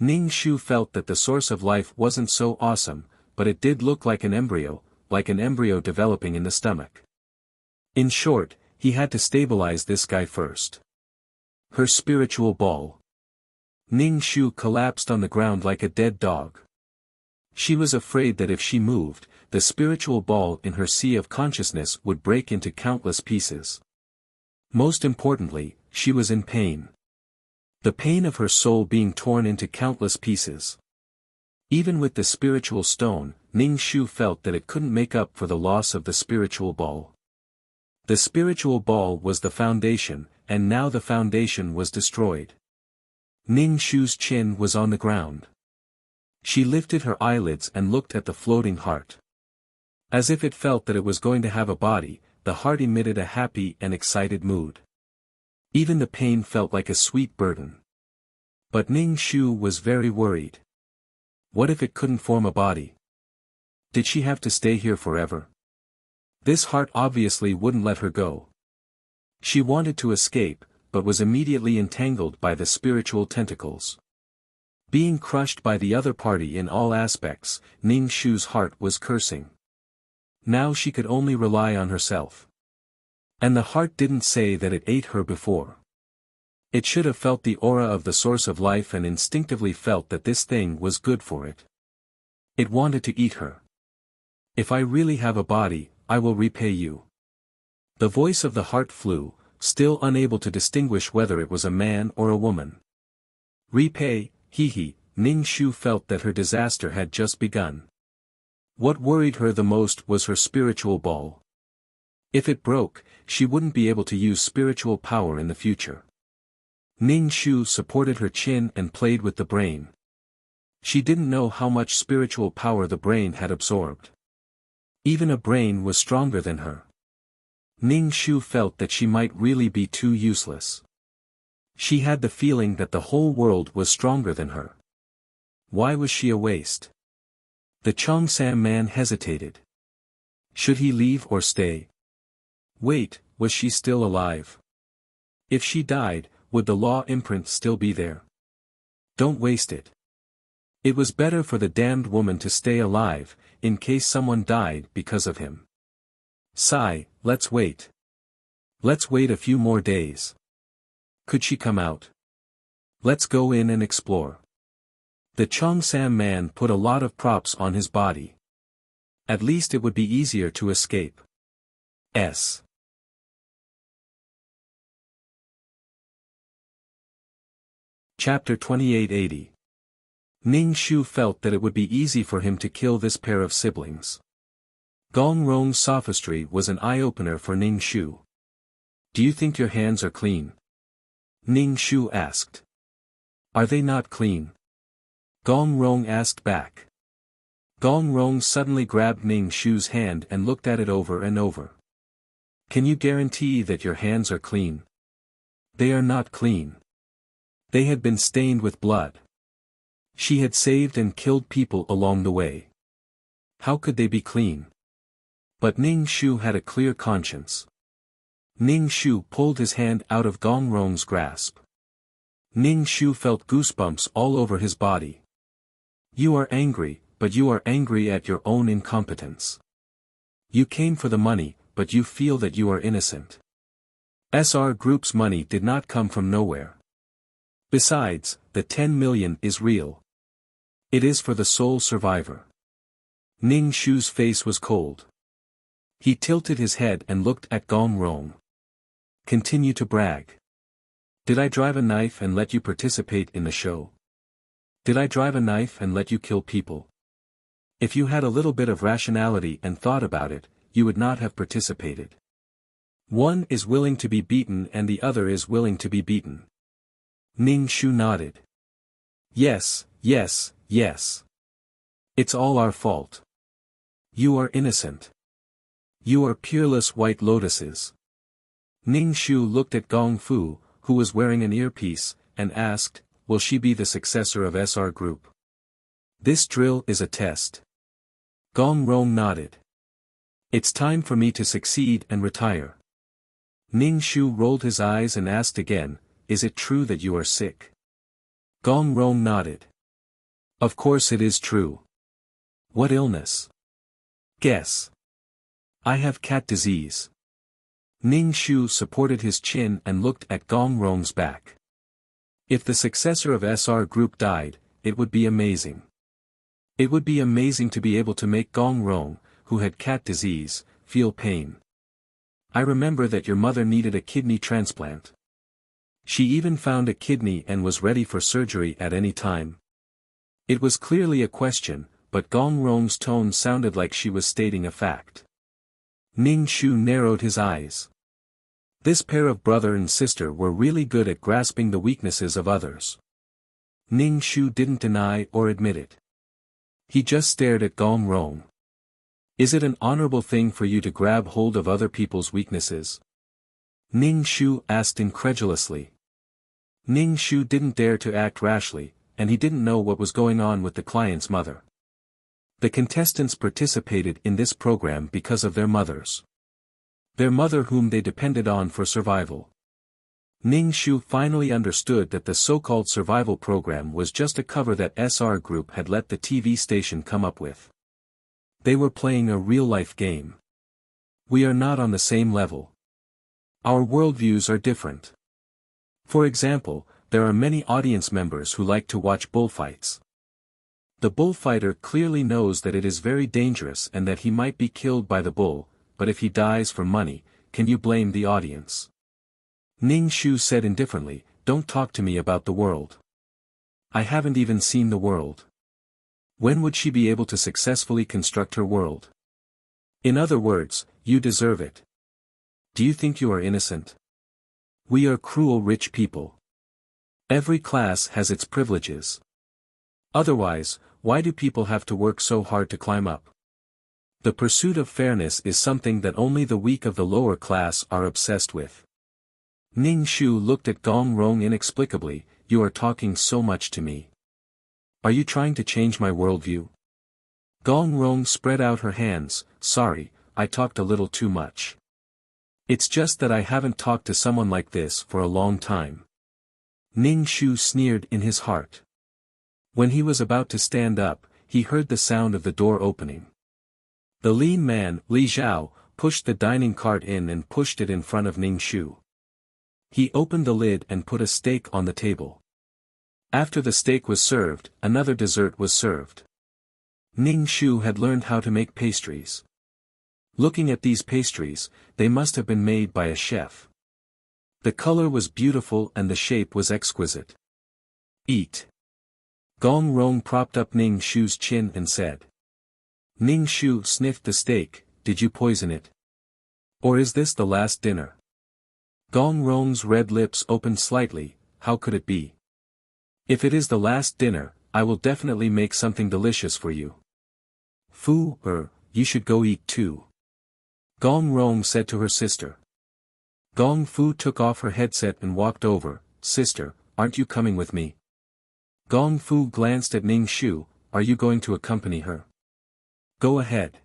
Ning Shu felt that the source of life wasn't so awesome, but it did look like an embryo developing in the stomach. In short, he had to stabilize this guy first. Her spiritual ball. Ning Shu collapsed on the ground like a dead dog. She was afraid that if she moved, the spiritual ball in her sea of consciousness would break into countless pieces. Most importantly, she was in pain. The pain of her soul being torn into countless pieces. Even with the spiritual stone, Ning Shu felt that it couldn't make up for the loss of the spiritual ball. The spiritual ball was the foundation, and now the foundation was destroyed. Ning Shu's chin was on the ground. She lifted her eyelids and looked at the floating heart. As if it felt that it was going to have a body, the heart emitted a happy and excited mood. Even the pain felt like a sweet burden. But Ning Shu was very worried. What if it couldn't form a body? Did she have to stay here forever? This heart obviously wouldn't let her go. She wanted to escape, but was immediately entangled by the spiritual tentacles. Being crushed by the other party in all aspects, Ning Shu's heart was cursing. Now she could only rely on herself. And the heart didn't say that it ate her before. It should have felt the aura of the source of life and instinctively felt that this thing was good for it. It wanted to eat her. If I really have a body, I will repay you. The voice of the heart flew, still unable to distinguish whether it was a man or a woman. Repay, he. Ning Shu felt that her disaster had just begun. What worried her the most was her spiritual ball. If it broke, she wouldn't be able to use spiritual power in the future. Ning Shu supported her chin and played with the brain. She didn't know how much spiritual power the brain had absorbed. Even a brain was stronger than her. Ning Shu felt that she might really be too useless. She had the feeling that the whole world was stronger than her. Why was she a waste? The Cheongsam man hesitated. Should he leave or stay? Wait, was she still alive? If she died, would the law imprint still be there? Don't waste it. It was better for the damned woman to stay alive, in case someone died because of him. Sigh, let's wait. Let's wait a few more days. Could she come out? Let's go in and explore. The Cheongsam man put a lot of props on his body. At least it would be easier to escape. Chapter 2880. Ning Shu felt that it would be easy for him to kill this pair of siblings. Gong Rong's sophistry was an eye-opener for Ning Shu. Do you think your hands are clean? Ning Shu asked. Are they not clean? Gong Rong asked back. Gong Rong suddenly grabbed Ning Shu's hand and looked at it over and over. Can you guarantee that your hands are clean? They are not clean. They had been stained with blood. She had saved and killed people along the way. How could they be clean? But Ning Shu had a clear conscience. Ning Shu pulled his hand out of Gong Rong's grasp. Ning Shu felt goosebumps all over his body. You are angry, but you are angry at your own incompetence. You came for the money, but you feel that you are innocent. SR Group's money did not come from nowhere. Besides, the 10 million is real. It is for the sole survivor. Ning Shu's face was cold. He tilted his head and looked at Gong Rong. Continue to brag. Did I drive a knife and let you participate in the show? Did I drive a knife and let you kill people? If you had a little bit of rationality and thought about it, you would not have participated. One is willing to be beaten and the other is willing to be beaten. Ning Shu nodded. Yes. It's all our fault. You are innocent. You are peerless white lotuses. Ning Shu looked at Gong Fu, who was wearing an earpiece, and asked, will she be the successor of SR Group? This drill is a test. Gong Rong nodded. It's time for me to succeed and retire. Ning Shu rolled his eyes and asked again, is it true that you are sick? Gong Rong nodded. Of course it is true. What illness? Guess. I have cat disease. Ning Shu supported his chin and looked at Gong Rong's back. If the successor of SR Group died, it would be amazing. It would be amazing to be able to make Gong Rong, who had cat disease, feel pain. I remember that your mother needed a kidney transplant. She even found a kidney and was ready for surgery at any time. It was clearly a question, but Gong Rong's tone sounded like she was stating a fact. Ning Shu narrowed his eyes. This pair of brother and sister were really good at grasping the weaknesses of others. Ning Shu didn't deny or admit it. He just stared at Gong Rong. Is it an honorable thing for you to grab hold of other people's weaknesses? Ning Shu asked incredulously. Ning Shu didn't dare to act rashly, and he didn't know what was going on with the client's mother. The contestants participated in this program because of their mothers. Their mother whom they depended on for survival. Ning Shu finally understood that the so-called survival program was just a cover that SR Group had let the TV station come up with. They were playing a real-life game. We are not on the same level. Our worldviews are different. For example, there are many audience members who like to watch bullfights. The bullfighter clearly knows that it is very dangerous and that he might be killed by the bull, but if he dies for money, can you blame the audience? Ning Shu said indifferently, "Don't talk to me about the world. I haven't even seen the world. When would she be able to successfully construct her world? In other words, you deserve it. Do you think you are innocent? We are cruel rich people. Every class has its privileges. Otherwise, why do people have to work so hard to climb up? The pursuit of fairness is something that only the weak of the lower class are obsessed with." Ning Shu looked at Gong Rong inexplicably. "You are talking so much to me. Are you trying to change my worldview?" Gong Rong spread out her hands. "Sorry, I talked a little too much. It's just that I haven't talked to someone like this for a long time." Ning Shu sneered in his heart. When he was about to stand up, he heard the sound of the door opening. The lean man, Li Zhao, pushed the dining cart in and pushed it in front of Ning Shu. He opened the lid and put a steak on the table. After the steak was served, another dessert was served. Ning Shu had learned how to make pastries. Looking at these pastries, they must have been made by a chef. The color was beautiful and the shape was exquisite. "Eat." Gong Rong propped up Ning Shu's chin and said. Ning Shu sniffed the steak. "Did you poison it? Or is this the last dinner?" Gong Rong's red lips opened slightly. "How could it be? If it is the last dinner, I will definitely make something delicious for you." "Fu, you should go eat too," Gong Rong said to her sister. Gong Fu took off her headset and walked over. "Sister, aren't you coming with me?" Gong Fu glanced at Ning Shu. "Are you going to accompany her?" "Go ahead.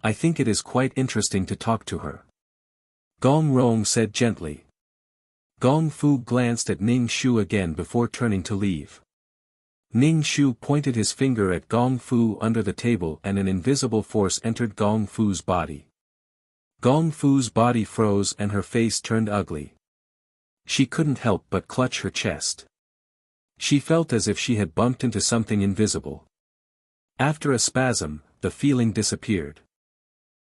I think it is quite interesting to talk to her," Gong Rong said gently. Gong Fu glanced at Ning Shu again before turning to leave. Ning Shu pointed his finger at Gong Fu under the table and an invisible force entered Gong Fu's body. Gong Fu's body froze and her face turned ugly. She couldn't help but clutch her chest. She felt as if she had bumped into something invisible. After a spasm, the feeling disappeared.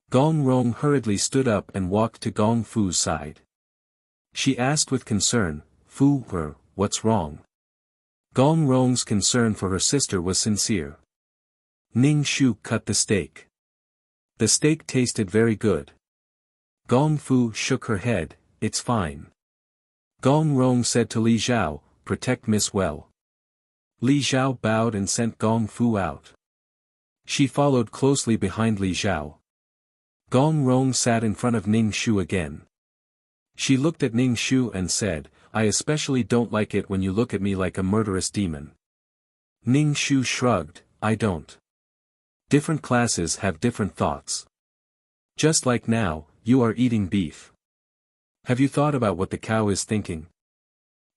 Gong Rong hurriedly stood up and walked to Gong Fu's side. She asked with concern, "Fu, what's wrong?" Gong Rong's concern for her sister was sincere. Ning Shu cut the steak. The steak tasted very good. Gong Fu shook her head. "It's fine." Gong Rong said to Li Zhao, "Protect Miss well." Li Zhao bowed and sent Gong Fu out. She followed closely behind Li Zhao. Gong Rong sat in front of Ning Shu again. She looked at Ning Shu and said, "I especially don't like it when you look at me like a murderous demon." Ning Shu shrugged, "I don't. Different classes have different thoughts. Just like now, you are eating beef. Have you thought about what the cow is thinking?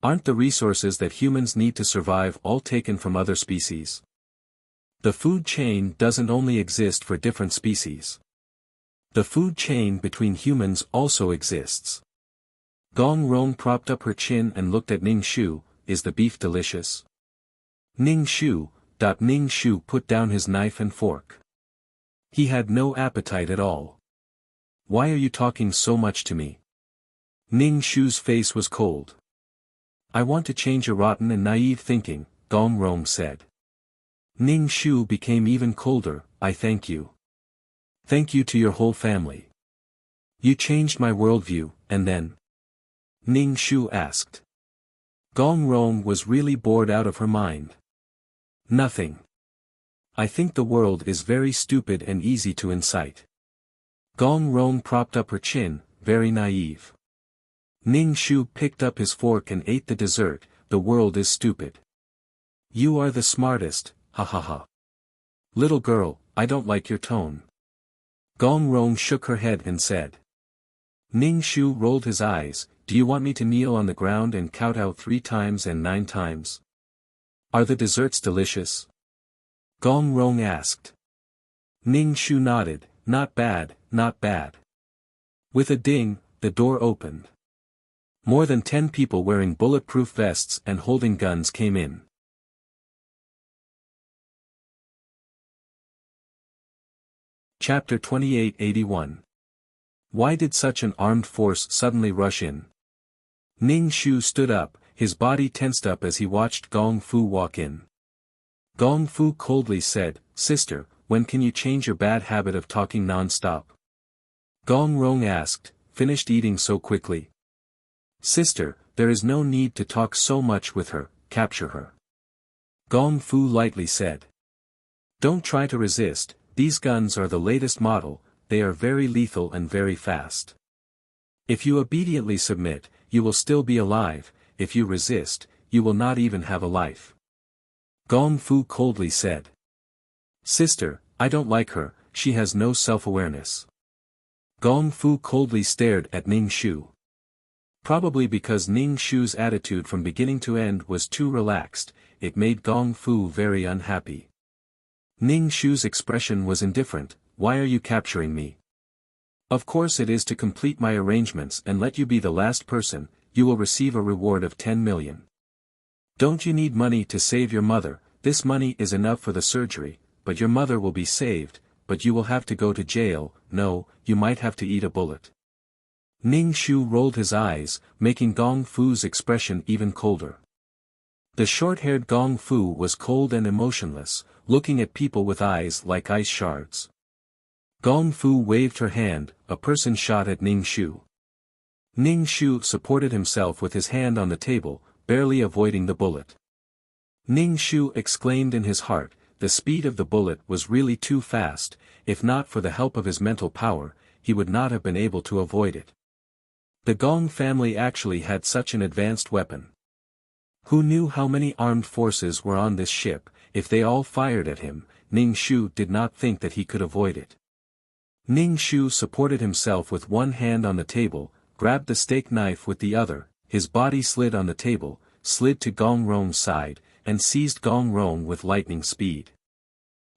Aren't the resources that humans need to survive all taken from other species? The food chain doesn't only exist for different species. The food chain between humans also exists." Gong Rong propped up her chin and looked at Ning Shu. "Is the beef delicious?" Ning Shu put down his knife and fork. He had no appetite at all. "Why are you talking so much to me?" Ning Shu's face was cold. "I want to change your rotten and naive thinking," Gong Rong said. Ning Shu became even colder. "I thank you. Thank you to your whole family. You changed my worldview, and then?" Ning Shu asked. Gong Rong was really bored out of her mind. "Nothing. I think the world is very stupid and easy to incite." Gong Rong propped up her chin, very naive. Ning Shu picked up his fork and ate the dessert. "The world is stupid. You are the smartest, ha ha ha. Little girl, I don't like your tone." Gong Rong shook her head and said. Ning Shu rolled his eyes. "Do you want me to kneel on the ground and kowtow 3 times and 9 times? Are the desserts delicious?" Gong Rong asked. Ning Shu nodded, not bad, not bad. With a ding, the door opened. More than 10 people wearing bulletproof vests and holding guns came in. Chapter 2881. Why did such an armed force suddenly rush in? Ning Shu stood up, his body tensed up as he watched Gong Fu walk in. Gong Fu coldly said, "Sister, when can you change your bad habit of talking non-stop?" Gong Rong asked, "Finished eating so quickly?" "Sister, there is no need to talk so much with her, capture her." Gong Fu lightly said. "Don't try to resist, these guns are the latest model, they are very lethal and very fast. If you obediently submit, you will still be alive, if you resist, you will not even have a life." Gong Fu coldly said. "Sister, I don't like her, she has no self-awareness." Gong Fu coldly stared at Ning Shu. Probably because Ning Shu's attitude from beginning to end was too relaxed, it made Gong Fu very unhappy. Ning Shu's expression was indifferent. "Why are you capturing me?" "Of course it is to complete my arrangements and let you be the last person, you will receive a reward of 10 million. Don't you need money to save your mother? This money is enough for the surgery, but your mother will be saved, but you will have to go to jail, no, you might have to eat a bullet." Ning Shu rolled his eyes, making Gong Fu's expression even colder. The short-haired Gong Fu was cold and emotionless, looking at people with eyes like ice shards. Gong Fu waved her hand, a person shot at Ning Shu. Ning Shu supported himself with his hand on the table, barely avoiding the bullet. Ning Shu exclaimed in his heart, the speed of the bullet was really too fast, if not for the help of his mental power, he would not have been able to avoid it. The Gong family actually had such an advanced weapon. Who knew how many armed forces were on this ship? If they all fired at him, Ning Shu did not think that he could avoid it. Ning Shu supported himself with one hand on the table, grabbed the steak knife with the other, his body slid on the table, slid to Gong Rong's side, and seized Gong Rong with lightning speed.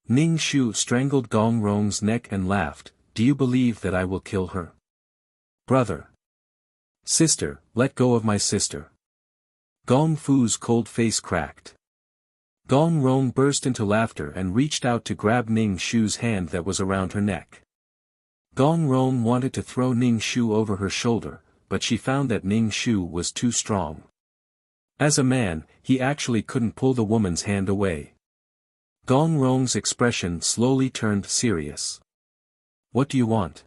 Ning Shu strangled Gong Rong's neck and laughed, "Do you believe that I will kill her? Brother! Sister, let go of my sister." Gong Fu's cold face cracked. Gong Rong burst into laughter and reached out to grab Ning Shu's hand that was around her neck. Gong Rong wanted to throw Ning Shu over her shoulder, but she found that Ning Shu was too strong. As a man, he actually couldn't pull the woman's hand away. Gong Rong's expression slowly turned serious. "What do you want?"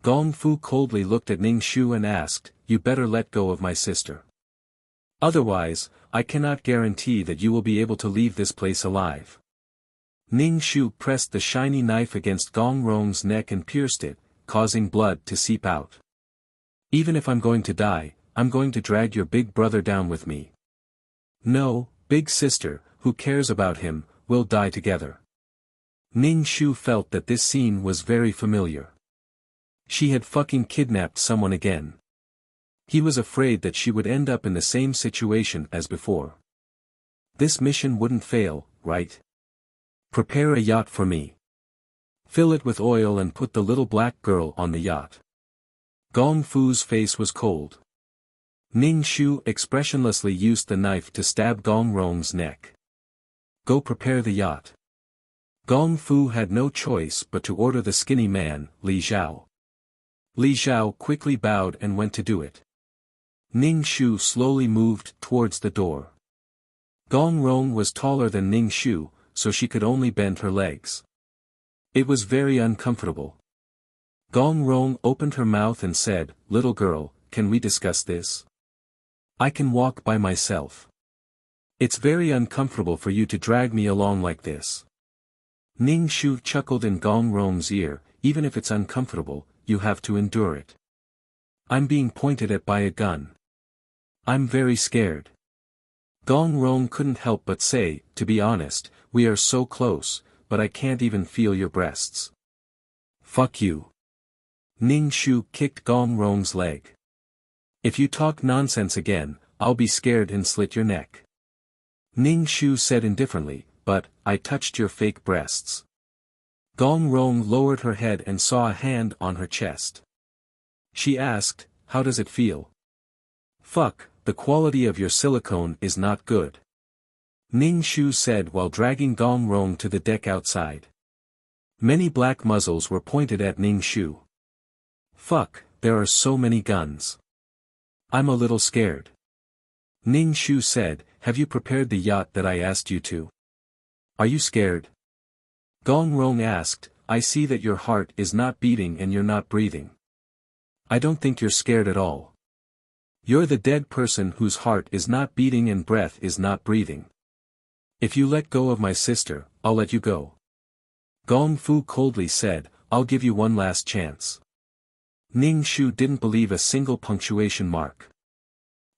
Gong Fu coldly looked at Ning Shu and asked, "You better let go of my sister. Otherwise, I cannot guarantee that you will be able to leave this place alive." Ning Shu pressed the shiny knife against Gong Rong's neck and pierced it, causing blood to seep out. "Even if I'm going to die, I'm going to drag your big brother down with me." "No, big sister, who cares about him, we'll die together." Ning Shu felt that this scene was very familiar. She had fucking kidnapped someone again. He was afraid that she would end up in the same situation as before. This mission wouldn't fail, right? "Prepare a yacht for me. Fill it with oil and put the little black girl on the yacht." Gong Fu's face was cold. Ning Shu expressionlessly used the knife to stab Gong Rong's neck. "Go prepare the yacht." Gong Fu had no choice but to order the skinny man, Li Zhao. Li Zhao quickly bowed and went to do it. Ning Shu slowly moved towards the door. Gong Rong was taller than Ning Shu, so she could only bend her legs. It was very uncomfortable. Gong Rong opened her mouth and said, "Little girl, can we discuss this? I can walk by myself. It's very uncomfortable for you to drag me along like this." Ning Shu chuckled in Gong Rong's ear, "Even if it's uncomfortable, you have to endure it. I'm being pointed at by a gun. I'm very scared." Gong Rong couldn't help but say, "To be honest, we are so close, but I can't even feel your breasts." "Fuck you." Ning Shu kicked Gong Rong's leg. "If you talk nonsense again, I'll be scared and slit your neck." Ning Shu said indifferently, "But, I touched your fake breasts." Gong Rong lowered her head and saw a hand on her chest. She asked, "How does it feel?" "Fuck, the quality of your silicone is not good," Ning Shu said while dragging Gong Rong to the deck outside. Many black muzzles were pointed at Ning Shu. "Fuck, there are so many guns. I'm a little scared." Ning Shu said, "Have you prepared the yacht that I asked you to? Are you scared?" Gong Rong asked, "I see that your heart is not beating and you're not breathing. I don't think you're scared at all. You're the dead person whose heart is not beating and breath is not breathing. If you let go of my sister, I'll let you go." Gong Fu coldly said, "I'll give you one last chance." Ning Shu didn't believe a single punctuation mark.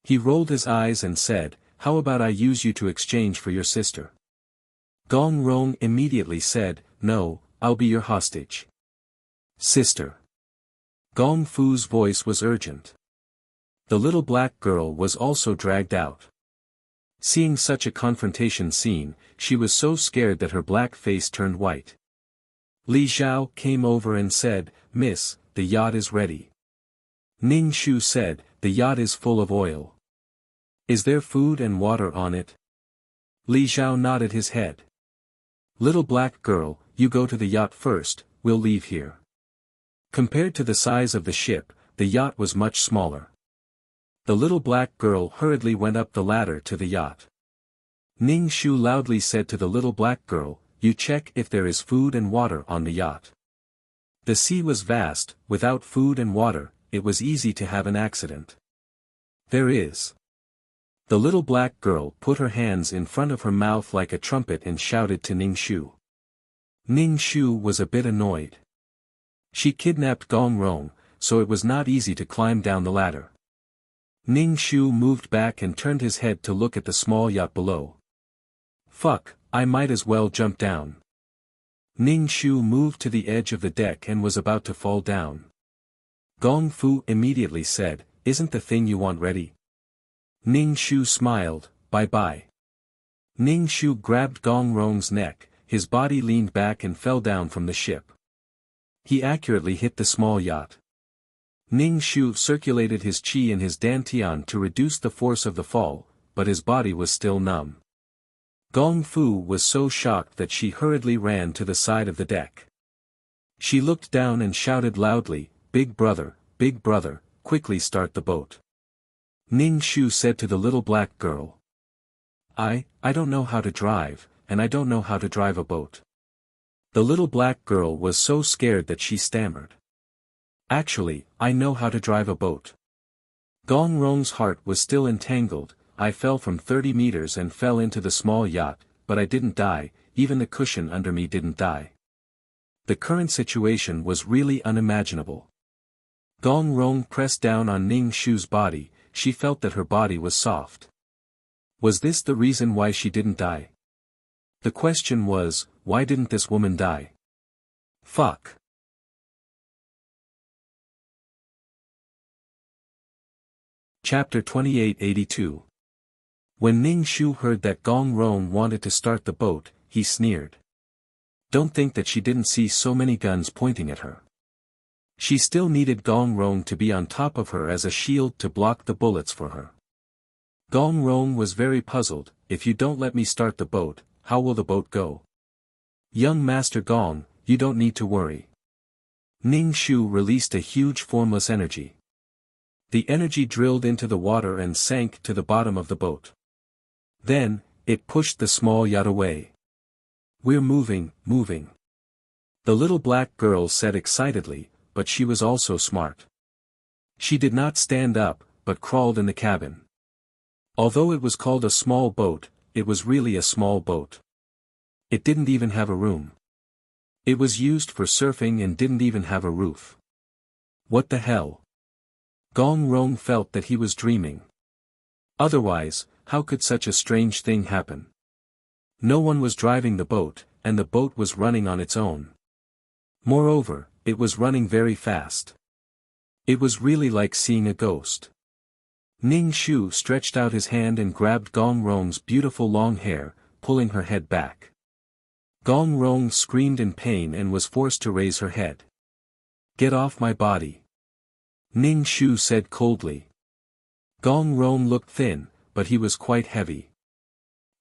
He rolled his eyes and said, "How about I use you to exchange for your sister?" Gong Rong immediately said, "No, I'll be your hostage." "Sister." Gong Fu's voice was urgent. The little black girl was also dragged out. Seeing such a confrontation scene, she was so scared that her black face turned white. Li Zhao came over and said, "Miss, the yacht is ready." Ning Shu said, "The yacht is full of oil. Is there food and water on it?" Li Zhao nodded his head. "Little black girl, you go to the yacht first, we'll leave here." Compared to the size of the ship, the yacht was much smaller. The little black girl hurriedly went up the ladder to the yacht. Ning Shu loudly said to the little black girl, "You check if there is food and water on the yacht." The sea was vast, without food and water, it was easy to have an accident. "There is." The little black girl put her hands in front of her mouth like a trumpet and shouted to Ning Shu. Ning Shu was a bit annoyed. She kidnapped Gong Rong, so it was not easy to climb down the ladder. Ning Shu moved back and turned his head to look at the small yacht below. "Fuck, I might as well jump down." Ning Shu moved to the edge of the deck and was about to fall down. Gong Fu immediately said, "Isn't the thing you want ready?" Ning Shu smiled, "Bye-bye." Ning Shu grabbed Gong Rong's neck, his body leaned back and fell down from the ship. He accurately hit the small yacht. Ning Shu circulated his qi in his dantian to reduce the force of the fall, but his body was still numb. Gong Fu was so shocked that she hurriedly ran to the side of the deck. She looked down and shouted loudly, big brother, quickly start the boat." Ning Shu said to the little black girl. I don't know how to drive, and I don't know how to drive a boat." The little black girl was so scared that she stammered. "Actually, I know how to drive a boat." Gong Rong's heart was still entangled. "I fell from 30 meters and fell into the small yacht, but I didn't die, even the cushion under me didn't die." The current situation was really unimaginable. Gong Rong pressed down on Ning Shu's body, she felt that her body was soft. Was this the reason why she didn't die? The question was, why didn't this woman die? Fuck. Chapter 2882. When Ning Shu heard that Gong Rong wanted to start the boat, he sneered. Don't think that she didn't see so many guns pointing at her. She still needed Gong Rong to be on top of her as a shield to block the bullets for her. Gong Rong was very puzzled. "If you don't let me start the boat, how will the boat go?" "Young Master Gong, you don't need to worry." Ning Shu released a huge formless energy. The energy drilled into the water and sank to the bottom of the boat. Then, it pushed the small yacht away. "We're moving." The little black girl said excitedly, but she was also smart. She did not stand up, but crawled in the cabin. Although it was called a small boat, it was really a small boat. It didn't even have a room. It was used for surfing and didn't even have a roof. What the hell? Gong Rong felt that he was dreaming. Otherwise, how could such a strange thing happen? No one was driving the boat, and the boat was running on its own. Moreover, it was running very fast. It was really like seeing a ghost. Ning Shu stretched out his hand and grabbed Gong Rong's beautiful long hair, pulling her head back. Gong Rong screamed in pain and was forced to raise her head. Get off my body. Ning Shu said coldly. Gong Rong looked thin, but he was quite heavy.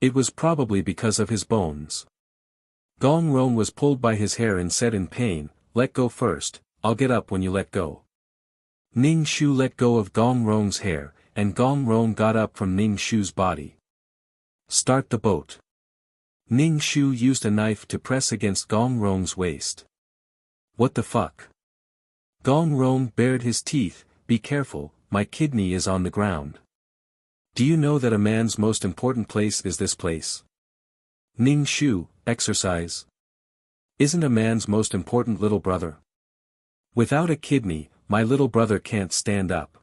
It was probably because of his bones. Gong Rong was pulled by his hair and said in pain, let go first, I'll get up when you let go. Ning Shu let go of Gong Rong's hair, and Gong Rong got up from Ning Shu's body. Start the boat. Ning Shu used a knife to press against Gong Rong's waist. What the fuck? Gong Rong bared his teeth, be careful, my kidney is on the ground. Do you know that a man's most important place is this place? Ning Shu, exercise. Isn't a man's most important little brother? Without a kidney, my little brother can't stand up.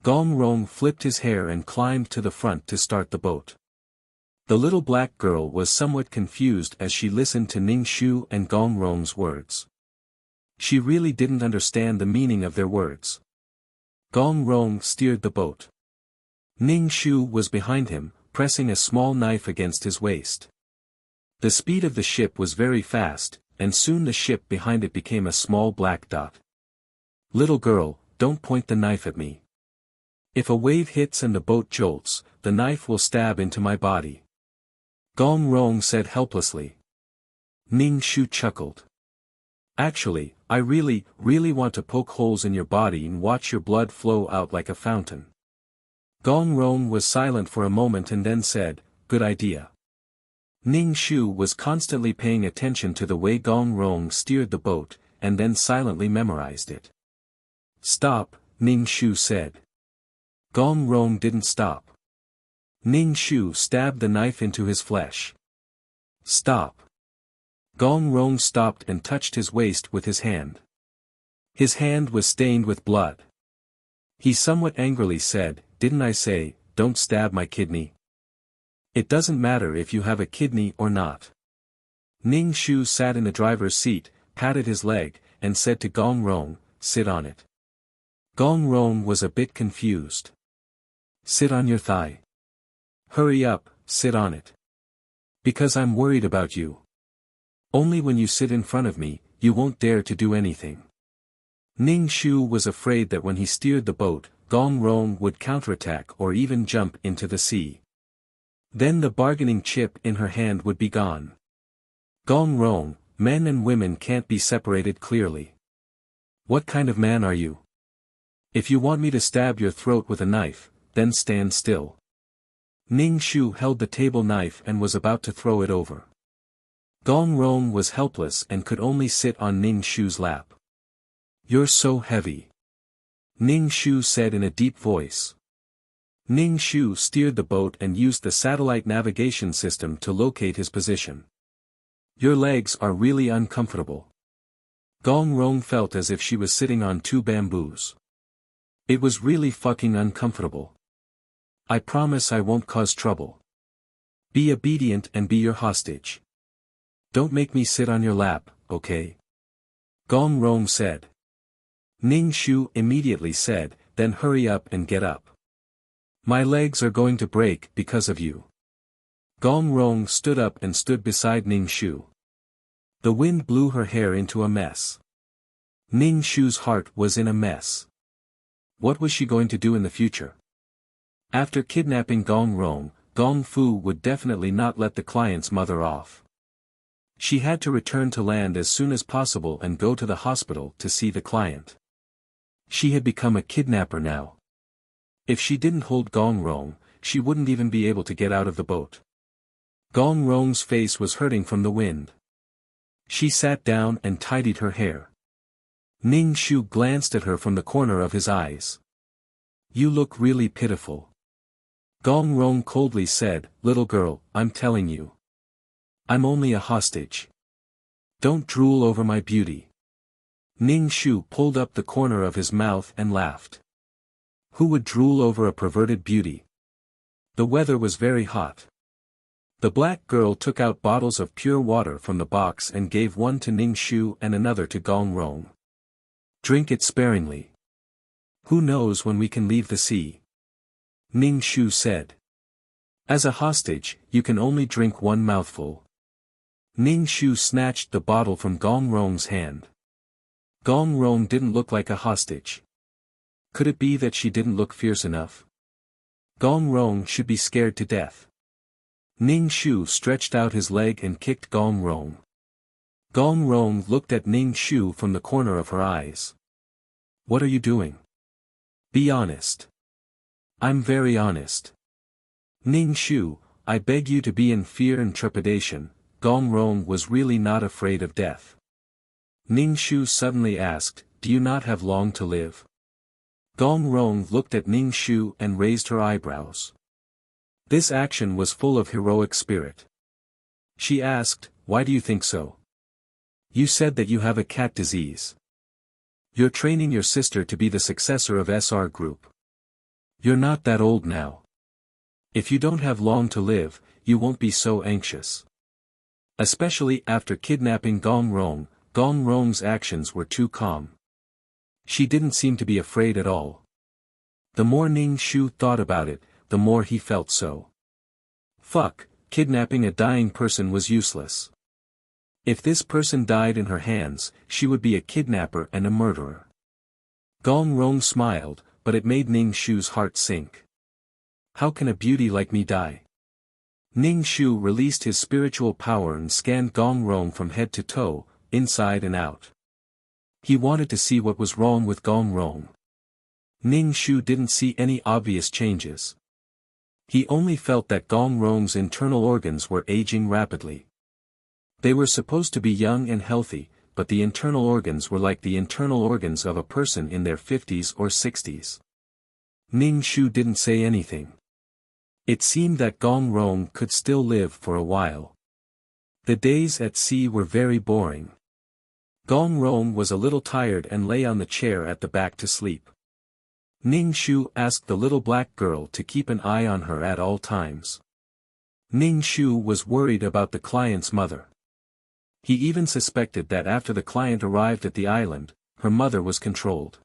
Gong Rong flipped his hair and climbed to the front to start the boat. The little black girl was somewhat confused as she listened to Ning Shu and Gong Rong's words. She really didn't understand the meaning of their words. Gong Rong steered the boat. Ning Shu was behind him, pressing a small knife against his waist. The speed of the ship was very fast, and soon the ship behind it became a small black dot. Little girl, don't point the knife at me. If a wave hits and the boat jolts, the knife will stab into my body. Gong Rong said helplessly. Ning Shu chuckled. Actually, I really want to poke holes in your body and watch your blood flow out like a fountain. Gong Rong was silent for a moment and then said, good idea. Ning Shu was constantly paying attention to the way Gong Rong steered the boat, and then silently memorized it. Stop, Ning Shu said. Gong Rong didn't stop. Ning Shu stabbed the knife into his flesh. Stop. Gong Rong stopped and touched his waist with his hand. His hand was stained with blood. He somewhat angrily said, didn't I say, don't stab my kidney? It doesn't matter if you have a kidney or not. Ning Shu sat in the driver's seat, patted his leg, and said to Gong Rong, sit on it. Gong Rong was a bit confused. Sit on your thigh. Hurry up, sit on it. Because I'm worried about you. Only when you sit in front of me, you won't dare to do anything. Ning Shu was afraid that when he steered the boat, Gong Rong would counterattack or even jump into the sea. Then the bargaining chip in her hand would be gone. Gong Rong, men and women can't be separated clearly. What kind of man are you? If you want me to stab your throat with a knife, then stand still. Ning Shu held the table knife and was about to throw it over. Gong Rong was helpless and could only sit on Ning Shu's lap. You're so heavy. Ning Shu said in a deep voice. Ning Shu steered the boat and used the satellite navigation system to locate his position. Your legs are really uncomfortable. Gong Rong felt as if she was sitting on two bamboos. It was really fucking uncomfortable. I promise I won't cause trouble. Be obedient and be your hostage. Don't make me sit on your lap, okay? Gong Rong said. Ning Shu immediately said, then hurry up and get up. My legs are going to break because of you. Gong Rong stood up and stood beside Ning Shu. The wind blew her hair into a mess. Ning Shu's heart was in a mess. What was she going to do in the future? After kidnapping Gong Rong, Gong Fu would definitely not let the client's mother off. She had to return to land as soon as possible and go to the hospital to see the client. She had become a kidnapper now. If she didn't hold Gong Rong, she wouldn't even be able to get out of the boat. Gong Rong's face was hurting from the wind. She sat down and tidied her hair. Ning Shu glanced at her from the corner of his eyes. You look really pitiful. Gong Rong coldly said, little girl, I'm telling you. I'm only a hostage. Don't drool over my beauty. Ning Shu pulled up the corner of his mouth and laughed. Who would drool over a perverted beauty? The weather was very hot. The black girl took out bottles of pure water from the box and gave one to Ning Shu and another to Gong Rong. Drink it sparingly. Who knows when we can leave the sea? Ning Shu said. As a hostage, you can only drink one mouthful. Ning Shu snatched the bottle from Gong Rong's hand. Gong Rong didn't look like a hostage. Could it be that she didn't look fierce enough? Gong Rong should be scared to death. Ning Shu stretched out his leg and kicked Gong Rong. Gong Rong looked at Ning Shu from the corner of her eyes. What are you doing? Be honest. I'm very honest. Ning Shu, I beg you to be in fear and trepidation. Gong Rong was really not afraid of death. Ning Shu suddenly asked, do you not have long to live? Gong Rong looked at Ning Shu and raised her eyebrows. This action was full of heroic spirit. She asked, why do you think so? You said that you have a cat disease. You're training your sister to be the successor of SR Group. You're not that old now. If you don't have long to live, you won't be so anxious. Especially after kidnapping Gong Rong, Gong Rong's actions were too calm. She didn't seem to be afraid at all. The more Ning Shu thought about it, the more he felt so. Fuck, kidnapping a dying person was useless. If this person died in her hands, she would be a kidnapper and a murderer. Gong Rong smiled, but it made Ning Shu's heart sink. How can a beauty like me die? Ning Shu released his spiritual power and scanned Gong Rong from head to toe, inside and out. He wanted to see what was wrong with Gong Rong. Ning Shu didn't see any obvious changes. He only felt that Gong Rong's internal organs were aging rapidly. They were supposed to be young and healthy, but the internal organs were like the internal organs of a person in their 50s or 60s. Ning Shu didn't say anything. It seemed that Gong Rong could still live for a while. The days at sea were very boring. Gong Rong was a little tired and lay on the chair at the back to sleep. Ning Shu asked the little black girl to keep an eye on her at all times. Ning Shu was worried about the client's mother. He even suspected that after the client arrived at the island, her mother was controlled.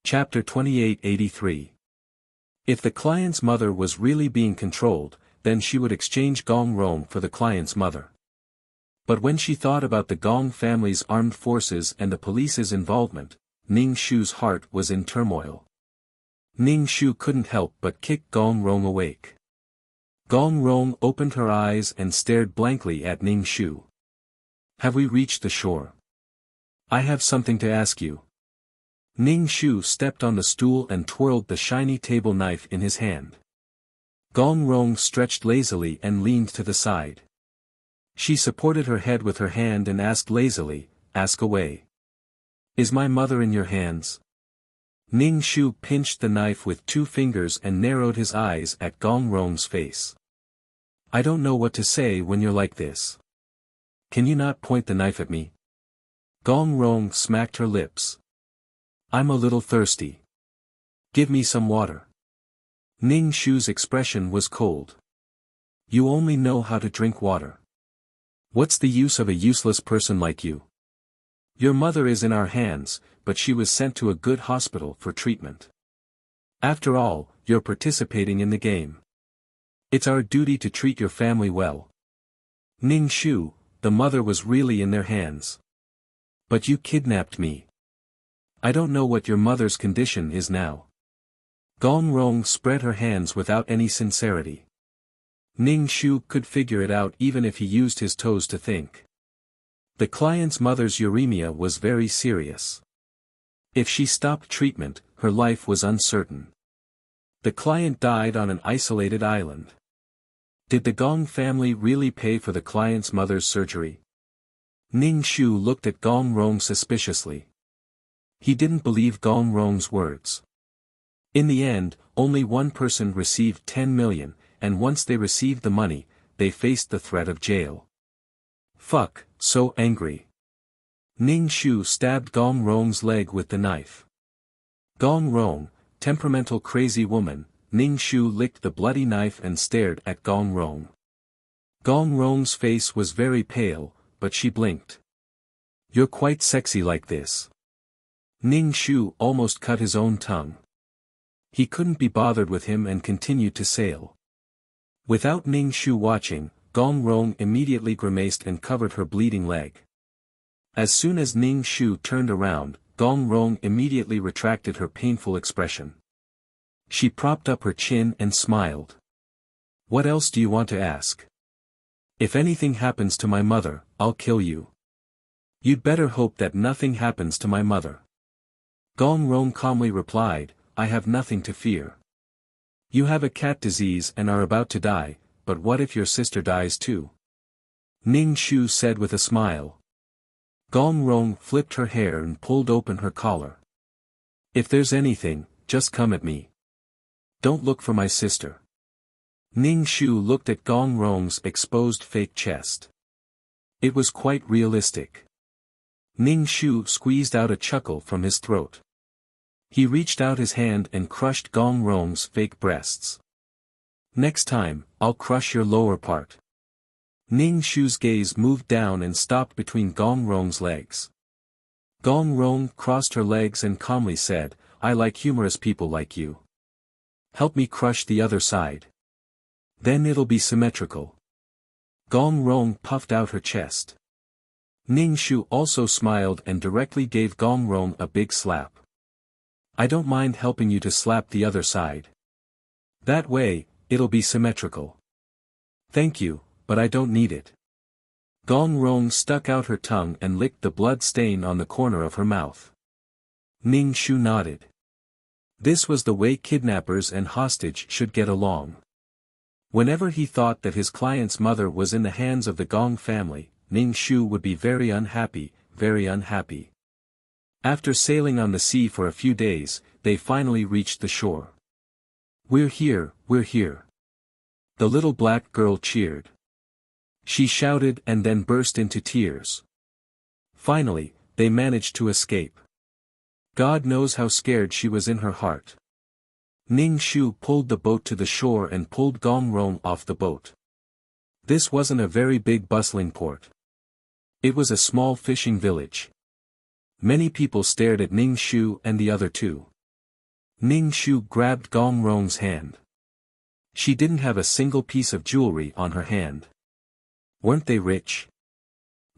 Chapter 2883. If the client's mother was really being controlled, then she would exchange Gong Rong for the client's mother. But when she thought about the Gong family's armed forces and the police's involvement, Ning Shu's heart was in turmoil. Ning Shu couldn't help but kick Gong Rong awake. Gong Rong opened her eyes and stared blankly at Ning Shu. Have we reached the shore? I have something to ask you. Ning Shu stepped on the stool and twirled the shiny table knife in his hand. Gong Rong stretched lazily and leaned to the side. She supported her head with her hand and asked lazily, ask away. Is my mother in your hands? Ning Shu pinched the knife with 2 fingers and narrowed his eyes at Gong Rong's face. I don't know what to say when you're like this. Can you not point the knife at me? Gong Rong smacked her lips. I'm a little thirsty. Give me some water. Ning Shu's expression was cold. You only know how to drink water. What's the use of a useless person like you? Your mother is in our hands, but she was sent to a good hospital for treatment. After all, you're participating in the game. It's our duty to treat your family well. Ning Shu, the mother was really in their hands. But you kidnapped me. I don't know what your mother's condition is now. Gong Rong spread her hands without any sincerity. Ning Shu could figure it out even if he used his toes to think. The client's mother's uremia was very serious. If she stopped treatment, her life was uncertain. The client died on an isolated island. Did the Gong family really pay for the client's mother's surgery? Ning Shu looked at Gong Rong suspiciously. He didn't believe Gong Rong's words. In the end, only one person received 10 million, and once they received the money, they faced the threat of jail. Fuck, so angry. Ning Shu stabbed Gong Rong's leg with the knife. Gong Rong, temperamental crazy woman, Ning Shu licked the bloody knife and stared at Gong Rong. Gong Rong's face was very pale, but she blinked. You're quite sexy like this. Ning Shu almost cut his own tongue. He couldn't be bothered with him and continued to sail. Without Ning Shu watching, Gong Rong immediately grimaced and covered her bleeding leg. As soon as Ning Shu turned around, Gong Rong immediately retracted her painful expression. She propped up her chin and smiled. What else do you want to ask? If anything happens to my mother, I'll kill you. You'd better hope that nothing happens to my mother. Gong Rong calmly replied, I have nothing to fear. You have a cat disease and are about to die, but what if your sister dies too? Ning Shu said with a smile. Gong Rong flipped her hair and pulled open her collar. If there's anything, just come at me. Don't look for my sister. Ning Shu looked at Gong Rong's exposed fake chest. It was quite realistic. Ning Shu squeezed out a chuckle from his throat. He reached out his hand and crushed Gong Rong's fake breasts. Next time, I'll crush your lower part. Ning Shu's gaze moved down and stopped between Gong Rong's legs. Gong Rong crossed her legs and calmly said, I like humorous people like you. Help me crush the other side. Then it'll be symmetrical. Gong Rong puffed out her chest. Ning Shu also smiled and directly gave Gong Rong a big slap. I don't mind helping you to slap the other side. That way, it'll be symmetrical. Thank you, but I don't need it. Gong Rong stuck out her tongue and licked the blood stain on the corner of her mouth. Ning Shu nodded. This was the way kidnappers and hostage should get along. Whenever he thought that his client's mother was in the hands of the Gong family, Ning Shu would be very unhappy, very unhappy. After sailing on the sea for a few days, they finally reached the shore. We're here, we're here. The little black girl cheered. She shouted and then burst into tears. Finally, they managed to escape. God knows how scared she was in her heart. Ning Shu pulled the boat to the shore and pulled Gong Rong off the boat. This wasn't a very big bustling port. It was a small fishing village. Many people stared at Ning Shu and the other two. Ning Shu grabbed Gong Rong's hand. She didn't have a single piece of jewelry on her hand. Weren't they rich?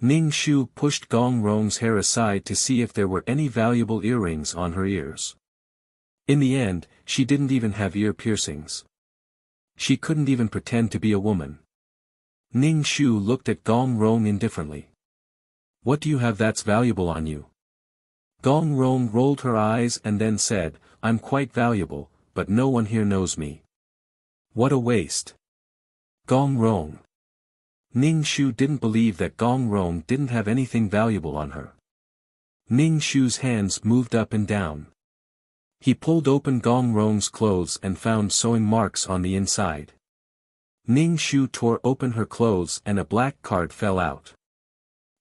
Ning Shu pushed Gong Rong's hair aside to see if there were any valuable earrings on her ears. In the end, she didn't even have ear piercings. She couldn't even pretend to be a woman. Ning Shu looked at Gong Rong indifferently. What do you have that's valuable on you? Gong Rong rolled her eyes and then said, I'm quite valuable, but no one here knows me. What a waste. Gong Rong. Ning Shu didn't believe that Gong Rong didn't have anything valuable on her. Ning Shu's hands moved up and down. He pulled open Gong Rong's clothes and found sewing marks on the inside. Ning Shu tore open her clothes and a black card fell out.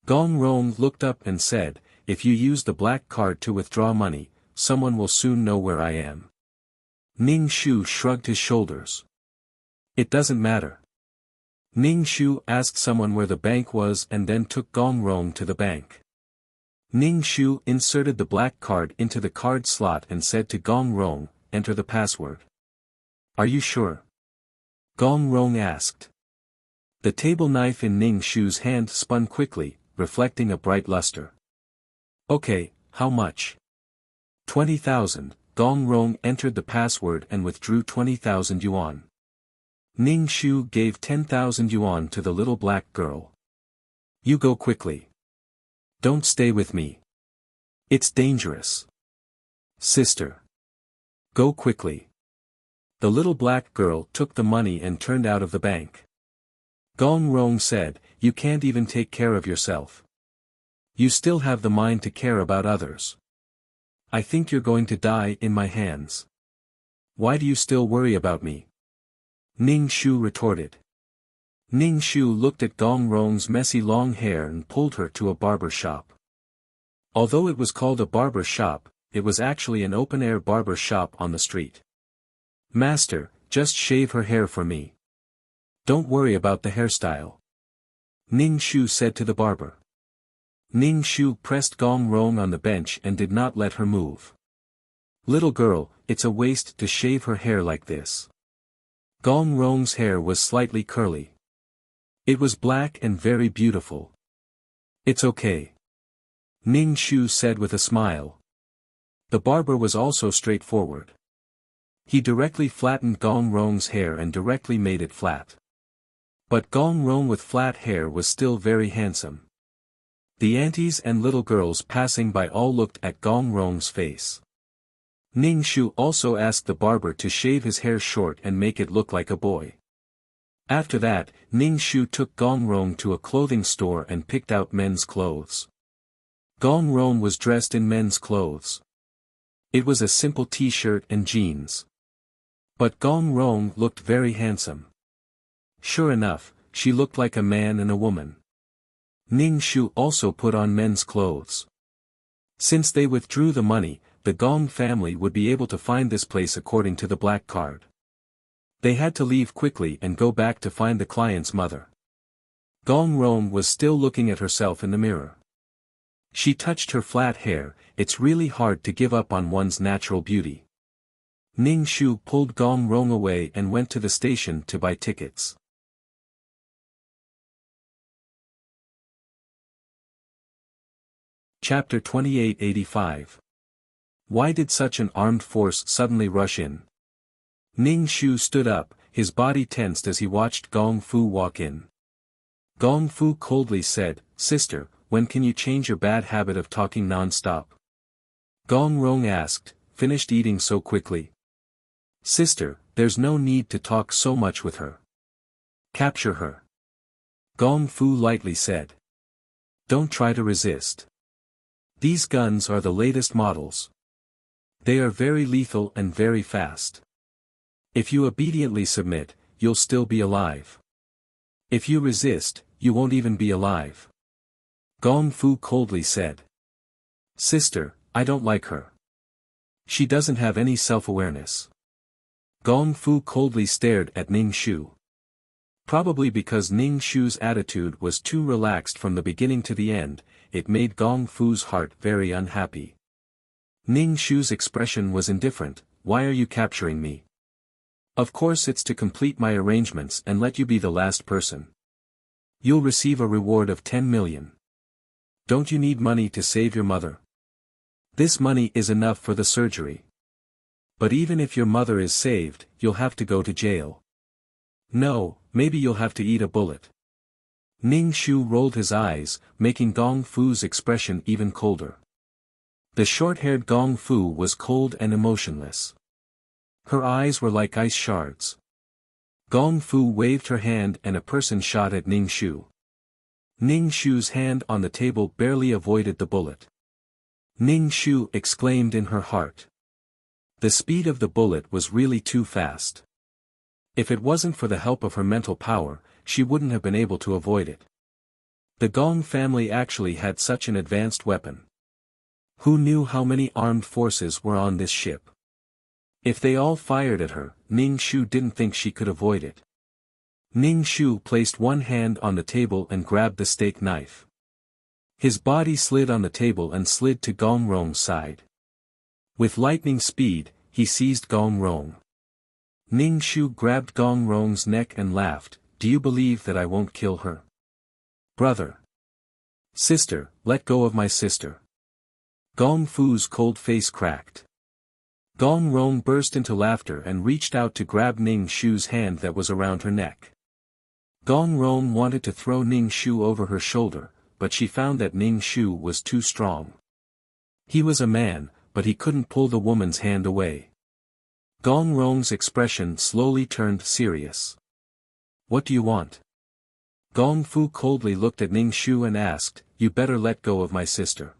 Gong Rong looked up and said, if you use the black card to withdraw money, someone will soon know where I am. Ning Shu shrugged his shoulders. It doesn't matter. Ning Shu asked someone where the bank was and then took Gong Rong to the bank. Ning Shu inserted the black card into the card slot and said to Gong Rong, enter the password. Are you sure? Gong Rong asked. The table knife in Ning Shu's hand spun quickly, reflecting a bright luster. Okay, how much? 20,000, Gong Rong entered the password and withdrew 20,000 yuan. Ning Shu gave 10,000 yuan to the little black girl. You go quickly. Don't stay with me. It's dangerous. Sister. Go quickly. The little black girl took the money and turned out of the bank. Gong Rong said, you can't even take care of yourself. You still have the mind to care about others. I think you're going to die in my hands. Why do you still worry about me? Ning Shu retorted. Ning Shu looked at Gong Rong's messy long hair and pulled her to a barber shop. Although it was called a barber shop, it was actually an open-air barber shop on the street. Master, just shave her hair for me. Don't worry about the hairstyle. Ning Shu said to the barber. Ning Shu pressed Gong Rong on the bench and did not let her move. Little girl, it's a waste to shave her hair like this. Gong Rong's hair was slightly curly. It was black and very beautiful. It's okay. Ning Shu said with a smile. The barber was also straightforward. He directly flattened Gong Rong's hair and directly made it flat. But Gong Rong with flat hair was still very handsome. The aunties and little girls passing by all looked at Gong Rong's face. Ning Shu also asked the barber to shave his hair short and make it look like a boy. After that, Ning Shu took Gong Rong to a clothing store and picked out men's clothes. Gong Rong was dressed in men's clothes. It was a simple t-shirt and jeans. But Gong Rong looked very handsome. Sure enough, she looked like a man and a woman. Ning Shu also put on men's clothes. Since they withdrew the money, the Gong family would be able to find this place according to the black card. They had to leave quickly and go back to find the client's mother. Gong Rong was still looking at herself in the mirror. She touched her flat hair. It's really hard to give up on one's natural beauty. Ning Shu pulled Gong Rong away and went to the station to buy tickets. Chapter 2885. Why did such an armed force suddenly rush in? Ning Shu stood up, his body tensed as he watched Gong Fu walk in. Gong Fu coldly said, "Sister, when can you change your bad habit of talking non-stop?" Gong Rong asked, "Finished eating so quickly?" "Sister, there's no need to talk so much with her. Capture her." Gong Fu lightly said. "Don't try to resist. These guns are the latest models. They are very lethal and very fast. If you obediently submit, you'll still be alive. If you resist, you won't even be alive." Gong Fu coldly said. "Sister, I don't like her. She doesn't have any self-awareness." Gong Fu coldly stared at Ning Shu. Probably because Ning Shu's attitude was too relaxed from the beginning to the end, it made Gong Fu's heart very unhappy. Ning Shu's expression was indifferent. "Why are you capturing me?" "Of course it's to complete my arrangements and let you be the last person. You'll receive a reward of 10 million. Don't you need money to save your mother? This money is enough for the surgery. But even if your mother is saved, you'll have to go to jail. No, maybe you'll have to eat a bullet." Ning Shu rolled his eyes, making Gong Fu's expression even colder. The short-haired Gong Fu was cold and emotionless. Her eyes were like ice shards. Gong Fu waved her hand and a person shot at Ning Shu. Ning Shu's hand on the table barely avoided the bullet. Ning Shu exclaimed in her heart. The speed of the bullet was really too fast. If it wasn't for the help of her mental power, she wouldn't have been able to avoid it. The Gong family actually had such an advanced weapon. Who knew how many armed forces were on this ship? If they all fired at her, Ning Shu didn't think she could avoid it. Ning Shu placed one hand on the table and grabbed the steak knife. His body slid on the table and slid to Gong Rong's side. With lightning speed, he seized Gong Rong. Ning Shu grabbed Gong Rong's neck and laughed. "Do you believe that I won't kill her? Brother. Sister, let go of my sister." Gong Fu's cold face cracked. Gong Rong burst into laughter and reached out to grab Ning Shu's hand that was around her neck. Gong Rong wanted to throw Ning Shu over her shoulder, but she found that Ning Shu was too strong. He was a man, but he couldn't pull the woman's hand away. Gong Rong's expression slowly turned serious. "What do you want?" Gong Fu coldly looked at Ning Shu and asked, "You better let go of my sister.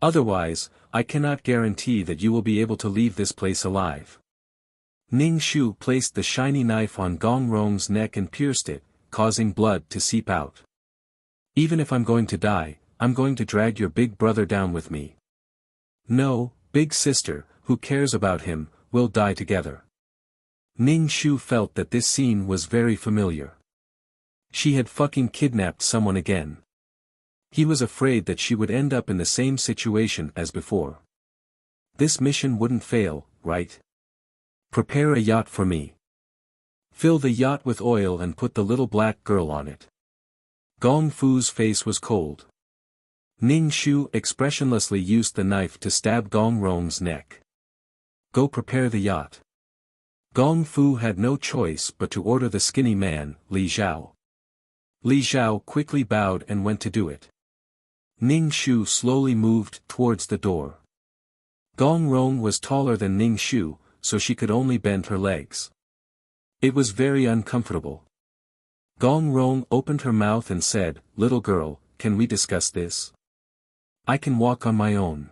Otherwise, I cannot guarantee that you will be able to leave this place alive." Ning Shu placed the shiny knife on Gong Rong's neck and pierced it, causing blood to seep out. "Even if I'm going to die, I'm going to drag your big brother down with me." "No, big sister, who cares about him, we'll die together." Ning Shu felt that this scene was very familiar. She had fucking kidnapped someone again. He was afraid that she would end up in the same situation as before. This mission wouldn't fail, right? Prepare a yacht for me. Fill the yacht with oil and put the little black girl on it. Gong Fu's face was cold. Ning Shu expressionlessly used the knife to stab Gong Rong's neck. Go prepare the yacht. Gong Fu had no choice but to order the skinny man, Li Zhao. Li Zhao quickly bowed and went to do it. Ning Shu slowly moved towards the door. Gong Rong was taller than Ning Shu, so she could only bend her legs. It was very uncomfortable. Gong Rong opened her mouth and said, "Little girl, can we discuss this? I can walk on my own.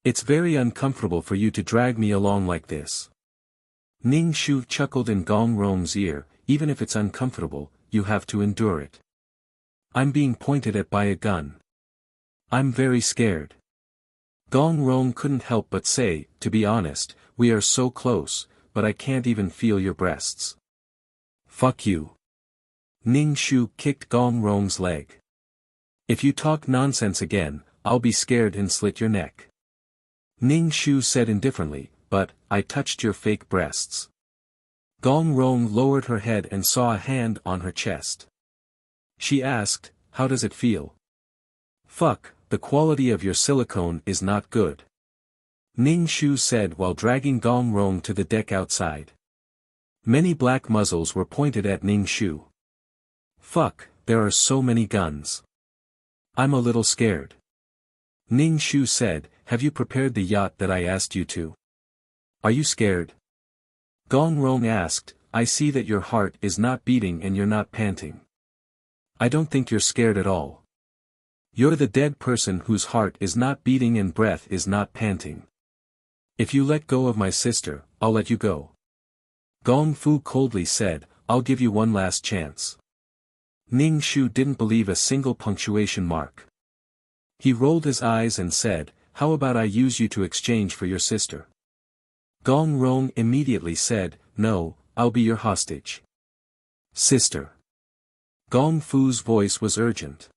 It's very uncomfortable for you to drag me along like this." Ning Shu chuckled in Gong Rong's ear, "Even if it's uncomfortable, you have to endure it. I'm being pointed at by a gun. I'm very scared." Gong Rong couldn't help but say, "To be honest, we are so close, but I can't even feel your breasts." "Fuck you." Ning Shu kicked Gong Rong's leg. "If you talk nonsense again, I'll be scared and slit your neck." Ning Shu said indifferently, "But, I touched your fake breasts." Gong Rong lowered her head and saw a hand on her chest. She asked, "How does it feel?" "Fuck, the quality of your silicone is not good," Ning Shu said while dragging Gong Rong to the deck outside. Many black muzzles were pointed at Ning Shu. "Fuck, there are so many guns. I'm a little scared." Ning Shu said, "Have you prepared the yacht that I asked you to? Are you scared?" Gong Rong asked, "I see that your heart is not beating and you're not panting. I don't think you're scared at all. You're the dead person whose heart is not beating and breath is not panting. If you let go of my sister, I'll let you go." Gong Fu coldly said, "I'll give you one last chance." Ning Shu didn't believe a single punctuation mark. He rolled his eyes and said, "How about I use you to exchange for your sister?" Gong Rong immediately said, "No, I'll be your hostage." "Sister." Gong Fu's voice was urgent.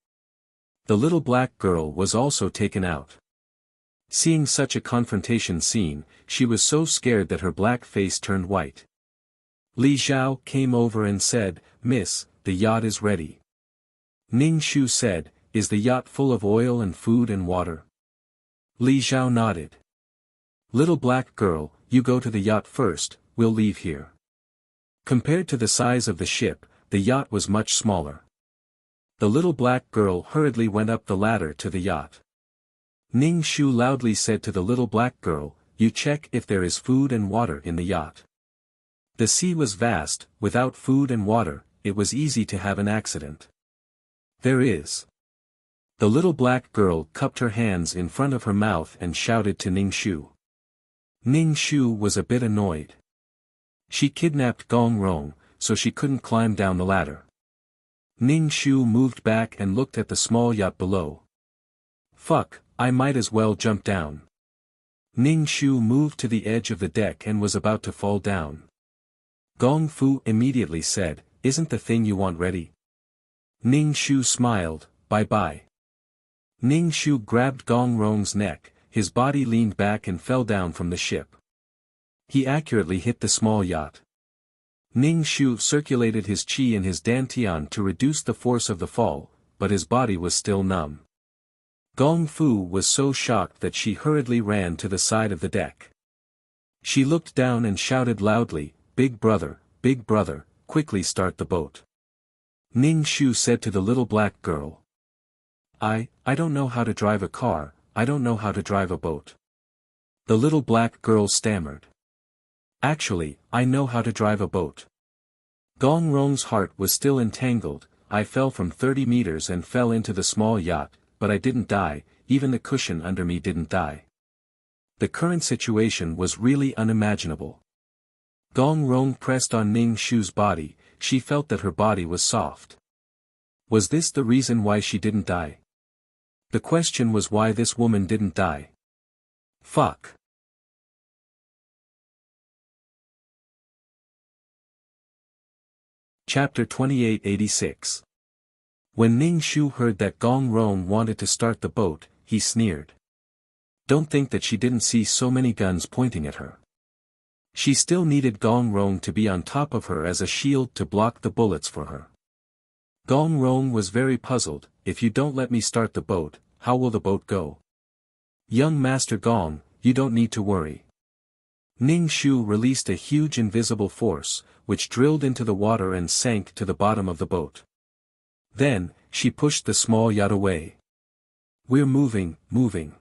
The little black girl was also taken out. Seeing such a confrontation scene, she was so scared that her black face turned white. Li Zhao came over and said, "Miss, the yacht is ready." Ning Shu said, "Is the yacht full of oil and food and water?" Li Zhao nodded. "Little black girl, you go to the yacht first, we'll leave here." Compared to the size of the ship, the yacht was much smaller. The little black girl hurriedly went up the ladder to the yacht. Ning Shu loudly said to the little black girl, "You check if there is food and water in the yacht." The sea was vast, without food and water, it was easy to have an accident. "There is." The little black girl cupped her hands in front of her mouth and shouted to Ning Shu. Ning Shu was a bit annoyed. She kidnapped Gong Rong, so she couldn't climb down the ladder. Ning Shu moved back and looked at the small yacht below. "Fuck, I might as well jump down." Ning Shu moved to the edge of the deck and was about to fall down. Gong Fu immediately said, "Isn't the thing you want ready?" Ning Shu smiled, "Bye-bye." Ning Shu grabbed Gong Rong's neck, his body leaned back and fell down from the ship. He accurately hit the small yacht. Ning Shu circulated his qi in his dantian to reduce the force of the fall, but his body was still numb. Gong Fu was so shocked that she hurriedly ran to the side of the deck. She looked down and shouted loudly, big brother, quickly start the boat." Ning Shu said to the little black girl. I don't know how to drive a car, I don't know how to drive a boat." The little black girl stammered. "Actually, I know how to drive a boat." Gong Rong's heart was still entangled. "I fell from 30 meters and fell into the small yacht, but I didn't die, even the cushion under me didn't die." The current situation was really unimaginable. Gong Rong pressed on Ning Shu's body, she felt that her body was soft. Was this the reason why she didn't die? The question was why this woman didn't die. Fuck. Chapter 2886. When Ning Shu heard that Gong Rong wanted to start the boat, he sneered. Don't think that she didn't see so many guns pointing at her. She still needed Gong Rong to be on top of her as a shield to block the bullets for her. Gong Rong was very puzzled. If you don't let me start the boat, how will the boat go? Young Master Gong, you don't need to worry. Ning Shu released a huge invisible force, which drilled into the water and sank to the bottom of the boat. Then, she pushed the small yacht away. We're moving, moving.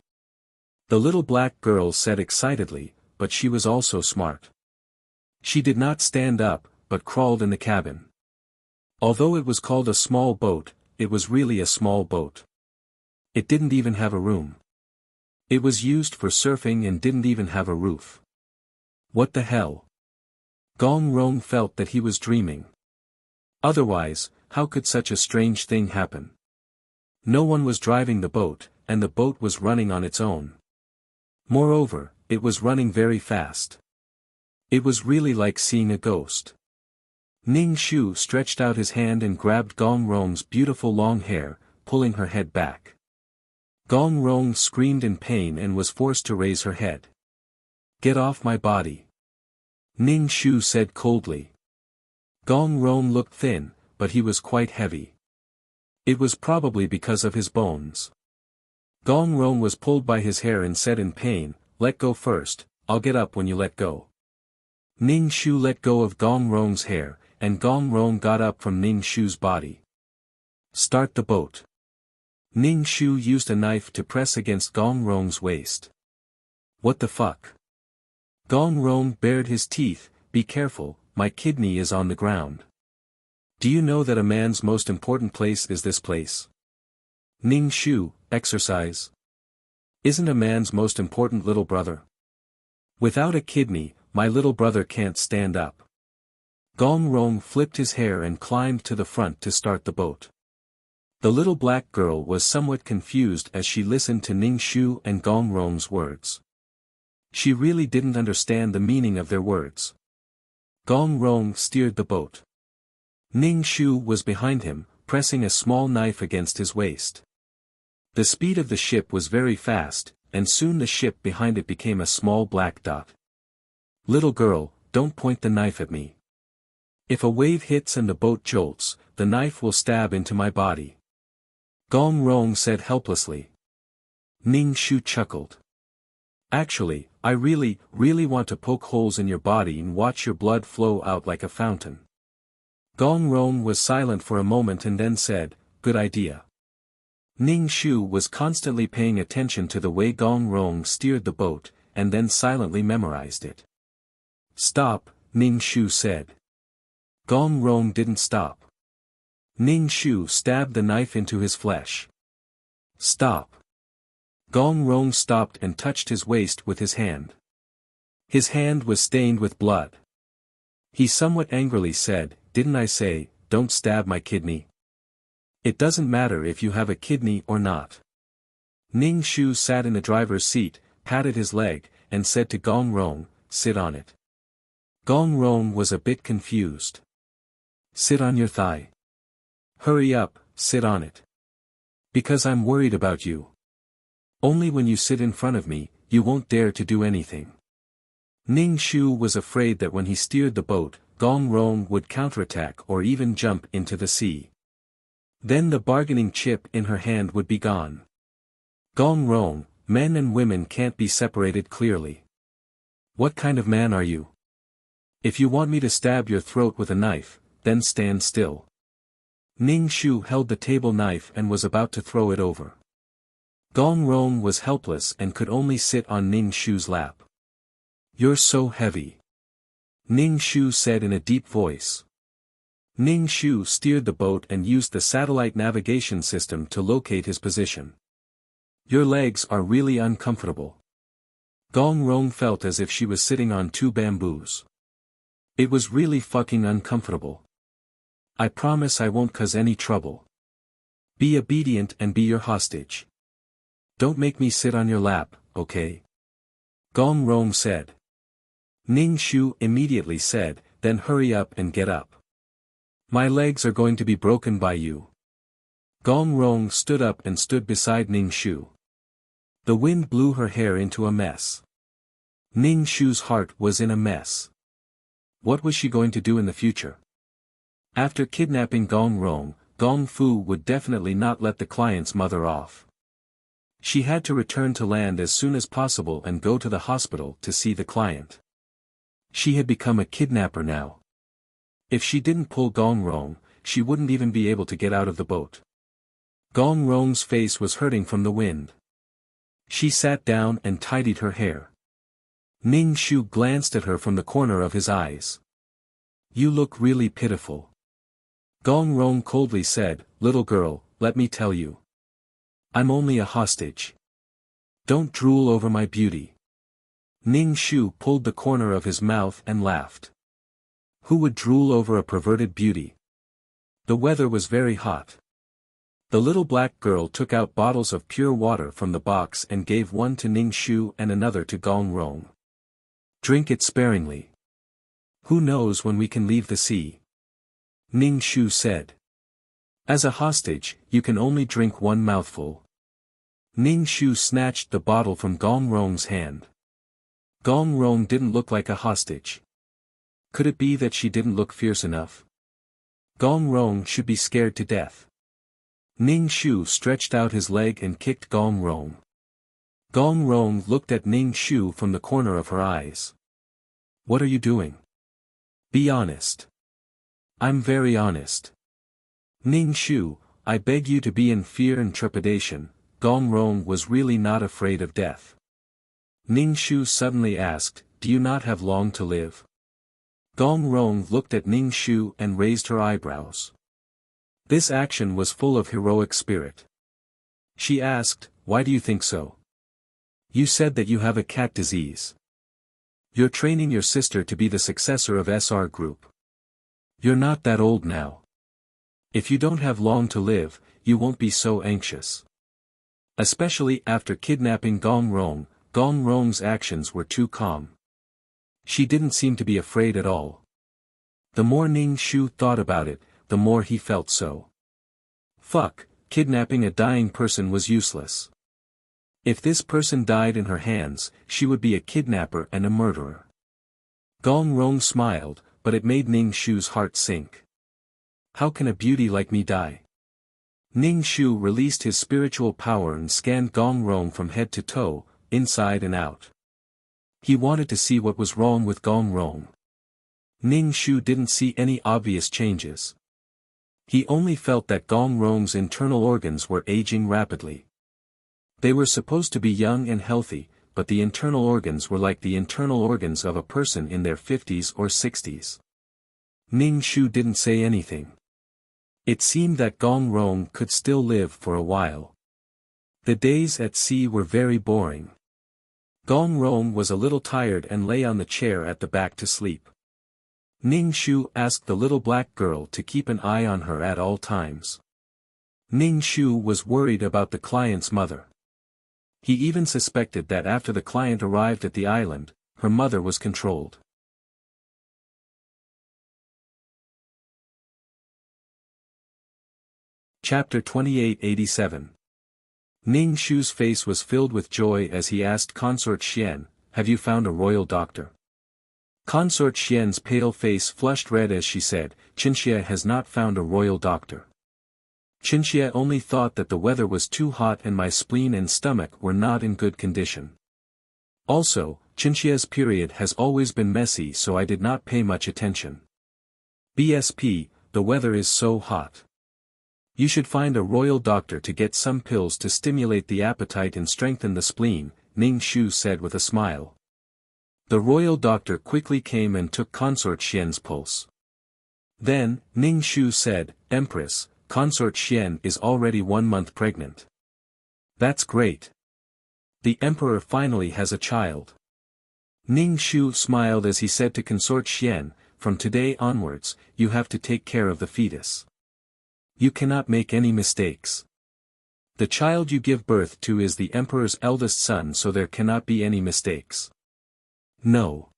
The little black girl said excitedly, but she was also smart. She did not stand up, but crawled in the cabin. Although it was called a small boat, it was really a small boat. It didn't even have a room. It was used for surfing and didn't even have a roof. What the hell? Gong Rong felt that he was dreaming. Otherwise, how could such a strange thing happen? No one was driving the boat, and the boat was running on its own. Moreover, it was running very fast. It was really like seeing a ghost. Ning Shu stretched out his hand and grabbed Gong Rong's beautiful long hair, pulling her head back. Gong Rong screamed in pain and was forced to raise her head. Get off my body. Ning Shu said coldly. Gong Rong looked thin, but he was quite heavy. It was probably because of his bones. Gong Rong was pulled by his hair and said in pain, let go first, I'll get up when you let go. Ning Shu let go of Gong Rong's hair, and Gong Rong got up from Ning Shu's body. Start the boat. Ning Shu used a knife to press against Gong Rong's waist. What the fuck? Gong Rong bared his teeth. Be careful, my kidney is on the ground. Do you know that a man's most important place is this place? Ning Shu, exercise. Isn't a man's most important little brother? Without a kidney, my little brother can't stand up. Gong Rong flipped his hair and climbed to the front to start the boat. The little black girl was somewhat confused as she listened to Ning Shu and Gong Rong's words. She really didn't understand the meaning of their words. Gong Rong steered the boat. Ning Shu was behind him, pressing a small knife against his waist. The speed of the ship was very fast, and soon the ship behind it became a small black dot. Little girl, don't point the knife at me. If a wave hits and the boat jolts, the knife will stab into my body. Gong Rong said helplessly. Ning Shu chuckled. Actually, I really want to poke holes in your body and watch your blood flow out like a fountain. Gong Rong was silent for a moment and then said, good idea. Ning Shu was constantly paying attention to the way Gong Rong steered the boat, and then silently memorized it. Stop, Ning Shu said. Gong Rong didn't stop. Ning Shu stabbed the knife into his flesh. Stop. Gong Rong stopped and touched his waist with his hand. His hand was stained with blood. He somewhat angrily said, didn't I say, don't stab my kidney? It doesn't matter if you have a kidney or not. Ning Shu sat in the driver's seat, patted his leg, and said to Gong Rong, sit on it. Gong Rong was a bit confused. Sit on your thigh. Hurry up, sit on it. Because I'm worried about you. Only when you sit in front of me, you won't dare to do anything. Ning Shu was afraid that when he steered the boat, Gong Rong would counterattack or even jump into the sea. Then the bargaining chip in her hand would be gone. Gong Rong, men and women can't be separated clearly. What kind of man are you? If you want me to stab your throat with a knife, then stand still. Ning Shu held the table knife and was about to throw it over. Gong Rong was helpless and could only sit on Ning Shu's lap. You're so heavy. Ning Shu said in a deep voice. Ning Shu steered the boat and used the satellite navigation system to locate his position. Your legs are really uncomfortable. Gong Rong felt as if she was sitting on two bamboos. It was really fucking uncomfortable. I promise I won't cause any trouble. Be obedient and be your hostage. Don't make me sit on your lap, okay? Gong Rong said. Ning Shu immediately said, then hurry up and get up. My legs are going to be broken by you. Gong Rong stood up and stood beside Ning Shu. The wind blew her hair into a mess. Ning Shu's heart was in a mess. What was she going to do in the future? After kidnapping Gong Rong, Gong Fu would definitely not let the client's mother off. She had to return to land as soon as possible and go to the hospital to see the client. She had become a kidnapper now. If she didn't pull Gong Rong, she wouldn't even be able to get out of the boat. Gong Rong's face was hurting from the wind. She sat down and tidied her hair. Ning Shu glanced at her from the corner of his eyes. "You look really pitiful." Gong Rong coldly said, "Little girl, let me tell you. I'm only a hostage. Don't drool over my beauty." Ning Shu pulled the corner of his mouth and laughed. Who would drool over a perverted beauty? The weather was very hot. The little black girl took out bottles of pure water from the box and gave one to Ning Shu and another to Gong Rong. "Drink it sparingly. Who knows when we can leave the sea?" Ning Shu said. "As a hostage, you can only drink one mouthful." Ning Shu snatched the bottle from Gong Rong's hand. Gong Rong didn't look like a hostage. Could it be that she didn't look fierce enough? Gong Rong should be scared to death. Ning Shu stretched out his leg and kicked Gong Rong. Gong Rong looked at Ning Shu from the corner of her eyes. "What are you doing? Be honest." "I'm very honest." "Ning Shu, I beg you to be in fear and trepidation." Gong Rong was really not afraid of death. Ning Shu suddenly asked, "Do you not have long to live?" Gong Rong looked at Ning Shu and raised her eyebrows. This action was full of heroic spirit. She asked, "Why do you think so?" "You said that you have a cat disease. You're training your sister to be the successor of SR Group. You're not that old now. If you don't have long to live, you won't be so anxious." Especially after kidnapping Gong Rong, Gong Rong's actions were too calm. She didn't seem to be afraid at all. The more Ning Shu thought about it, the more he felt so. Fuck, kidnapping a dying person was useless. If this person died in her hands, she would be a kidnapper and a murderer. Gong Rong smiled, but it made Ning Shu's heart sink. How can a beauty like me die? Ning Shu released his spiritual power and scanned Gong Rong from head to toe, inside and out. He wanted to see what was wrong with Gong Rong. Ning Shu didn't see any obvious changes. He only felt that Gong Rong's internal organs were aging rapidly. They were supposed to be young and healthy, but the internal organs were like the internal organs of a person in their 50s or 60s. Ning Shu didn't say anything. It seemed that Gong Rong could still live for a while. The days at sea were very boring. Gong Rong was a little tired and lay on the chair at the back to sleep. Ning Shu asked the little black girl to keep an eye on her at all times. Ning Shu was worried about the client's mother. He even suspected that after the client arrived at the island, her mother was controlled. Chapter 2887. Ning Shu's face was filled with joy as he asked Consort Xian, "Have you found a royal doctor?" Consort Xian's pale face flushed red as she said, "Qinxia has not found a royal doctor. Qinxia only thought that the weather was too hot and my spleen and stomach were not in good condition. Also, Qinxia's period has always been messy, so I did not pay much attention. BSP, the weather is so hot. You should find a royal doctor to get some pills to stimulate the appetite and strengthen the spleen," Ning Shu said with a smile. The royal doctor quickly came and took Consort Xian's pulse. Then, Ning Shu said, "Empress, Consort Xian is already 1 month pregnant." "That's great. The emperor finally has a child." Ning Shu smiled as he said to Consort Xian, "From today onwards, you have to take care of the fetus. You cannot make any mistakes. The child you give birth to is the emperor's eldest son, so there cannot be any mistakes." "No.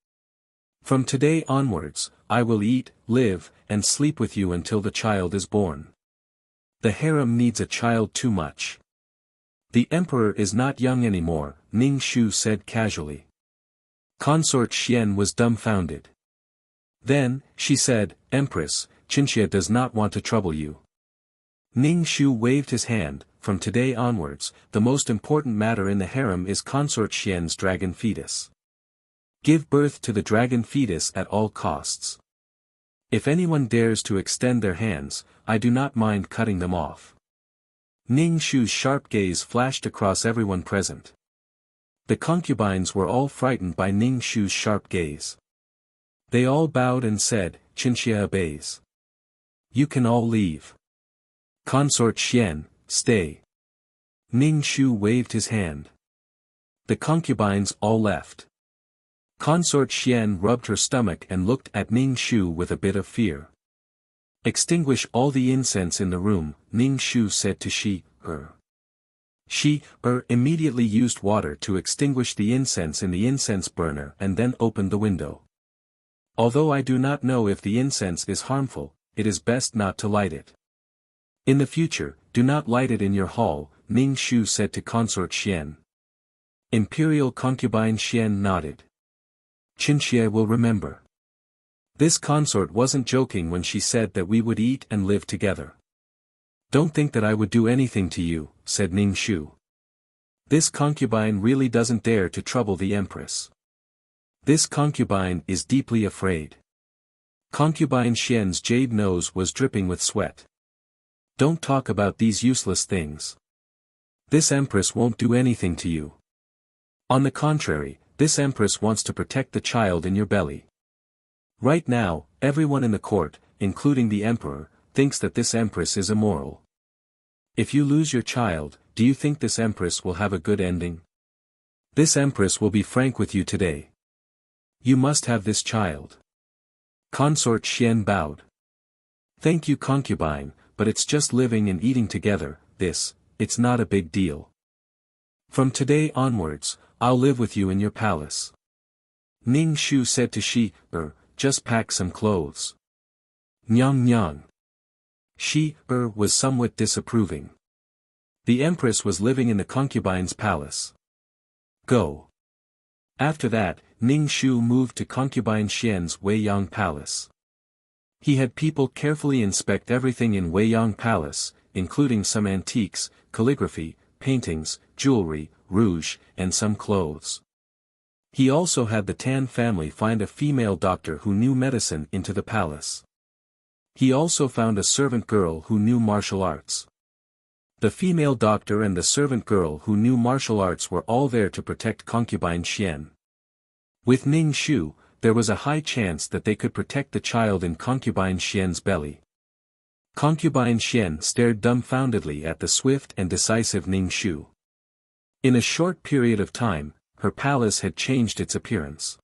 From today onwards, I will eat, live, and sleep with you until the child is born. The harem needs a child too much. The emperor is not young anymore, Ning Shu said casually. Consort Xian was dumbfounded. Then, she said, Empress, Qinxia does not want to trouble you. Ning Shu waved his hand. From today onwards, the most important matter in the harem is Consort Xian's dragon fetus. Give birth to the dragon fetus at all costs. If anyone dares to extend their hands, I do not mind cutting them off. Ning Shu's sharp gaze flashed across everyone present. The concubines were all frightened by Ning Shu's sharp gaze. They all bowed and said, Qinxia obeys. You can all leave. Consort Xian, stay. Ning Shu waved his hand. The concubines all left. Consort Xian rubbed her stomach and looked at Ning Shu with a bit of fear. Extinguish all the incense in the room, Ning Shu said to Shi-er. Shi-er immediately used water to extinguish the incense in the incense burner and then opened the window. Although I do not know if the incense is harmful, it is best not to light it. In the future, do not light it in your hall, Ning Shu said to Consort Xian. Imperial concubine Xian nodded. Qinxia will remember. This consort wasn't joking when she said that we would eat and live together. Don't think that I would do anything to you, said Ning Shu. This concubine really doesn't dare to trouble the empress. This concubine is deeply afraid. Concubine Xian's jade nose was dripping with sweat. Don't talk about these useless things. This empress won't do anything to you. On the contrary, this empress wants to protect the child in your belly. Right now, everyone in the court, including the emperor, thinks that this empress is immoral. If you lose your child, do you think this empress will have a good ending? This empress will be frank with you today. You must have this child. Consort Xian bowed. Thank you concubine, but it's just living and eating together, it's not a big deal. From today onwards, I'll live with you in your palace. Ning Shu said to Shi-er, just pack some clothes. Nyang nyang. Shi-er was somewhat disapproving. The empress was living in the concubine's palace. Go. After that, Ning Shu moved to concubine Xian's Weiyang palace. He had people carefully inspect everything in Weiyang palace, including some antiques, calligraphy, paintings, jewelry, rouge, and some clothes. He also had the Tan family find a female doctor who knew medicine into the palace. He also found a servant girl who knew martial arts. The female doctor and the servant girl who knew martial arts were all there to protect concubine Xian. With Ning Shu, there was a high chance that they could protect the child in concubine Xian's belly. Concubine Xian stared dumbfoundedly at the swift and decisive Ning Shu. In a short period of time, her palace had changed its appearance.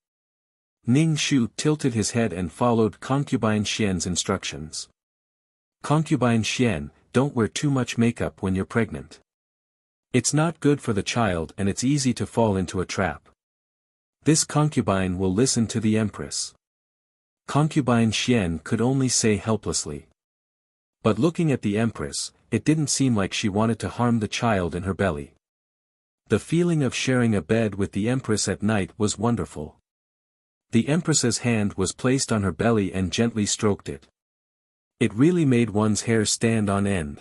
Ning Shu tilted his head and followed concubine Xian's instructions. Concubine Xian, don't wear too much makeup when you're pregnant. It's not good for the child and it's easy to fall into a trap. This concubine will listen to the empress. Concubine Xian could only say helplessly. But looking at the empress, it didn't seem like she wanted to harm the child in her belly. The feeling of sharing a bed with the empress at night was wonderful. The empress's hand was placed on her belly and gently stroked it. It really made one's hair stand on end.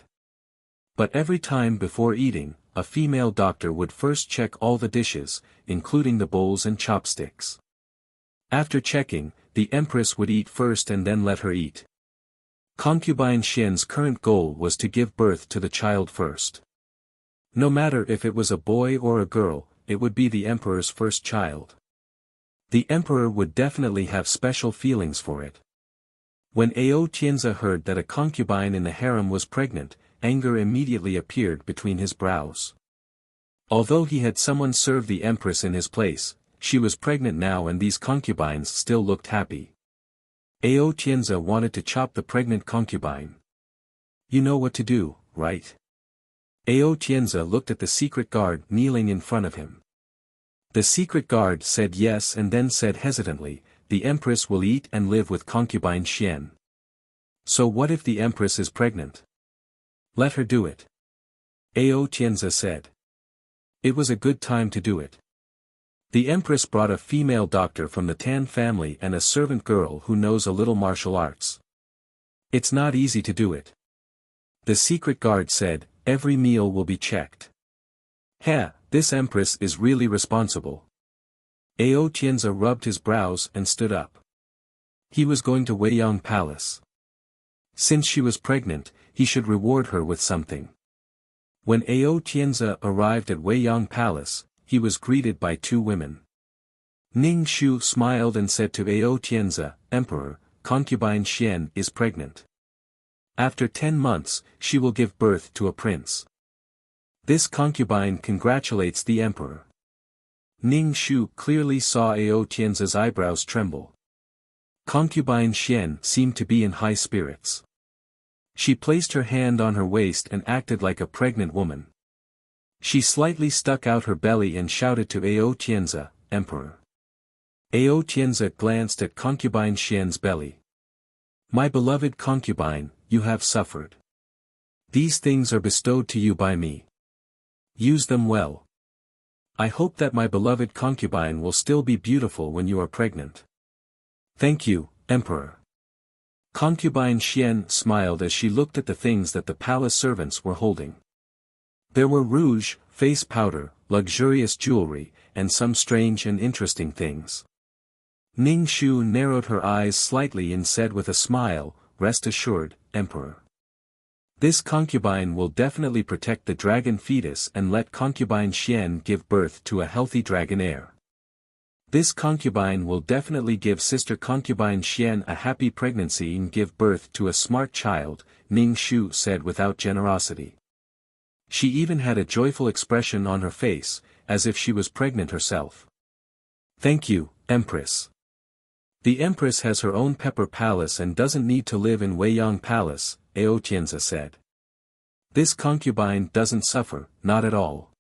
But every time before eating, a female doctor would first check all the dishes, including the bowls and chopsticks. After checking, the empress would eat first and then let her eat. Concubine Xian's current goal was to give birth to the child first. No matter if it was a boy or a girl, it would be the emperor's first child. The emperor would definitely have special feelings for it. When Ao Tianzi heard that a concubine in the harem was pregnant, anger immediately appeared between his brows. Although he had someone serve the empress in his place, she was pregnant now and these concubines still looked happy. Ao Tianzi wanted to chop the pregnant concubine. You know what to do, right? Ao Tianzi looked at the secret guard kneeling in front of him. The secret guard said yes and then said hesitantly, the empress will eat and live with concubine Xian. So what if the empress is pregnant? Let her do it. Ao Tianzi said. It was a good time to do it. The Empress brought a female doctor from the Tan family and a servant girl who knows a little martial arts. It's not easy to do it. The secret guard said, every meal will be checked. This Empress is really responsible. Ao Tianzi rubbed his brows and stood up. He was going to Weiyang Palace. Since she was pregnant, he should reward her with something. When Ao Tianzi arrived at Weiyang Palace, he was greeted by two women. Ning Shu smiled and said to Ao Tianzi, Emperor, concubine Xian is pregnant. After 10 months, she will give birth to a prince. This concubine congratulates the emperor. Ning Shu clearly saw Ao Tianzi's eyebrows tremble. Concubine Xian seemed to be in high spirits. She placed her hand on her waist and acted like a pregnant woman. She slightly stuck out her belly and shouted to Ao Tianzi, Emperor. Ao Tianzi glanced at concubine Xian's belly. My beloved concubine, you have suffered. These things are bestowed to you by me. Use them well. I hope that my beloved concubine will still be beautiful when you are pregnant. Thank you, Emperor. Concubine Xian smiled as she looked at the things that the palace servants were holding. There were rouge, face powder, luxurious jewelry, and some strange and interesting things. Ning Shu narrowed her eyes slightly and said with a smile, Rest assured, Emperor. This concubine will definitely protect the dragon fetus and let concubine Xian give birth to a healthy dragon heir. This concubine will definitely give sister concubine Xian a happy pregnancy and give birth to a smart child, Ning Shu said without generosity. She even had a joyful expression on her face, as if she was pregnant herself. Thank you, Empress. The Empress has her own pepper palace and doesn't need to live in Weiyang Palace, Ao Tianzi said. This concubine doesn't suffer, not at all.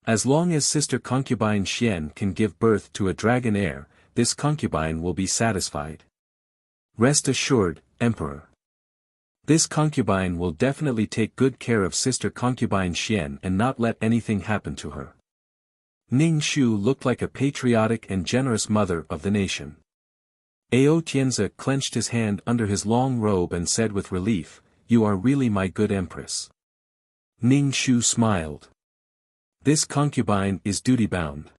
As long as sister concubine Xian can give birth to a dragon heir, this concubine will be satisfied. Rest assured, Emperor. This concubine will definitely take good care of sister concubine Xian and not let anything happen to her. Ning Shu looked like a patriotic and generous mother of the nation. Ao Tianzi clenched his hand under his long robe and said with relief, You are really my good empress. Ning Shu smiled. This concubine is duty-bound.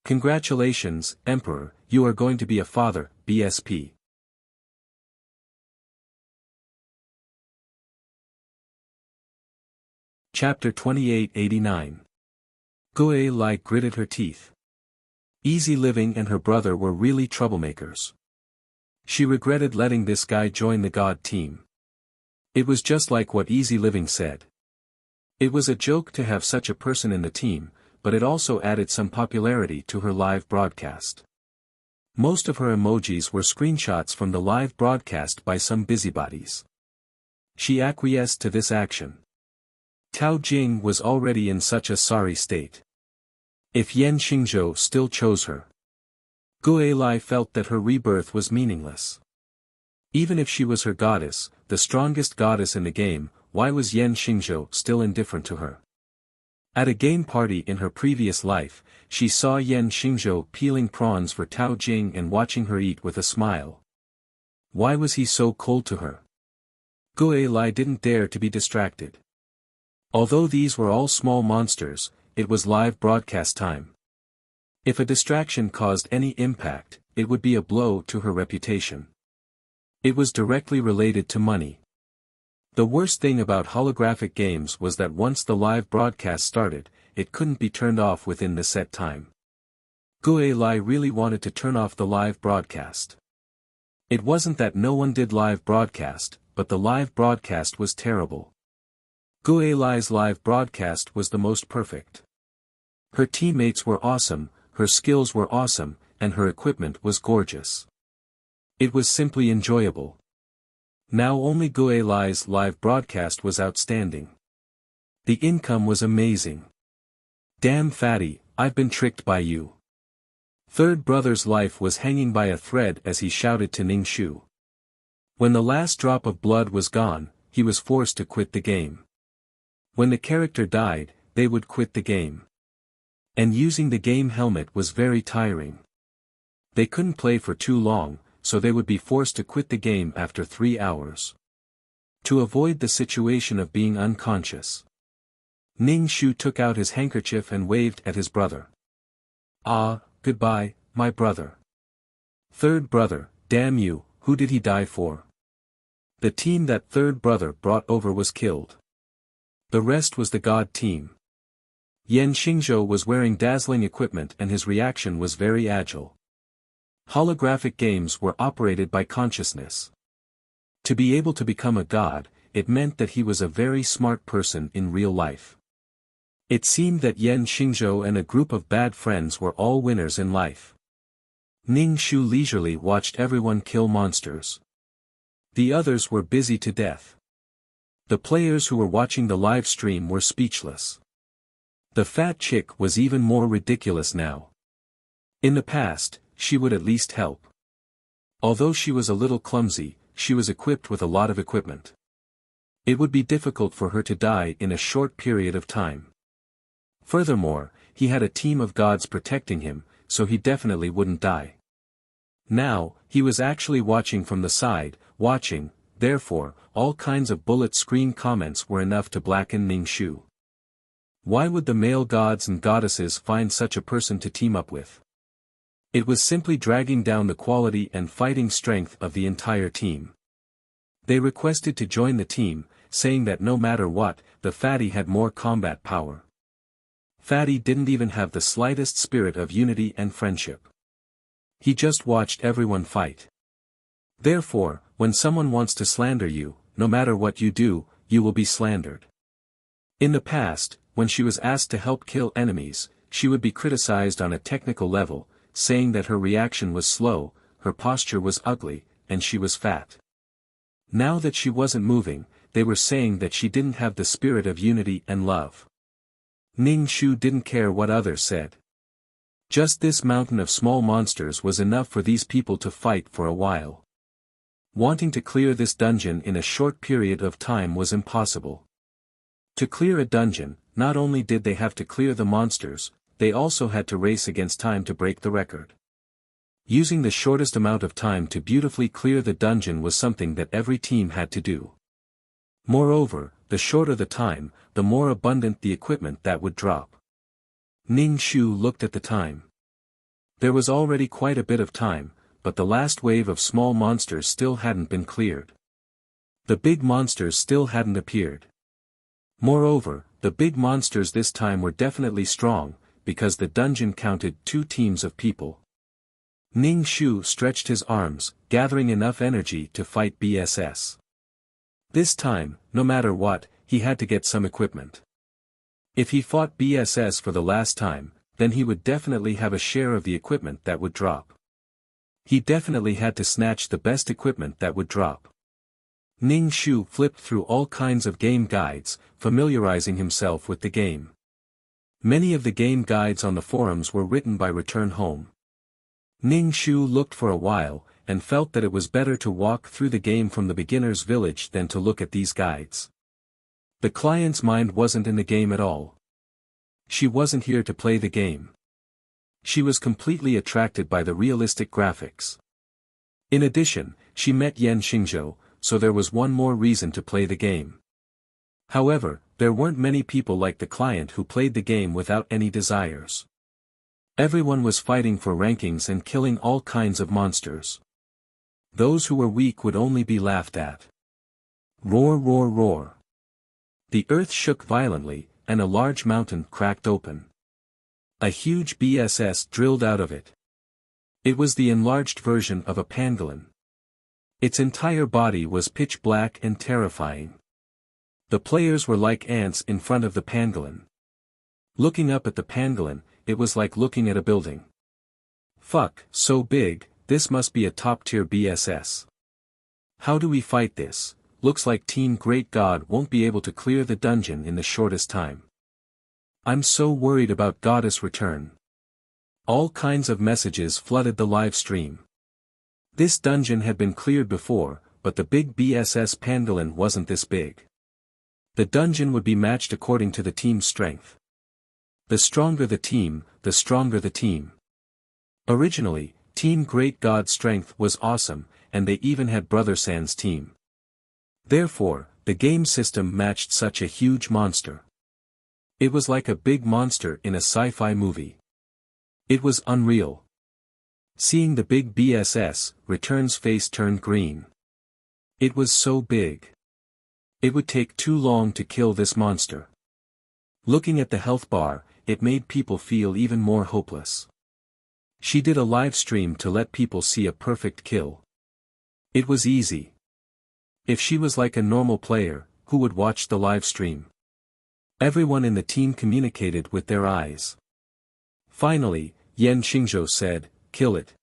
Congratulations, Emperor, you are going to be a father, BSP. Chapter 2889. Gui Lai gritted her teeth. Easy Living and her brother were really troublemakers. She regretted letting this guy join the God team. It was just like what Easy Living said. It was a joke to have such a person in the team, but it also added some popularity to her live broadcast. Most of her emojis were screenshots from the live broadcast by some busybodies. She acquiesced to this action. Tao Jing was already in such a sorry state. If Yan Xingzhou still chose her, Gui Lai felt that her rebirth was meaningless. Even if she was her goddess, the strongest goddess in the game, why was Yan Xingzhou still indifferent to her? At a game party in her previous life, she saw Yan Xingzhou peeling prawns for Tao Jing and watching her eat with a smile. Why was he so cold to her? Gui Lai didn't dare to be distracted. Although these were all small monsters, it was live broadcast time. If a distraction caused any impact, it would be a blow to her reputation. It was directly related to money. The worst thing about holographic games was that once the live broadcast started, it couldn't be turned off within the set time. Gui Lai really wanted to turn off the live broadcast. It wasn't that no one did live broadcast, but the live broadcast was terrible. Gui Lai's live broadcast was the most perfect. Her teammates were awesome, her skills were awesome, and her equipment was gorgeous. It was simply enjoyable. Now only Gui Lai's live broadcast was outstanding. The income was amazing. Damn fatty, I've been tricked by you. Third brother's life was hanging by a thread as he shouted to Ning Shu. When the last drop of blood was gone, he was forced to quit the game. When the character died, they would quit the game. And using the game helmet was very tiring. They couldn't play for too long, so they would be forced to quit the game after 3 hours. To avoid the situation of being unconscious, Ning Shu took out his handkerchief and waved at his brother. "Ah, goodbye, my brother." "Third brother, damn you, who did he die for?" The team that third brother brought over was killed. The rest was the God team. Yan Xingzhou was wearing dazzling equipment and his reaction was very agile. Holographic games were operated by consciousness. To be able to become a god, it meant that he was a very smart person in real life. It seemed that Yan Xingzhou and a group of bad friends were all winners in life. Ning Shu leisurely watched everyone kill monsters. The others were busy to death. The players who were watching the live stream were speechless. The fat chick was even more ridiculous now. In the past, she would at least help. Although she was a little clumsy, she was equipped with a lot of equipment. It would be difficult for her to die in a short period of time. Furthermore, he had a team of gods protecting him, so he definitely wouldn't die. Now, he was actually watching from the side, therefore, all kinds of bullet screen comments were enough to blacken Ning Shu. Why would the male gods and goddesses find such a person to team up with? It was simply dragging down the quality and fighting strength of the entire team. They requested to join the team, saying that no matter what, the fatty had more combat power. Fatty didn't even have the slightest spirit of unity and friendship. He just watched everyone fight. Therefore, when someone wants to slander you, no matter what you do, you will be slandered. In the past, when she was asked to help kill enemies, she would be criticized on a technical level, saying that her reaction was slow, her posture was ugly, and she was fat. Now that she wasn't moving, they were saying that she didn't have the spirit of unity and love. Ning Shu didn't care what others said. Just this mountain of small monsters was enough for these people to fight for a while. Wanting to clear this dungeon in a short period of time was impossible. To clear a dungeon, not only did they have to clear the monsters, they also had to race against time to break the record. Using the shortest amount of time to beautifully clear the dungeon was something that every team had to do. Moreover, the shorter the time, the more abundant the equipment that would drop. Ning Shu looked at the time. There was already quite a bit of time, but the last wave of small monsters still hadn't been cleared. The big monsters still hadn't appeared. Moreover, the big monsters this time were definitely strong, because the dungeon counted 2 teams of people. Ning Shu stretched his arms, gathering enough energy to fight BSS. This time, no matter what, he had to get some equipment. If he fought BSS for the last time, then he would definitely have a share of the equipment that would drop. He definitely had to snatch the best equipment that would drop. Ning Shu flipped through all kinds of game guides, familiarizing himself with the game. Many of the game guides on the forums were written by Return Home. Ning Shu looked for a while, and felt that it was better to walk through the game from the beginner's village than to look at these guides. The client's mind wasn't in the game at all. She wasn't here to play the game. She was completely attracted by the realistic graphics. In addition, she met Yan Xingzhou, so there was one more reason to play the game. However, there weren't many people like the client who played the game without any desires. Everyone was fighting for rankings and killing all kinds of monsters. Those who were weak would only be laughed at. Roar, roar, roar. The earth shook violently, and a large mountain cracked open. A huge BSS drilled out of it. It was the enlarged version of a pangolin. Its entire body was pitch black and terrifying. The players were like ants in front of the pangolin. Looking up at the pangolin, it was like looking at a building. Fuck, so big, this must be a top-tier BSS. How do we fight this? Looks like Team Great God won't be able to clear the dungeon in the shortest time. I'm so worried about Goddess Return. All kinds of messages flooded the live stream. This dungeon had been cleared before, but the big BSS pangolin wasn't this big. The dungeon would be matched according to the team's strength. The stronger the team, the stronger the team. Originally, Team Great God's strength was awesome, and they even had Brother San's team. Therefore, the game system matched such a huge monster. It was like a big monster in a sci-fi movie. It was unreal. Seeing the big BSS, Return's face turned green. It was so big. It would take too long to kill this monster. Looking at the health bar, it made people feel even more hopeless. She did a live stream to let people see a perfect kill. It was easy. If she was like a normal player, who would watch the live stream? Everyone in the team communicated with their eyes. Finally, Yan Xingzhou said, "Kill it.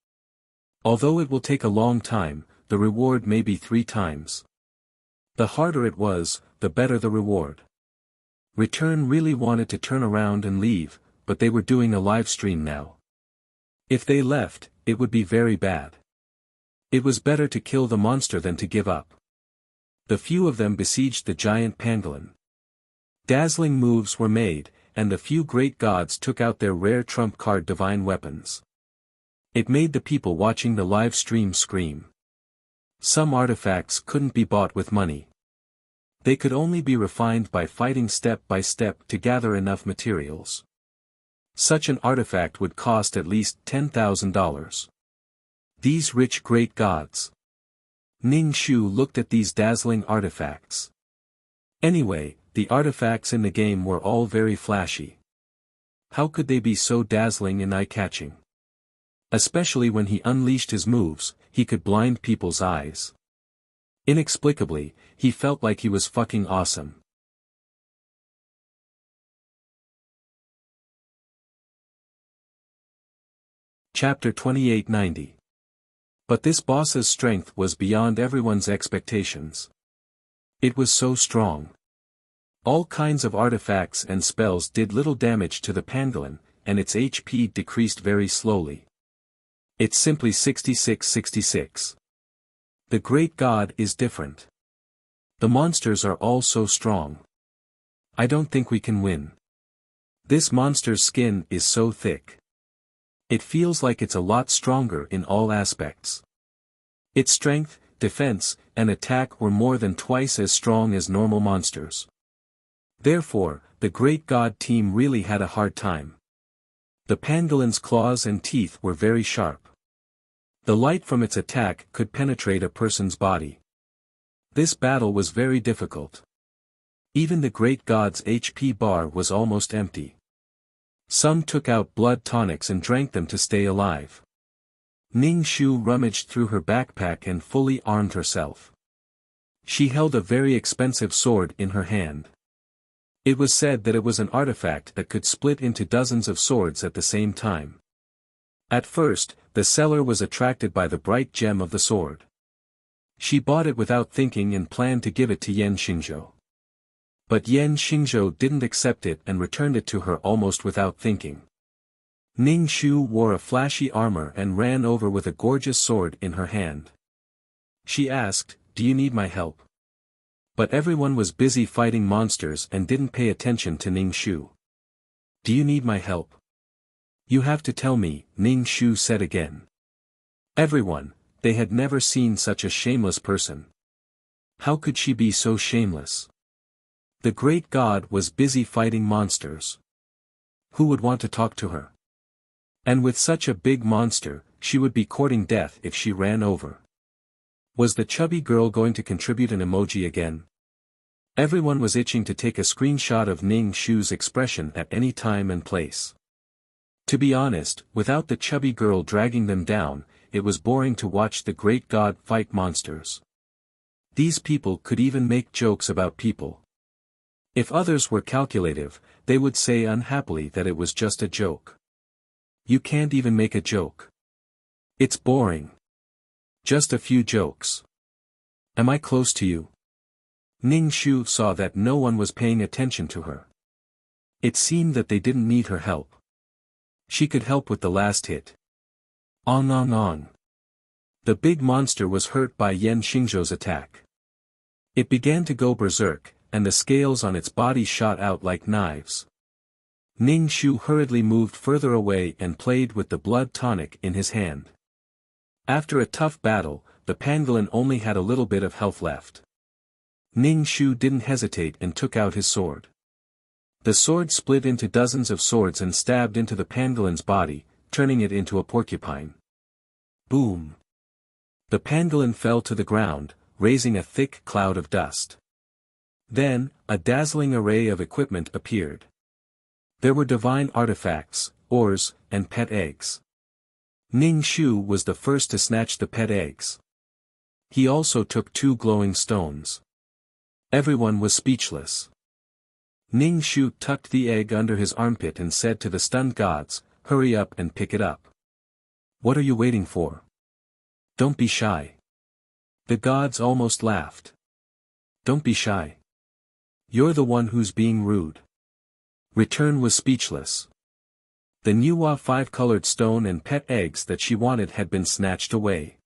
Although it will take a long time, the reward may be 3 times. The harder it was, the better the reward." Return really wanted to turn around and leave, but they were doing a live stream now. If they left, it would be very bad. It was better to kill the monster than to give up. The few of them besieged the giant pangolin. Dazzling moves were made, and the few great gods took out their rare trump card divine weapons. It made the people watching the live stream scream. Some artifacts couldn't be bought with money. They could only be refined by fighting step by step to gather enough materials. Such an artifact would cost at least $10,000. These rich great gods. Ning Shu looked at these dazzling artifacts. Anyway, the artifacts in the game were all very flashy. How could they be so dazzling and eye-catching? Especially when he unleashed his moves, he could blind people's eyes. Inexplicably, he felt like he was fucking awesome. Chapter 2890. But this boss's strength was beyond everyone's expectations. It was so strong. All kinds of artifacts and spells did little damage to the pangolin, and its HP decreased very slowly. It's simply 6666. The great god is different. The monsters are all so strong. I don't think we can win. This monster's skin is so thick. It feels like it's a lot stronger in all aspects. Its strength, defense, and attack were more than twice as strong as normal monsters. Therefore, the great god team really had a hard time. The pangolin's claws and teeth were very sharp. The light from its attack could penetrate a person's body. This battle was very difficult. Even the great god's HP bar was almost empty. Some took out blood tonics and drank them to stay alive. Ning Shu rummaged through her backpack and fully armed herself. She held a very expensive sword in her hand. It was said that it was an artifact that could split into dozens of swords at the same time. At first, the seller was attracted by the bright gem of the sword. She bought it without thinking and planned to give it to Yan Xingzhou. But Yan Xingzhou didn't accept it and returned it to her almost without thinking. Ning Shu wore a flashy armor and ran over with a gorgeous sword in her hand. She asked, "Do you need my help?" But everyone was busy fighting monsters and didn't pay attention to Ning Shu. "Do you need my help?" "You have to tell me," Ning Shu said again. Everyone, they had never seen such a shameless person. How could she be so shameless? The great god was busy fighting monsters. Who would want to talk to her? And with such a big monster, she would be courting death if she ran over. Was the chubby girl going to contribute an emoji again? Everyone was itching to take a screenshot of Ning Shu's expression at any time and place. To be honest, without the chubby girl dragging them down, it was boring to watch the great god fight monsters. These people could even make jokes about people. If others were calculative, they would say unhappily that it was just a joke. You can't even make a joke. It's boring. Just a few jokes. Am I close to you? Ning Shu saw that no one was paying attention to her. It seemed that they didn't need her help. She could help with the last hit. On. The big monster was hurt by Yan Xingzhou's attack. It began to go berserk, and the scales on its body shot out like knives. Ning Shu hurriedly moved further away and played with the blood tonic in his hand. After a tough battle, the pangolin only had a little bit of health left. Ning Shu didn't hesitate and took out his sword. The sword split into dozens of swords and stabbed into the pangolin's body, turning it into a porcupine. Boom! The pangolin fell to the ground, raising a thick cloud of dust. Then, a dazzling array of equipment appeared. There were divine artifacts, ores, and pet eggs. Ning Shu was the first to snatch the pet eggs. He also took 2 glowing stones. Everyone was speechless. Ning Shu tucked the egg under his armpit and said to the stunned gods, "Hurry up and pick it up. What are you waiting for? Don't be shy." The gods almost laughed. "Don't be shy. You're the one who's being rude." Return was speechless. The Nuwa 5-colored stone and pet eggs that she wanted had been snatched away.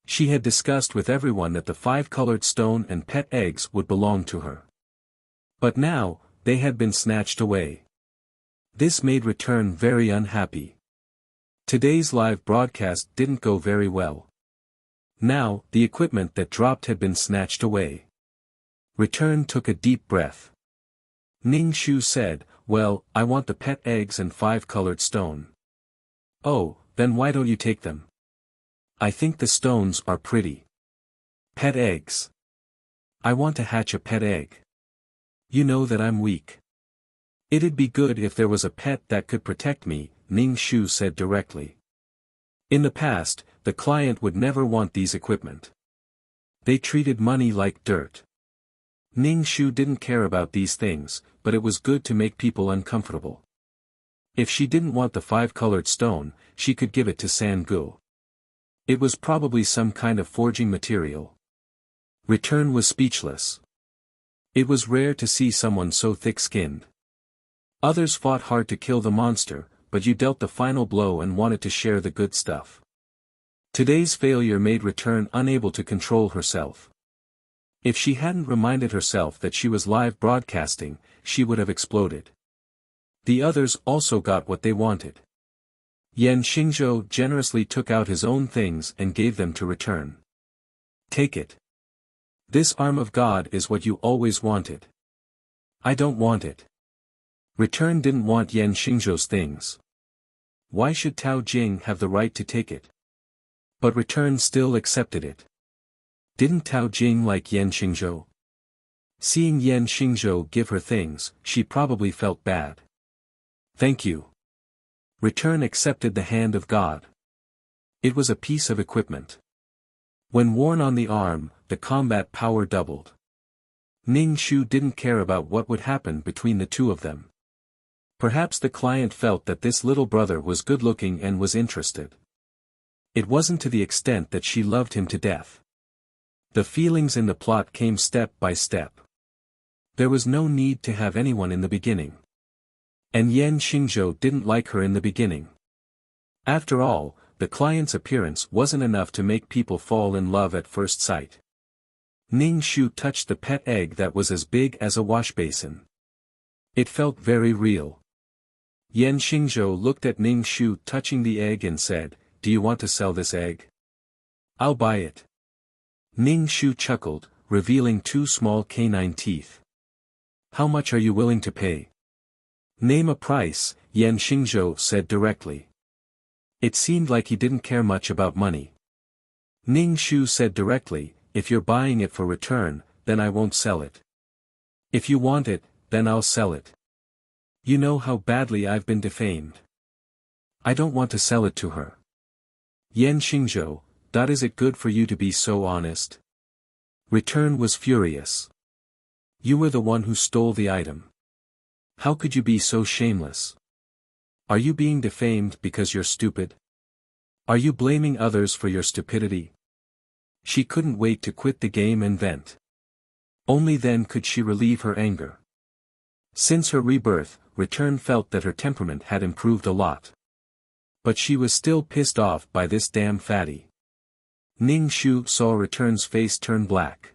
She had discussed with everyone that the 5-colored stone and pet eggs would belong to her. But now, they had been snatched away. This made Return very unhappy. Today's live broadcast didn't go very well. Now, the equipment that dropped had been snatched away. Return took a deep breath. Ning Shu said, "Well, I want the pet eggs and 5-colored stone." "Oh, then why don't you take them? I think the stones are pretty. Pet eggs. I want to hatch a pet egg. You know that I'm weak. It'd be good if there was a pet that could protect me," Ning Shu said directly. In the past, the client would never want these equipment. They treated money like dirt. Ning Shu didn't care about these things, but it was good to make people uncomfortable. If she didn't want the 5-colored stone, she could give it to Sangu. It was probably some kind of forging material. Return was speechless. It was rare to see someone so thick-skinned. Others fought hard to kill the monster, but you dealt the final blow and wanted to share the good stuff. Today's failure made Return unable to control herself. If she hadn't reminded herself that she was live broadcasting, she would have exploded. The others also got what they wanted. Yan Xingzhou generously took out his own things and gave them to Return. "Take it. This arm of God is what you always wanted." "I don't want it." Return didn't want Yan Xingzhou's things. Why should Tao Jing have the right to take it? But Return still accepted it. Didn't Tao Jing like Yan Xingzhou? Seeing Yan Xingzhou give her things, she probably felt bad. "Thank you." Return accepted the hand of God. It was a piece of equipment. When worn on the arm, the combat power doubled. Ning Shu didn't care about what would happen between the two of them. Perhaps the client felt that this little brother was good-looking and was interested. It wasn't to the extent that she loved him to death. The feelings in the plot came step by step. There was no need to have anyone in the beginning. And Yan Xingzhou didn't like her in the beginning. After all, the client's appearance wasn't enough to make people fall in love at first sight. Ning Shu touched the pet egg that was as big as a wash basin. It felt very real. Yan Xingzhou looked at Ning Shu touching the egg and said, "Do you want to sell this egg? I'll buy it." Ning Shu chuckled, revealing 2 small canine teeth. "How much are you willing to pay?" "Name a price," Yan Xingzhou said directly. It seemed like he didn't care much about money. Ning Shu said directly, "If you're buying it for Return, then I won't sell it. If you want it, then I'll sell it. You know how badly I've been defamed. I don't want to sell it to her." "Yan Xingzhou, that is it good for you to be so honest?" Return was furious. "You were the one who stole the item. How could you be so shameless? Are you being defamed because you're stupid? Are you blaming others for your stupidity?" She couldn't wait to quit the game and vent. Only then could she relieve her anger. Since her rebirth, Return felt that her temperament had improved a lot. But she was still pissed off by this damn fatty. Ning Shu saw Return's face turn black.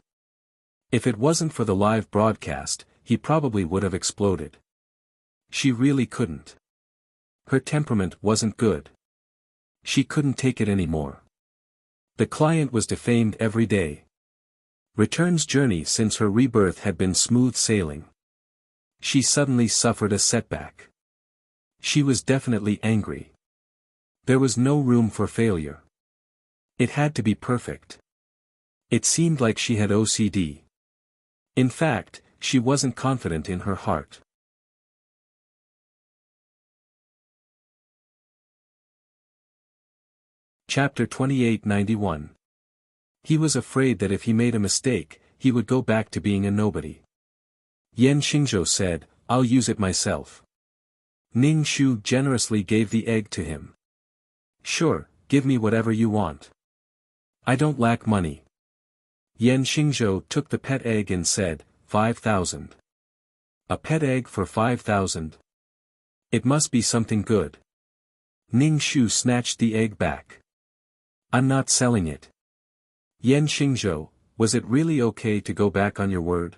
If it wasn't for the live broadcast, he probably would have exploded. She really couldn't. Her temperament wasn't good. She couldn't take it anymore. The client was defamed every day. Return's journey since her rebirth had been smooth sailing. She suddenly suffered a setback. She was definitely angry. There was no room for failure. It had to be perfect. It seemed like she had OCD. In fact, she wasn't confident in her heart. Chapter 2891. He was afraid that if he made a mistake, he would go back to being a nobody. Yan Xingzhou said, "I'll use it myself." Ning Shu generously gave the egg to him. "Sure, give me whatever you want. I don't lack money." Yan Xingzhou took the pet egg and said, 5,000. A pet egg for 5,000? It must be something good. Ning Shu snatched the egg back. "I'm not selling it." Yan Xingzhou, was it really okay to go back on your word?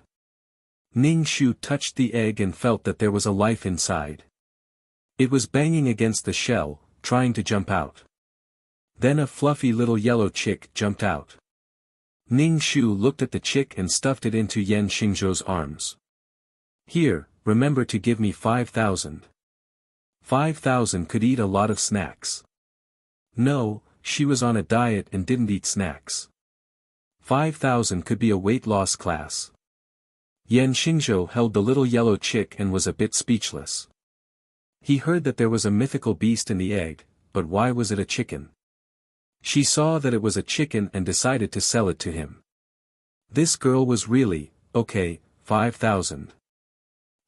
Ning Shu touched the egg and felt that there was a life inside. It was banging against the shell, trying to jump out. Then a fluffy little yellow chick jumped out. Ning Shu looked at the chick and stuffed it into Yan Xingzhou's arms. "Here, remember to give me 5,000. 5,000 could eat a lot of snacks." No, she was on a diet and didn't eat snacks. 5,000 could be a weight loss class. Yan Xingzhou held the little yellow chick and was a bit speechless. He heard that there was a mythical beast in the egg, but why was it a chicken? She saw that it was a chicken and decided to sell it to him. This girl was really, okay, 5,000.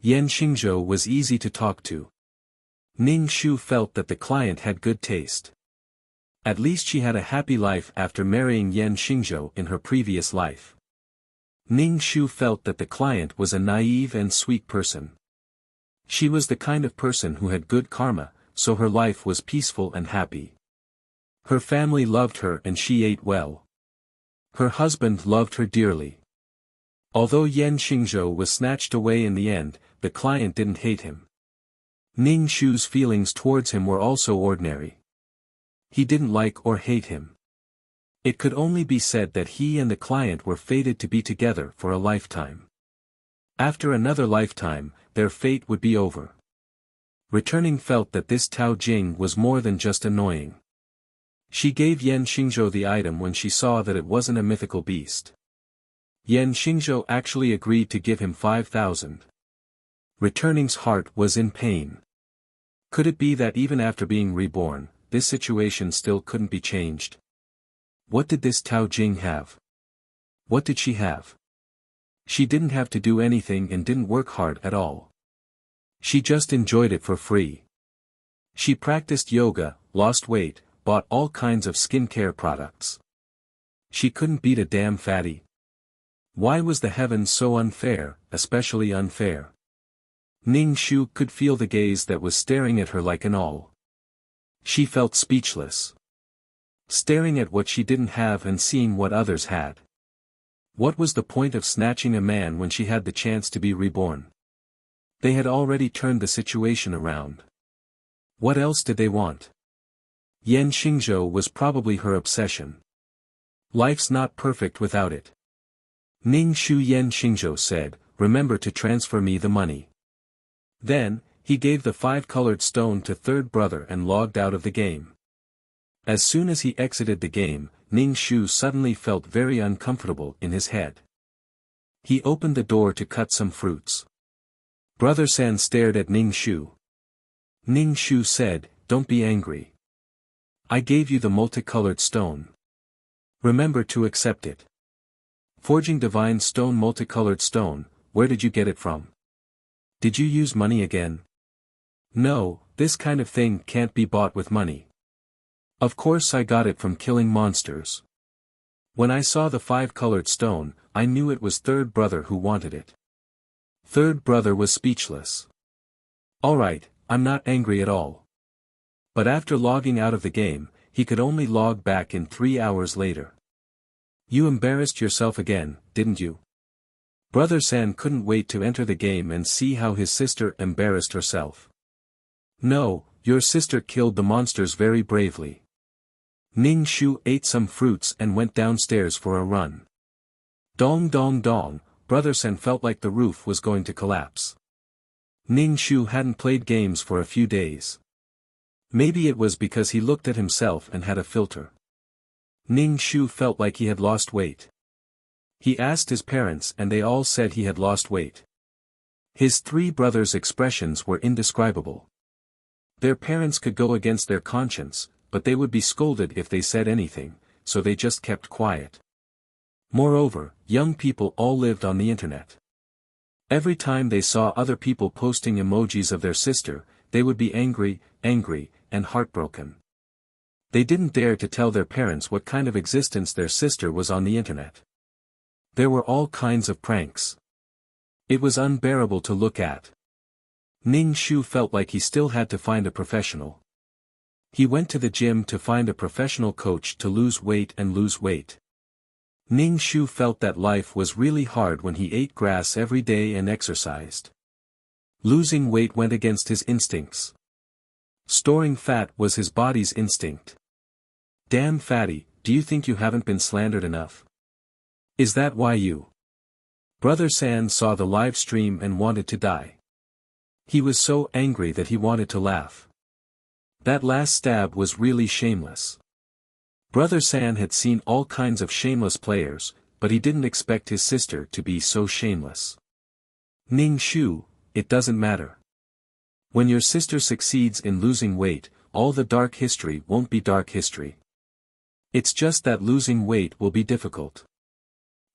Yan Xingzhou was easy to talk to. Ning Shu felt that the client had good taste. At least she had a happy life after marrying Yan Xingzhou in her previous life. Ning Shu felt that the client was a naive and sweet person. She was the kind of person who had good karma, so her life was peaceful and happy. Her family loved her and she ate well. Her husband loved her dearly. Although Yan Xingzhou was snatched away in the end, the client didn't hate him. Ning Shu's feelings towards him were also ordinary. He didn't like or hate him. It could only be said that he and the client were fated to be together for a lifetime. After another lifetime, their fate would be over. Returning felt that this Tao Jing was more than just annoying. She gave Yan Xingzhou the item when she saw that it wasn't a mythical beast. Yan Xingzhou actually agreed to give him 5,000. Returning's heart was in pain. Could it be that even after being reborn, this situation still couldn't be changed? What did this Tao Jing have? What did she have? She didn't have to do anything and didn't work hard at all. She just enjoyed it for free. She practiced yoga, lost weight, bought all kinds of skincare products. She couldn't beat a damn fatty. Why was the heavens so unfair, especially unfair? Ning Shu could feel the gaze that was staring at her like an awl. She felt speechless. Staring at what she didn't have and seeing what others had. What was the point of snatching a man when she had the chance to be reborn? They had already turned the situation around. What else did they want? Yan Xingzhou was probably her obsession. Life's not perfect without it. Ning Shu Yan Xingzhou said, "Remember to transfer me the money." Then, he gave the 5-colored stone to third brother and logged out of the game. As soon as he exited the game, Ning Shu suddenly felt very uncomfortable in his head. He opened the door to cut some fruits. Brother San stared at Ning Shu. Ning Shu said, "Don't be angry. I gave you the multicolored stone. Remember to accept it." Forging divine stone, multicolored stone, where did you get it from? Did you use money again? No, this kind of thing can't be bought with money. Of course I got it from killing monsters. When I saw the 5-colored stone, I knew it was third brother who wanted it. Third brother was speechless. Alright, I'm not angry at all. But after logging out of the game, he could only log back in 3 hours later. You embarrassed yourself again, didn't you? Brother San couldn't wait to enter the game and see how his sister embarrassed herself. No, your sister killed the monsters very bravely. Ning Shu ate some fruits and went downstairs for a run. Dong dong dong, Brother San felt like the roof was going to collapse. Ning Shu hadn't played games for a few days. Maybe it was because he looked at himself and had a filter. Ning Shu felt like he had lost weight. He asked his parents and they all said he had lost weight. His three brothers' expressions were indescribable. Their parents could go against their conscience, but they would be scolded if they said anything, so they just kept quiet. Moreover, young people all lived on the internet. Every time they saw other people posting emojis of their sister, they would be angry, and heartbroken. They didn't dare to tell their parents what kind of existence their sister was on the internet. There were all kinds of pranks. It was unbearable to look at. Ning Shu felt like he still had to find a professional. He went to the gym to find a professional coach to lose weight and lose weight. Ning Shu felt that life was really hard when he ate grass every day and exercised. Losing weight went against his instincts. Storing fat was his body's instinct. Damn fatty, do you think you haven't been slandered enough? Is that why you? Brother San saw the live stream and wanted to die. He was so angry that he wanted to laugh. That last stab was really shameless. Brother San had seen all kinds of shameless players, but he didn't expect his sister to be so shameless. Ning Shu, it doesn't matter. When your sister succeeds in losing weight, all the dark history won't be dark history. It's just that losing weight will be difficult.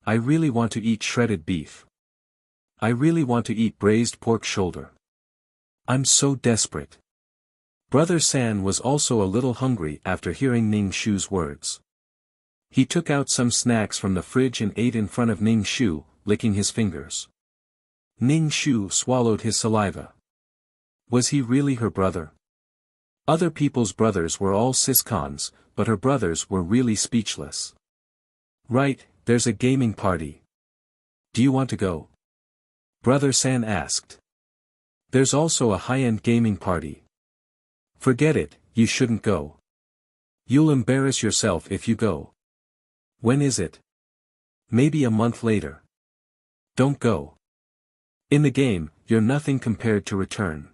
I really want to eat shredded beef. I really want to eat braised pork shoulder. I'm so desperate. Brother San was also a little hungry after hearing Ning Shu's words. He took out some snacks from the fridge and ate in front of Ning Shu, licking his fingers. Ning Shu swallowed his saliva. Was he really her brother? Other people's brothers were all siscons, but her brothers were really speechless. Right, there's a gaming party. Do you want to go? Brother San asked. There's also a high-end gaming party. Forget it, you shouldn't go. You'll embarrass yourself if you go. When is it? Maybe a month later. Don't go. In the game, you're nothing compared to return.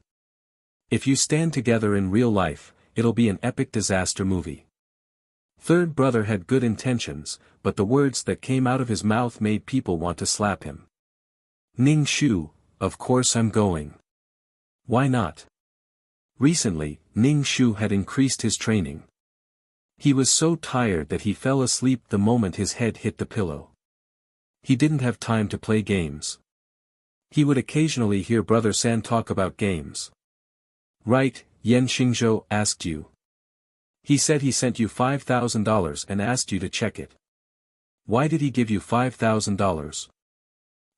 If you stand together in real life, it'll be an epic disaster movie. Third brother had good intentions, but the words that came out of his mouth made people want to slap him. Ning Shu, of course I'm going. Why not? Recently, Ning Shu had increased his training. He was so tired that he fell asleep the moment his head hit the pillow. He didn't have time to play games. He would occasionally hear Brother San talk about games. Right, Yan Xingzhou asked you. He said he sent you $5,000 and asked you to check it. Why did he give you $5,000?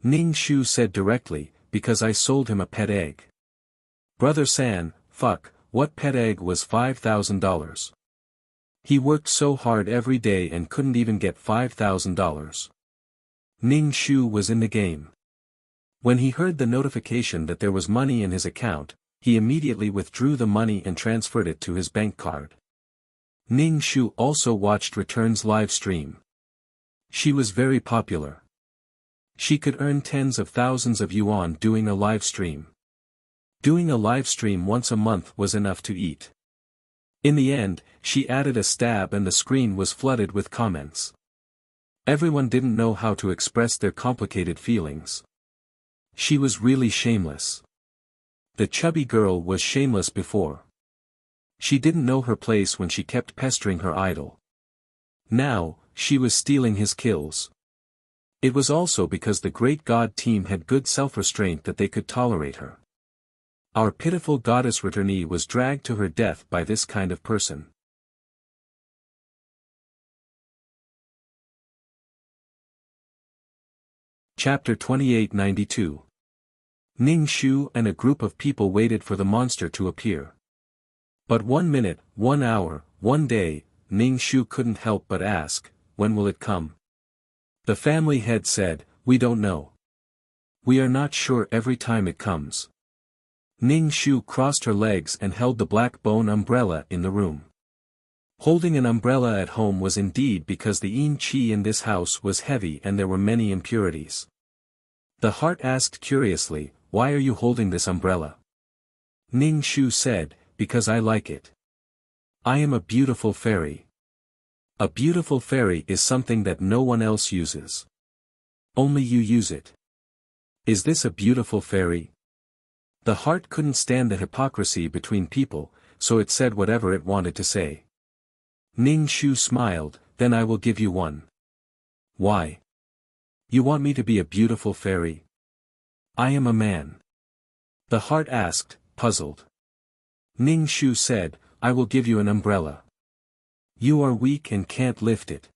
Ning Shu said directly, because I sold him a pet egg. Brother San, fuck, what pet egg was $5,000? He worked so hard every day and couldn't even get $5,000. Ning Shu was in the game. When he heard the notification that there was money in his account, he immediately withdrew the money and transferred it to his bank card. Ning Shu also watched Return's live stream. She was very popular. She could earn tens of thousands of yuan doing a live stream. Doing a live stream once a month was enough to eat. In the end, she added a stab and the screen was flooded with comments. Everyone didn't know how to express their complicated feelings. She was really shameless. The chubby girl was shameless before. She didn't know her place when she kept pestering her idol. Now, she was stealing his kills. It was also because the Great God team had good self-restraint that they could tolerate her. Our pitiful goddess returnee was dragged to her death by this kind of person. Chapter 2892. Ning Shu and a group of people waited for the monster to appear. But 1 minute, 1 hour, 1 day, Ning Shu couldn't help but ask, when will it come? The family head said, we don't know. We are not sure every time it comes. Ning Shu crossed her legs and held the black bone umbrella in the room. Holding an umbrella at home was indeed because the yin qi in this house was heavy and there were many impurities. The heart asked curiously, "Why are you holding this umbrella?" Ning Shu said, "Because I like it. I am a beautiful fairy." A beautiful fairy is something that no one else uses. Only you use it. Is this a beautiful fairy? The heart couldn't stand the hypocrisy between people, so it said whatever it wanted to say. Ning Shu smiled, "Then I will give you one." "Why? You want me to be a beautiful fairy?" "I am a man." The heart asked, puzzled. Ning Shu said, "I will give you an umbrella. You are weak and can't lift it."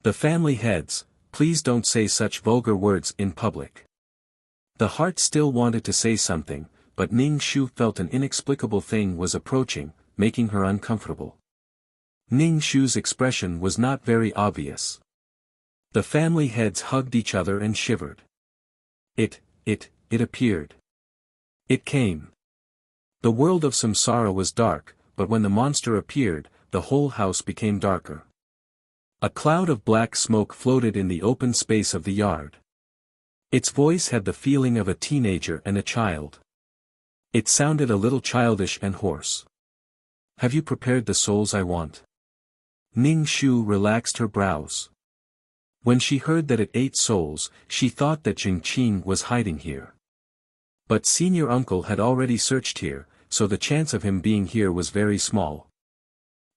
The family heads, "Please don't say such vulgar words in public." The heart still wanted to say something, but Ning Shu felt an inexplicable thing was approaching, making her uncomfortable. Ning Shu's expression was not very obvious. The family heads hugged each other and shivered. It appeared. It came. The world of samsara was dark, but when the monster appeared, the whole house became darker. A cloud of black smoke floated in the open space of the yard. Its voice had the feeling of a teenager and a child. It sounded a little childish and hoarse. "Have you prepared the souls I want?" Ning Shu relaxed her brows. When she heard that it ate souls, she thought that Jingqin was hiding here. But senior uncle had already searched here, so the chance of him being here was very small.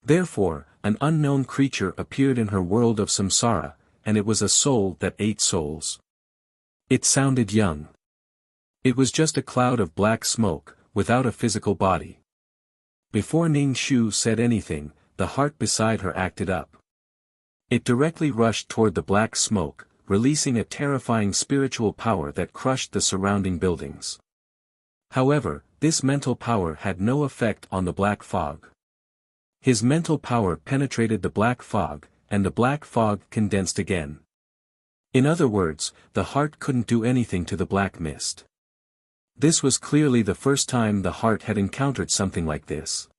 Therefore, an unknown creature appeared in her world of samsara, and it was a soul that ate souls. It sounded young. It was just a cloud of black smoke, without a physical body. Before Ning Shu said anything, the heart beside her acted up. It directly rushed toward the black smoke, releasing a terrifying spiritual power that crushed the surrounding buildings. However, this mental power had no effect on the black fog. His mental power penetrated the black fog, and the black fog condensed again. In other words, the heart couldn't do anything to the black mist. This was clearly the first time the heart had encountered something like this.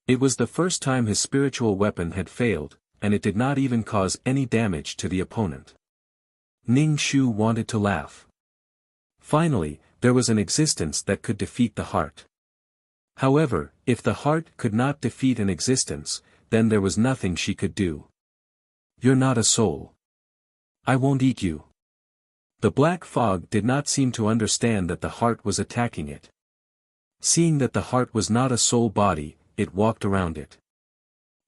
It was the first time his spiritual weapon had failed, and it did not even cause any damage to the opponent. Ning Shu wanted to laugh. Finally, there was an existence that could defeat the heart. However, if the heart could not defeat an existence, then there was nothing she could do. "You're not a soul. I won't eat you." The black fog did not seem to understand that the heart was attacking it. Seeing that the heart was not a soul body, it walked around it.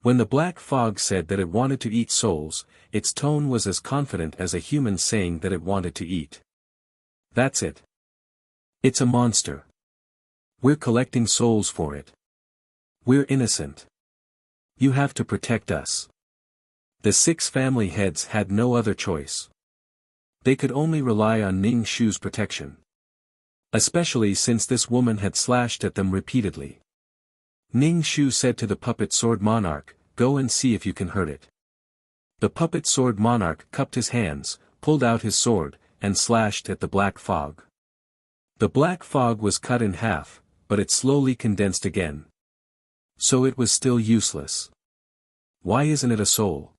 When the black fog said that it wanted to eat souls, its tone was as confident as a human saying that it wanted to eat. "That's it. It's a monster. We're collecting souls for it. We're innocent. You have to protect us." The 6 family heads had no other choice. They could only rely on Ning Shu's protection. Especially since this woman had slashed at them repeatedly. Ning Shu said to the puppet sword monarch, "Go and see if you can hurt it." The puppet sword monarch cupped his hands, pulled out his sword, and slashed at the black fog. The black fog was cut in half, but it slowly condensed again. So it was still useless. "Why isn't it a soul?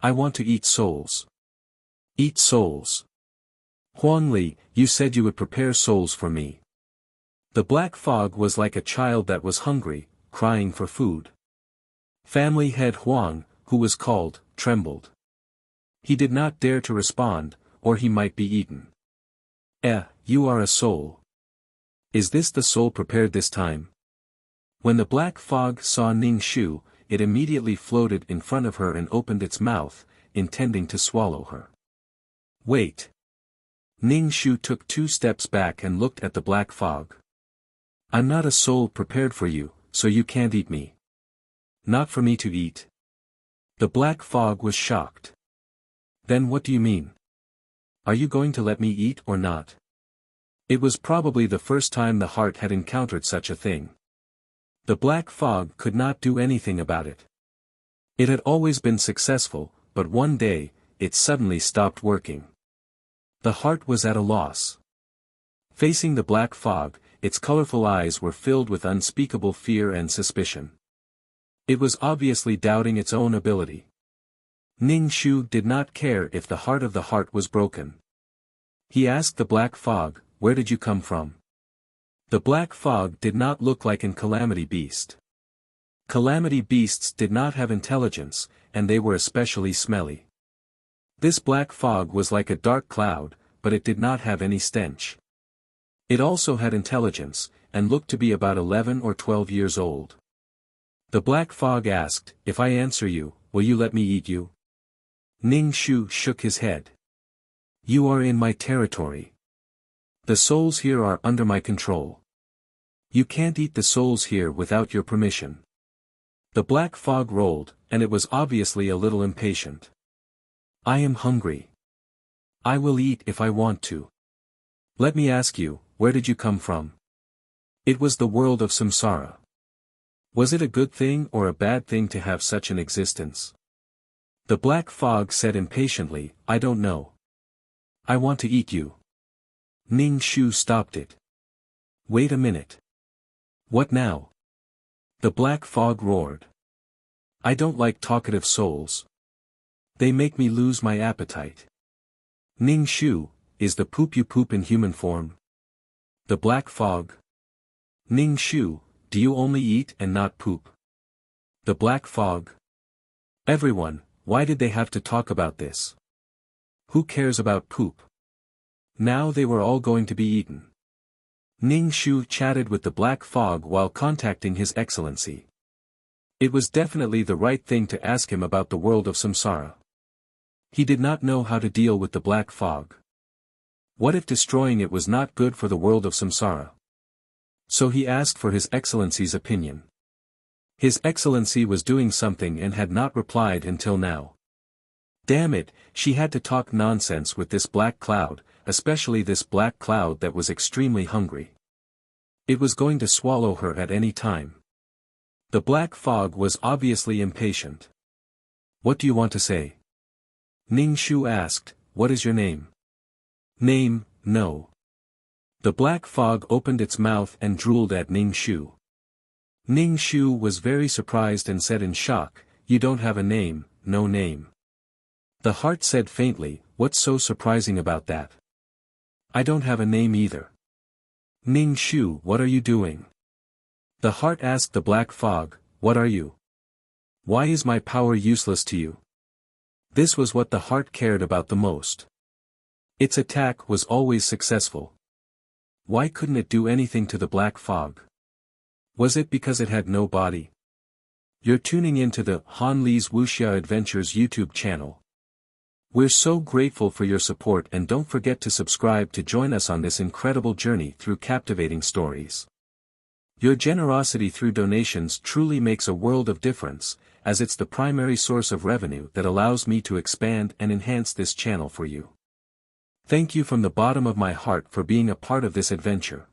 I want to eat souls." "Eat souls? Huang Li, you said you would prepare souls for me." The black fog was like a child that was hungry, crying for food. Family head Huang, who was called, trembled. He did not dare to respond, or he might be eaten. You are a soul. Is this the soul prepared this time?" When the black fog saw Ning Shu, it immediately floated in front of her and opened its mouth, intending to swallow her. "Wait." Ning Shu took 2 steps back and looked at the black fog. "I'm not a soul prepared for you, so you can't eat me." "Not for me to eat?" The black fog was shocked. "Then what do you mean? Are you going to let me eat or not?" It was probably the first time the heart had encountered such a thing. The black fog could not do anything about it. It had always been successful, but one day, it suddenly stopped working. The heart was at a loss. Facing the black fog, its colorful eyes were filled with unspeakable fear and suspicion. It was obviously doubting its own ability. Ning Shu did not care if the heart of the heart was broken. He asked the black fog, "Where did you come from?" The black fog did not look like an calamity beast. Calamity beasts did not have intelligence, and they were especially smelly. This black fog was like a dark cloud, but it did not have any stench. It also had intelligence, and looked to be about 11 or 12 years old. The black fog asked, "If I answer you, will you let me eat you?" Ning Shu shook his head. "You are in my territory. The souls here are under my control. You can't eat the souls here without your permission." The black fog rolled, and it was obviously a little impatient. "I am hungry. I will eat if I want to. Let me ask you, where did you come from?" It was the world of samsara. Was it a good thing or a bad thing to have such an existence? The black fog said impatiently, "I don't know. I want to eat you." Ning Shu stopped it. "Wait a minute. What now?" The black fog roared. "I don't like talkative souls. They make me lose my appetite." Ning Shu, is the poop you poop in human form? The black fog. Ning Shu, do you only eat and not poop? The black fog. Everyone, why did they have to talk about this? Who cares about poop? Now they were all going to be eaten. Ning Shu chatted with the black fog while contacting His Excellency. It was definitely the right thing to ask him about the world of samsara. He did not know how to deal with the black fog. What if destroying it was not good for the world of samsara? So he asked for His Excellency's opinion. His Excellency was doing something and had not replied until now. Damn it, she had to talk nonsense with this black cloud, especially this black cloud that was extremely hungry. It was going to swallow her at any time. The black fog was obviously impatient. "What do you want to say?" Ning Shu asked, "What is your name?" "Name, no." The black fog opened its mouth and drooled at Ning Shu. Ning Shu was very surprised and said in shock, "You don't have a name, no name." The heart said faintly, "What's so surprising about that?" "I don't have a name either." "Ning Shu, what are you doing?" The heart asked the black fog, "What are you? Why is my power useless to you?" This was what the heart cared about the most. Its attack was always successful. Why couldn't it do anything to the black fog? Was it because it had no body? You're tuning into the Han Li's Wuxia Adventures YouTube channel. We're so grateful for your support, and don't forget to subscribe to join us on this incredible journey through captivating stories. Your generosity through donations truly makes a world of difference, as it's the primary source of revenue that allows me to expand and enhance this channel for you. Thank you from the bottom of my heart for being a part of this adventure.